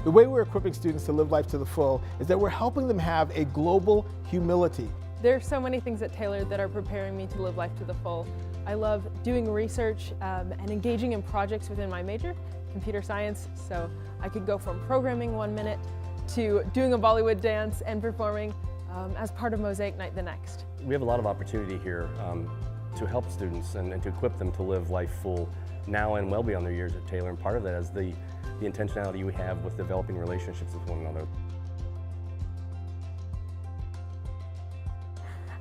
The way we're equipping students to live life to the full is that we're helping them have a global humility. There's so many things at Taylor that are preparing me to live life to the full. I love doing research and engaging in projects within my major, computer science, so I could go from programming 1 minute to doing a Bollywood dance and performing as part of Mosaic Night the next. We have a lot of opportunity here to help students and to equip them to live life full now and well beyond their years at Taylor, and part of that is the intentionality we have with developing relationships with one another.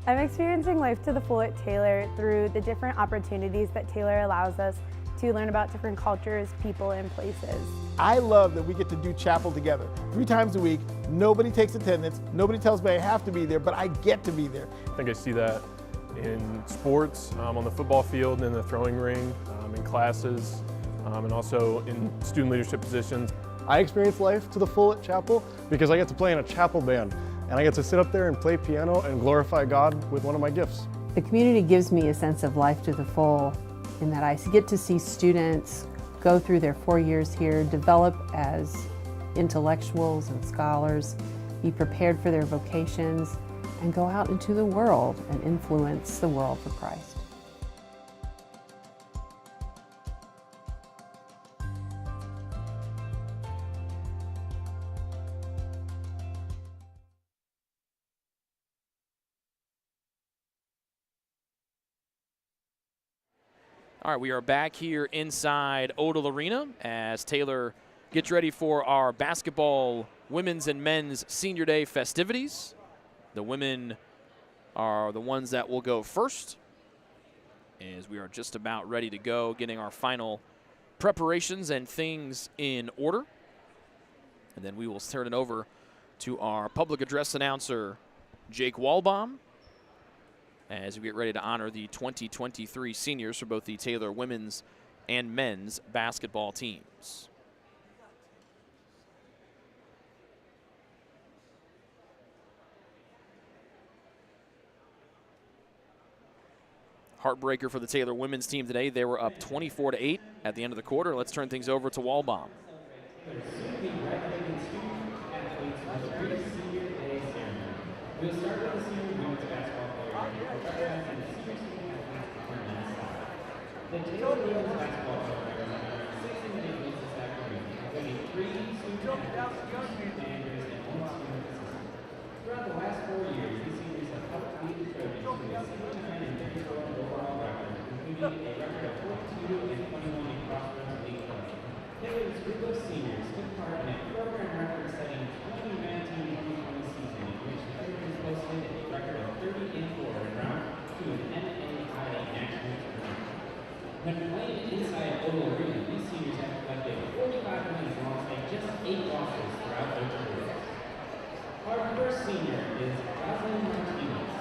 I'm experiencing life to the full at Taylor through the different opportunities that Taylor allows us to learn about different cultures, people, and places. I love that we get to do chapel together 3 times a week. Nobody takes attendance. Nobody tells me I have to be there, but I get to be there. I think I see that in sports, on the football field, in the throwing ring, in classes, and also in student leadership positions. I experience life to the full at chapel because I get to play in a chapel band, and I get to sit up there and play piano and glorify God with one of my gifts. The community gives me a sense of life to the full in that I get to see students go through their 4 years here, develop as intellectuals and scholars, be prepared for their vocations, and go out into the world and influence the world for Christ. All right, we are back here inside Odell Arena as Taylor gets ready for our basketball women's and men's senior day festivities. The women are the ones that will go first, as we are just about ready to go, getting our final preparations and things in order. And then we will turn it over to our public address announcer, Jake Walbaum, as we get ready to honor the 2023 seniors for both the Taylor women's and men's basketball teams. Heartbreaker for the Taylor women's team today. They were up 24-8 at the end of the quarter. Let's turn things over to Walbaum. We'll start with the senior women's basketball player and the Taylor women's basketball program is honoring 6 individuals this afternoon, including 3 student athletes, managers, and 1 student assistant. Throughout the last 4 years, these seniors have helped lead the Trojans to a 79-34 overall record, including a record of 42 and 21 in cross-runs league play. Taylor's group of seniors took part in a program record-setting 2019-2020 season in which the Trojans posted a record of 30-4 en route to an NAIA national tournament. When playing inside Odell Arena, these seniors have collected 45 wins alongside just 8 losses throughout their careers. Our first senior is Jocelyn Martinez.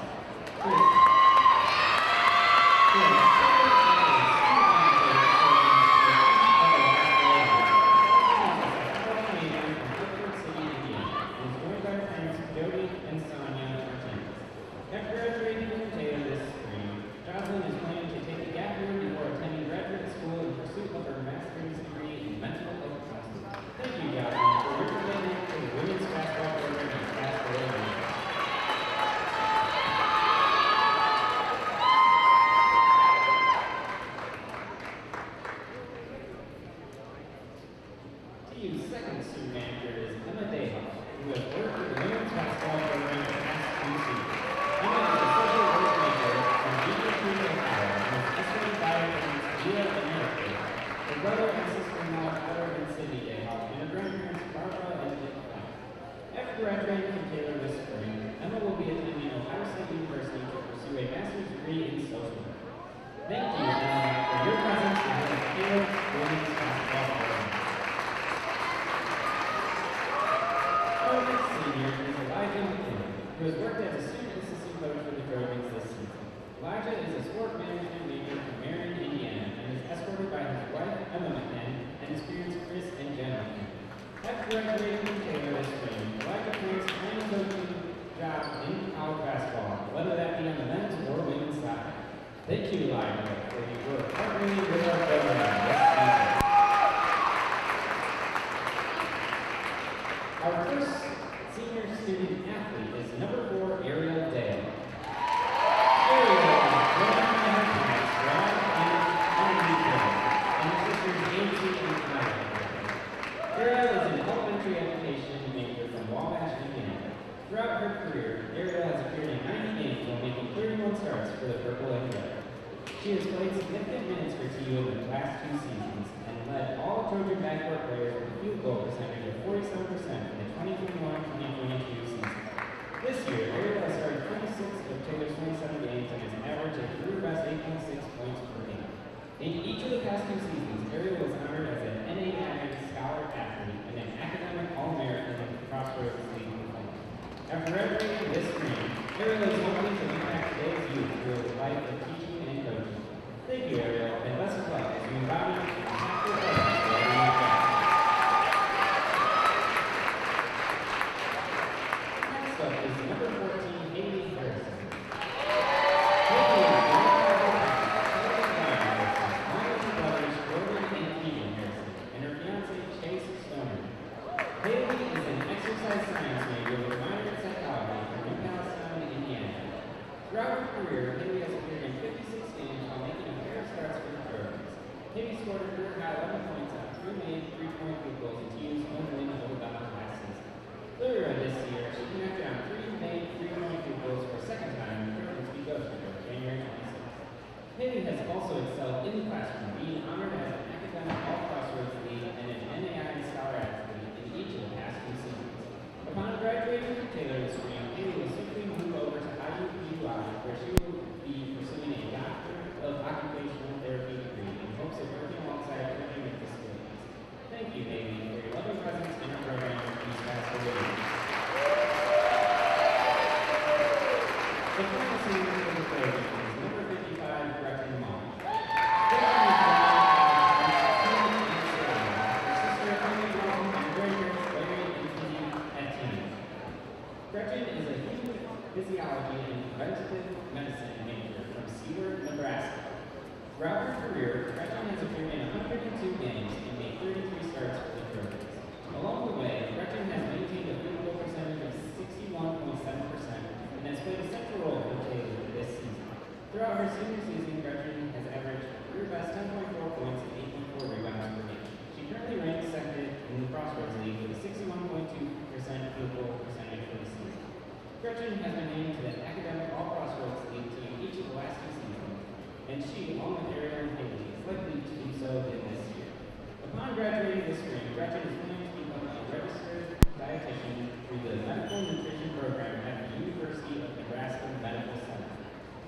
Gretchen is planning to become a registered dietitian through the Medical Nutrition Program at the University of Nebraska Medical Center.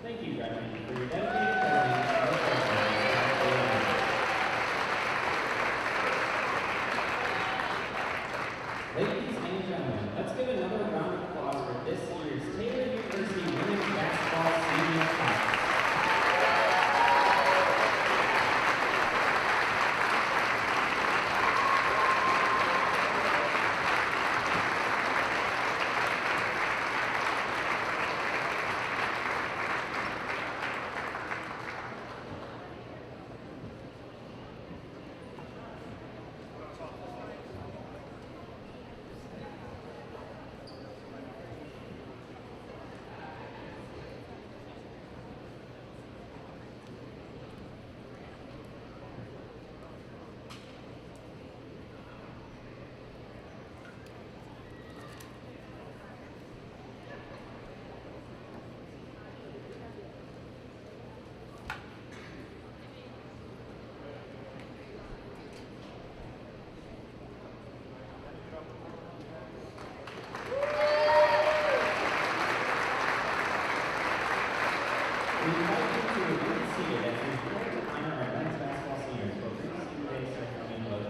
Thank you, Gretchen, for your dedicated service to the program. Ladies and gentlemen, let's give another round of applause for this year's Taylor University Women's Basketball Senior Class. We invite you to remain seated as we prepare to honor our men's basketball seniors for pre-senior day ceremony in Bethel.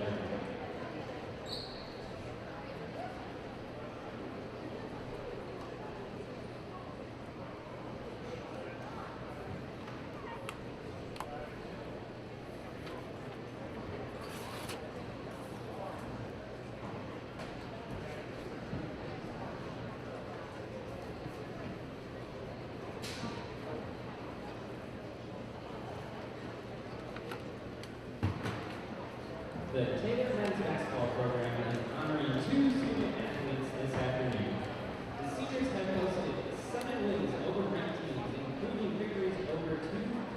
The Taylor men's basketball program is honoring 2 student athletes this afternoon. The seniors have hosted 7 wins over ranked teams, including victories over 2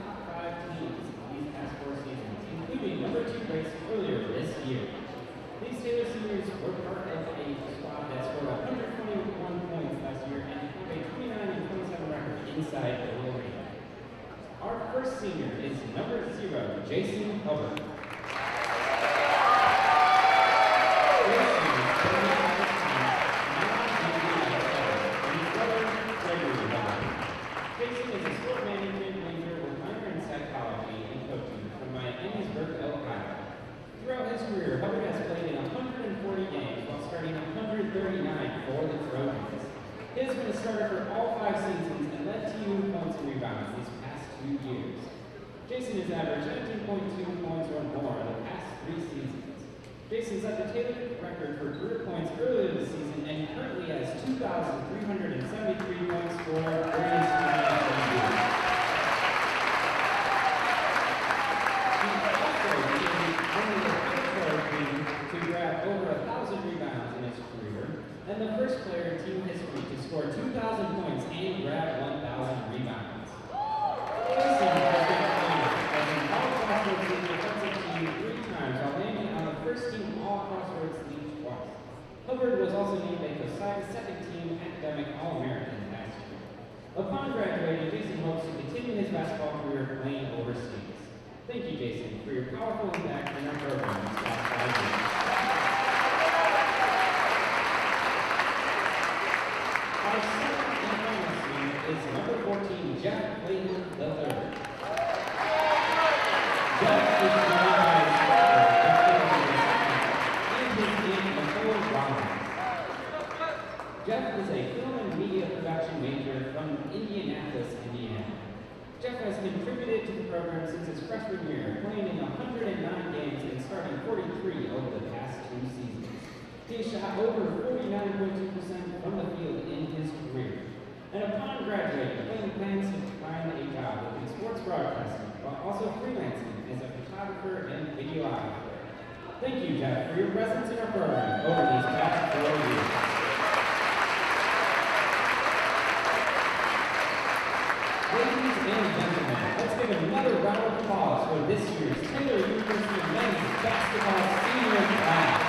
top 5 teams these past 4 seasons, including number 2 race earlier this year. These Taylor seniors were part of a squad that scored 121 points last year and have a 29-27 record inside the arena. Our first senior is number 0, Jason Hubbard. Jason is a sport management major with minor in psychology and coaching from Miamisburg, Ohio. Throughout his career, Hubbard has played in 140 games while starting 139 for the Trojans. He has been a starter for all 5 seasons and led team points and rebounds these past 2 years. Jason has averaged 19.2 points or more in the past 3 seasons. Jason set the Taylor record for career points earlier this season and currently has 2,373 points scored during his time at WBB. He also became one of the first player to grab over 1,000 rebounds in his career, and the first player in team history to score 2,000 points and grab 1,000 rebounds. Jason has been honored as an all-crossroads league defensive team 3 times while landing on the first team all-crossroads league twice. Hubbard was also named a COSIDA second-team academic All-American last year. Upon graduating, Jason hopes to continue his basketball career playing overseas. Thank you, Jason, for your powerful impact in our program these past 5 years. Our second and final senior is number 14, Jeff Clayton III. Jeff is joined by his father, and his aunt, Nicole Rollins. Jeff is a film and media production major from Indianapolis, Indiana. Jeff has contributed to the program since his freshman year, playing in 109 games and starting 43 over the past 2 seasons. He has shot over 49.2% from the field in his career. And upon graduating, Clayton plans to find a job in sports broadcasting while also freelancing as a photographer and videographer. Thank you, Jeff, for your presence in our program over these past 4 years. Ladies and gentlemen, let's give another round of applause for this year's Taylor University men's basketball senior class.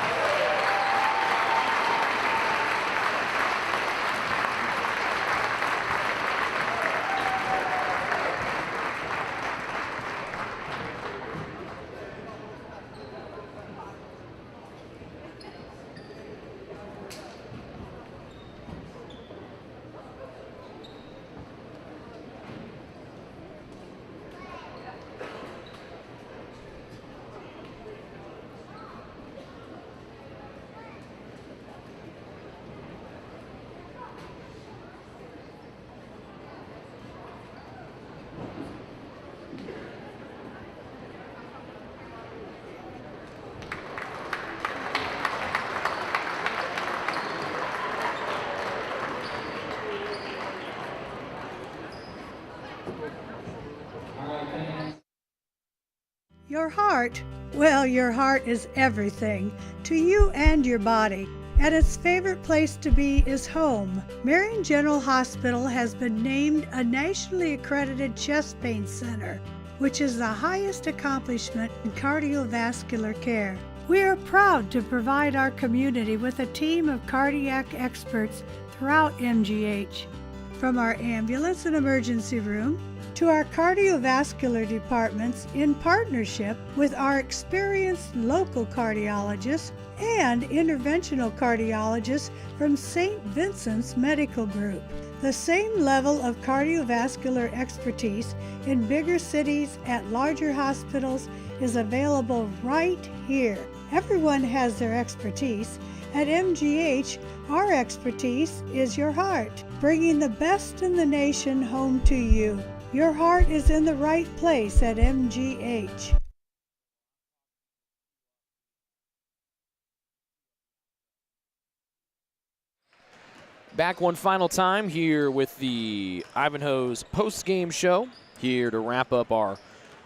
Your heart, well, your heart is everything to you and your body, and its favorite place to be is home. Marion General Hospital has been named a nationally accredited chest pain center, which is the highest accomplishment in cardiovascular care. We are proud to provide our community with a team of cardiac experts throughout MGH. From our ambulance and emergency room to our cardiovascular departments in partnership with our experienced local cardiologists and interventional cardiologists from St. Vincent's Medical Group. The same level of cardiovascular expertise in bigger cities at larger hospitals is available right here. Everyone has their expertise. At MGH, our expertise is your heart, bringing the best in the nation home to you. Your heart is in the right place at MGH. Back one final time here with the Ivanhoe's post-game show, here to wrap up our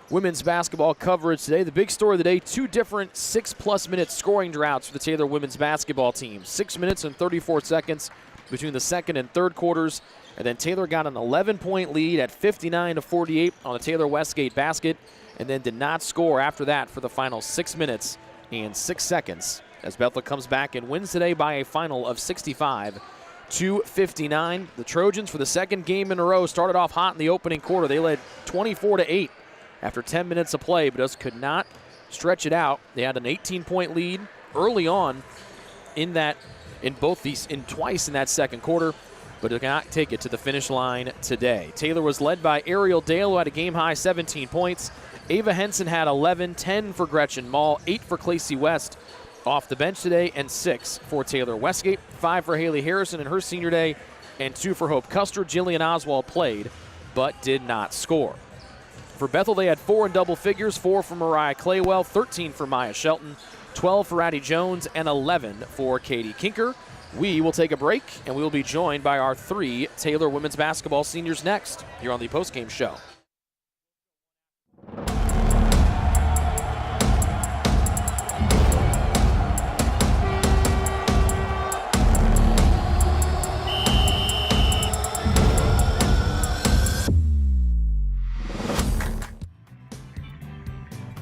women's basketball coverage today. The big story of the day, 2 different 6+ minute scoring droughts for the Taylor women's basketball team. 6 minutes and 34 seconds between the second and third quarters. And then Taylor got an 11-point lead at 59-48 on the Taylor Westgate basket, and then did not score after that for the final 6 minutes and 6 seconds as Bethel comes back and wins today by a final of 65-59. The Trojans, for the second game in a row, started off hot in the opening quarter. They led 24-8 after 10 minutes of play, but just could not stretch it out. They had an 18-point lead early on twice in that second quarter, but did not take it to the finish line today. Taylor was led by Ariel Dale, who had a game-high 17 points. Ava Henson had 11, 10 for Gretchen Mall, 8 for Clacy West off the bench today, and 6 for Taylor Westgate, 5 for Haley Harrison in her senior day, and 2 for Hope Custer. Jillian Oswald played, but did not score. For Bethel, they had 4 in double figures, 4 for Mariah Claywell, 13 for Maya Shelton, 12 for Addie Jones, and 11 for Katie Kinker. We will take a break, and we will be joined by our 3 Taylor women's basketball seniors next here on the postgame show.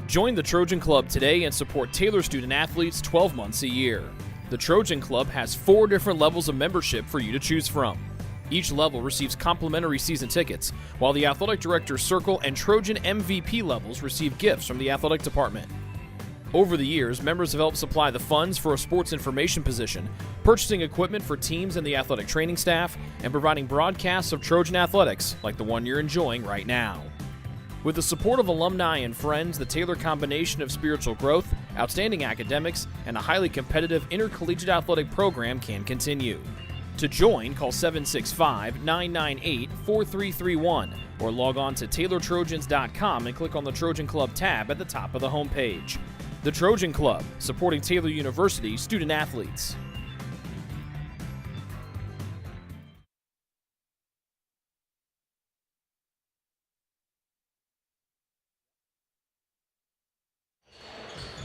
Join the Trojan Club today and support Taylor student athletes 12 months a year. The Trojan Club has 4 different levels of membership for you to choose from. Each level receives complimentary season tickets, while the Athletic Director's Circle and Trojan MVP levels receive gifts from the athletic department. Over the years, members have helped supply the funds for a sports information position, purchasing equipment for teams and the athletic training staff, and providing broadcasts of Trojan athletics like the one you're enjoying right now. With the support of alumni and friends, the Taylor combination of spiritual growth, outstanding academics, and a highly competitive intercollegiate athletic program can continue. To join, call 765-998-4331 or log on to TaylorTrojans.com and click on the Trojan Club tab at the top of the homepage. The Trojan Club, supporting Taylor University student athletes.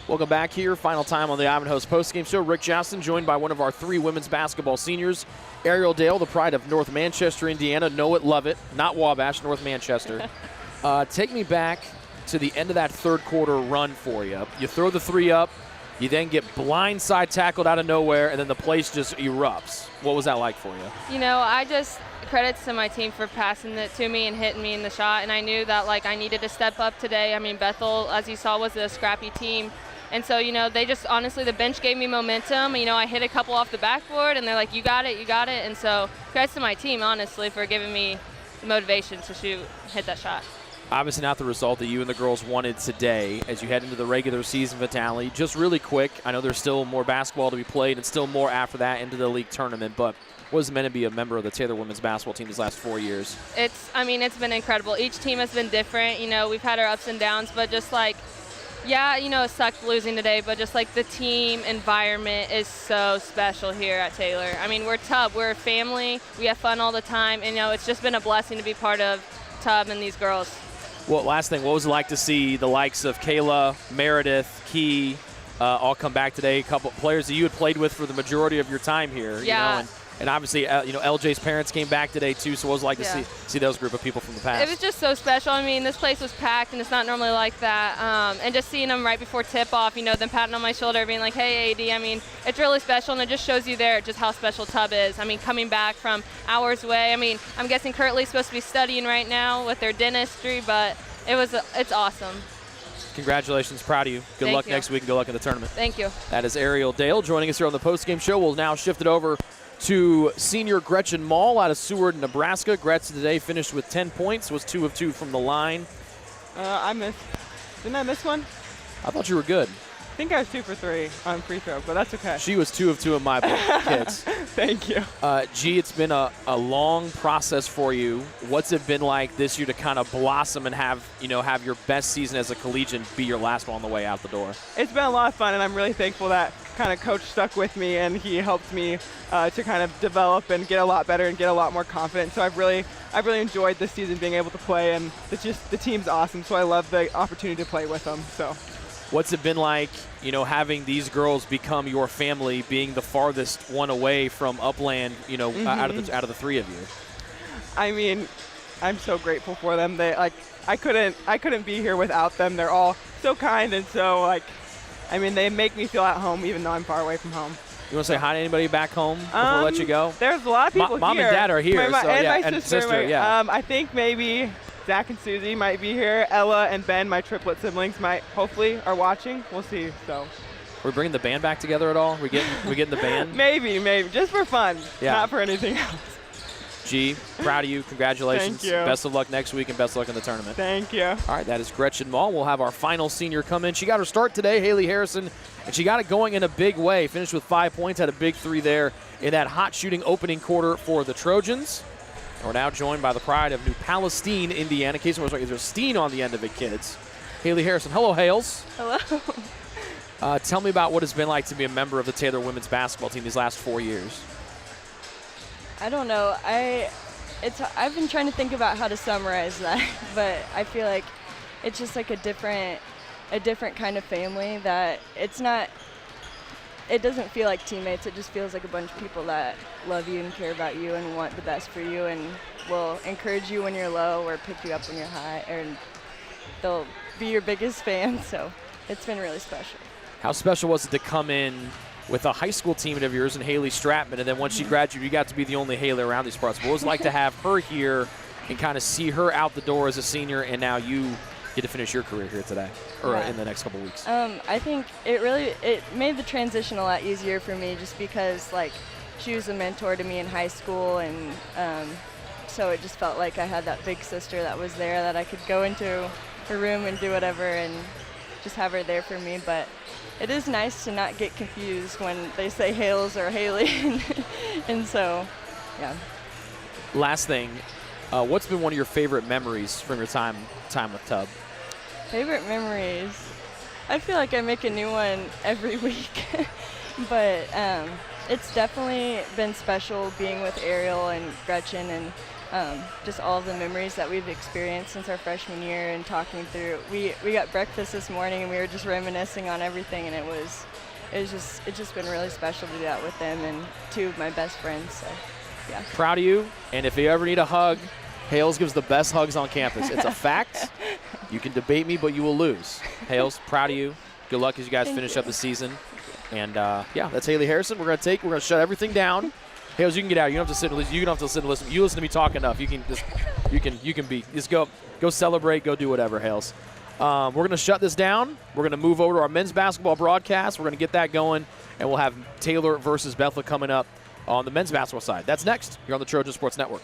Welcome back here. Final time on the Ivanhoe's postgame show. Rick Joustin joined by one of our 3 women's basketball seniors. Ariel Dale, the pride of North Manchester, Indiana. Know it, love it. Not Wabash, North Manchester. Take me back to the end of that third quarter run for you. You throw the 3 up. You then get blindside tackled out of nowhere, and then the place just erupts. What was that like for you? You know, I just credits to my team for passing it to me and hitting me in the shot, and I knew that, I needed to step up today. I mean, Bethel, as you saw, was a scrappy team. And so, they just, honestly, the bench gave me momentum. I hit a couple off the backboard, and they're like, you got it. And so, credits to my team, honestly, for giving me the motivation to hit that shot. Obviously not the result that you and the girls wanted today as you head into the regular season finale. Just really quick, I know there's still more basketball to be played and still more after that into the league tournament, but what is it meant to be a member of the Taylor women's basketball team these last 4 years? It's been incredible. Each team has been different. We've had our ups and downs, but just it sucked losing today, but just the team environment is so special here at Taylor. We're Tub, we're a family, we have fun all the time, and it's just been a blessing to be part of Tub and these girls. Well, last thing, what was it like to see the likes of Kayla, Meredith, Key, all come back today? A couple players that you had played with for the majority of your time here. Yeah. You know, and obviously, LJ's parents came back today too. So what was it like to see those group of people from the past? It was just so special. I mean, this place was packed, and it's not normally like that. And just seeing them right before tip-off, them patting on my shoulder, being like, "Hey, AD." I mean, it's really special, and it just shows you there just how special Tub is. I mean, coming back from hours away. I mean, I'm guessing Curtly's supposed to be studying right now with their dentistry, but it's awesome. Congratulations, proud of you. Good luck next week, and good luck in the tournament. Thank you. That is Ariel Dale joining us here on the postgame show. We'll now shift it over to senior Gretchen Mall out of Seward, Nebraska. Gretchen today finished with 10 points, was 2 of 2 from the line. Didn't I miss one? I thought you were good. I think I was 2 for 3 on free throw, but that's okay. She was 2 of 2 in my book, kids. Thank you. G, it's been a long process for you. What's it been like this year to kind of blossom and have your best season as a collegian be your last one on the way out the door? It's been a lot of fun, and I'm really thankful that kind of coach stuck with me, and he helped me to kind of develop and get a lot better and get a lot more confident. So I've really enjoyed this season being able to play, and the team's awesome. So I love the opportunity to play with them. So. What's it been like, having these girls become your family, being the farthest one away from Upland, out of the three of you? I mean, I'm so grateful for them. I couldn't be here without them. They're all so kind and so they make me feel at home even though I'm far away from home. You want to say hi to anybody back home before we let you go? There's a lot of people here. Mom and Dad are here. My sister. I think maybe Zach and Susie might be here. Ella and Ben, my triplet siblings, hopefully are watching. We'll see. So. Are we bringing the band back together at all? We getting the band? Maybe, just for fun. Yeah. Not for anything else. G, proud of you. Congratulations. Thank you. Best of luck next week and best of luck in the tournament. Thank you. All right, that is Gretchen Mall. We'll have our final senior come in. She got her start today, Haley Harrison, and she got it going in a big way. Finished with 5 points, had a big 3 there in that hot shooting opening quarter for the Trojans. And we're now joined by the pride of New Palestine, Indiana. In case someone was like, there's a Steen on the end of it, kids. Haley Harrison. Hello, Hales. Hello. Tell me about what it's been like to be a member of the Taylor women's basketball team these last 4 years. I don't know. I've been trying to think about how to summarize that, but I feel like it's just like a different kind of family that it doesn't feel like teammates. It just feels like a bunch of people that love you and care about you and want the best for you and will encourage you when you're low or pick you up when you're high, and they'll be your biggest fan. So it's been really special. How special was it to come in with a high school teammate of yours and Haley Stratman, and then once she graduated, you got to be the only Haley around these parts? What was it like to have her here and kind of see her out the door as a senior, and now you get to finish your career here today, or in the next couple weeks? I think it made the transition a lot easier for me, just because she was a mentor to me in high school, and so it just felt like I had that big sister that was there, that I could go into her room and do whatever and just have her there for me. But it is nice to not get confused when they say Hales or Haley. And so, yeah. Last thing, what's been one of your favorite memories from your time with Tub? Favorite memories? I feel like I make a new one every week. But it's definitely been special being with Ariel and Gretchen, and just all of the memories that we've experienced since our freshman year and talking through. We got breakfast this morning and we were just reminiscing on everything, and it's just been really special to do that with them and 2 of my best friends. So yeah. Proud of you, and if you ever need a hug, Hales gives the best hugs on campus. It's a fact. You can debate me, but you will lose. Hales, proud of you. Good luck as you guys finish up the season. And that's Haley Harrison. We're gonna shut everything down. Hales, you can get out. You don't have to sit and listen. You don't have to sit and listen. You listen to me talk enough. You can go celebrate, go do whatever, Hales. We're gonna shut this down. We're gonna move over to our men's basketball broadcast. We're gonna get that going, and we'll have Taylor versus Bethel coming up on the men's basketball side. That's next here on the Trojan Sports Network.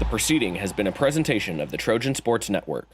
proceeding has been a presentation of the Trojan Sports Network.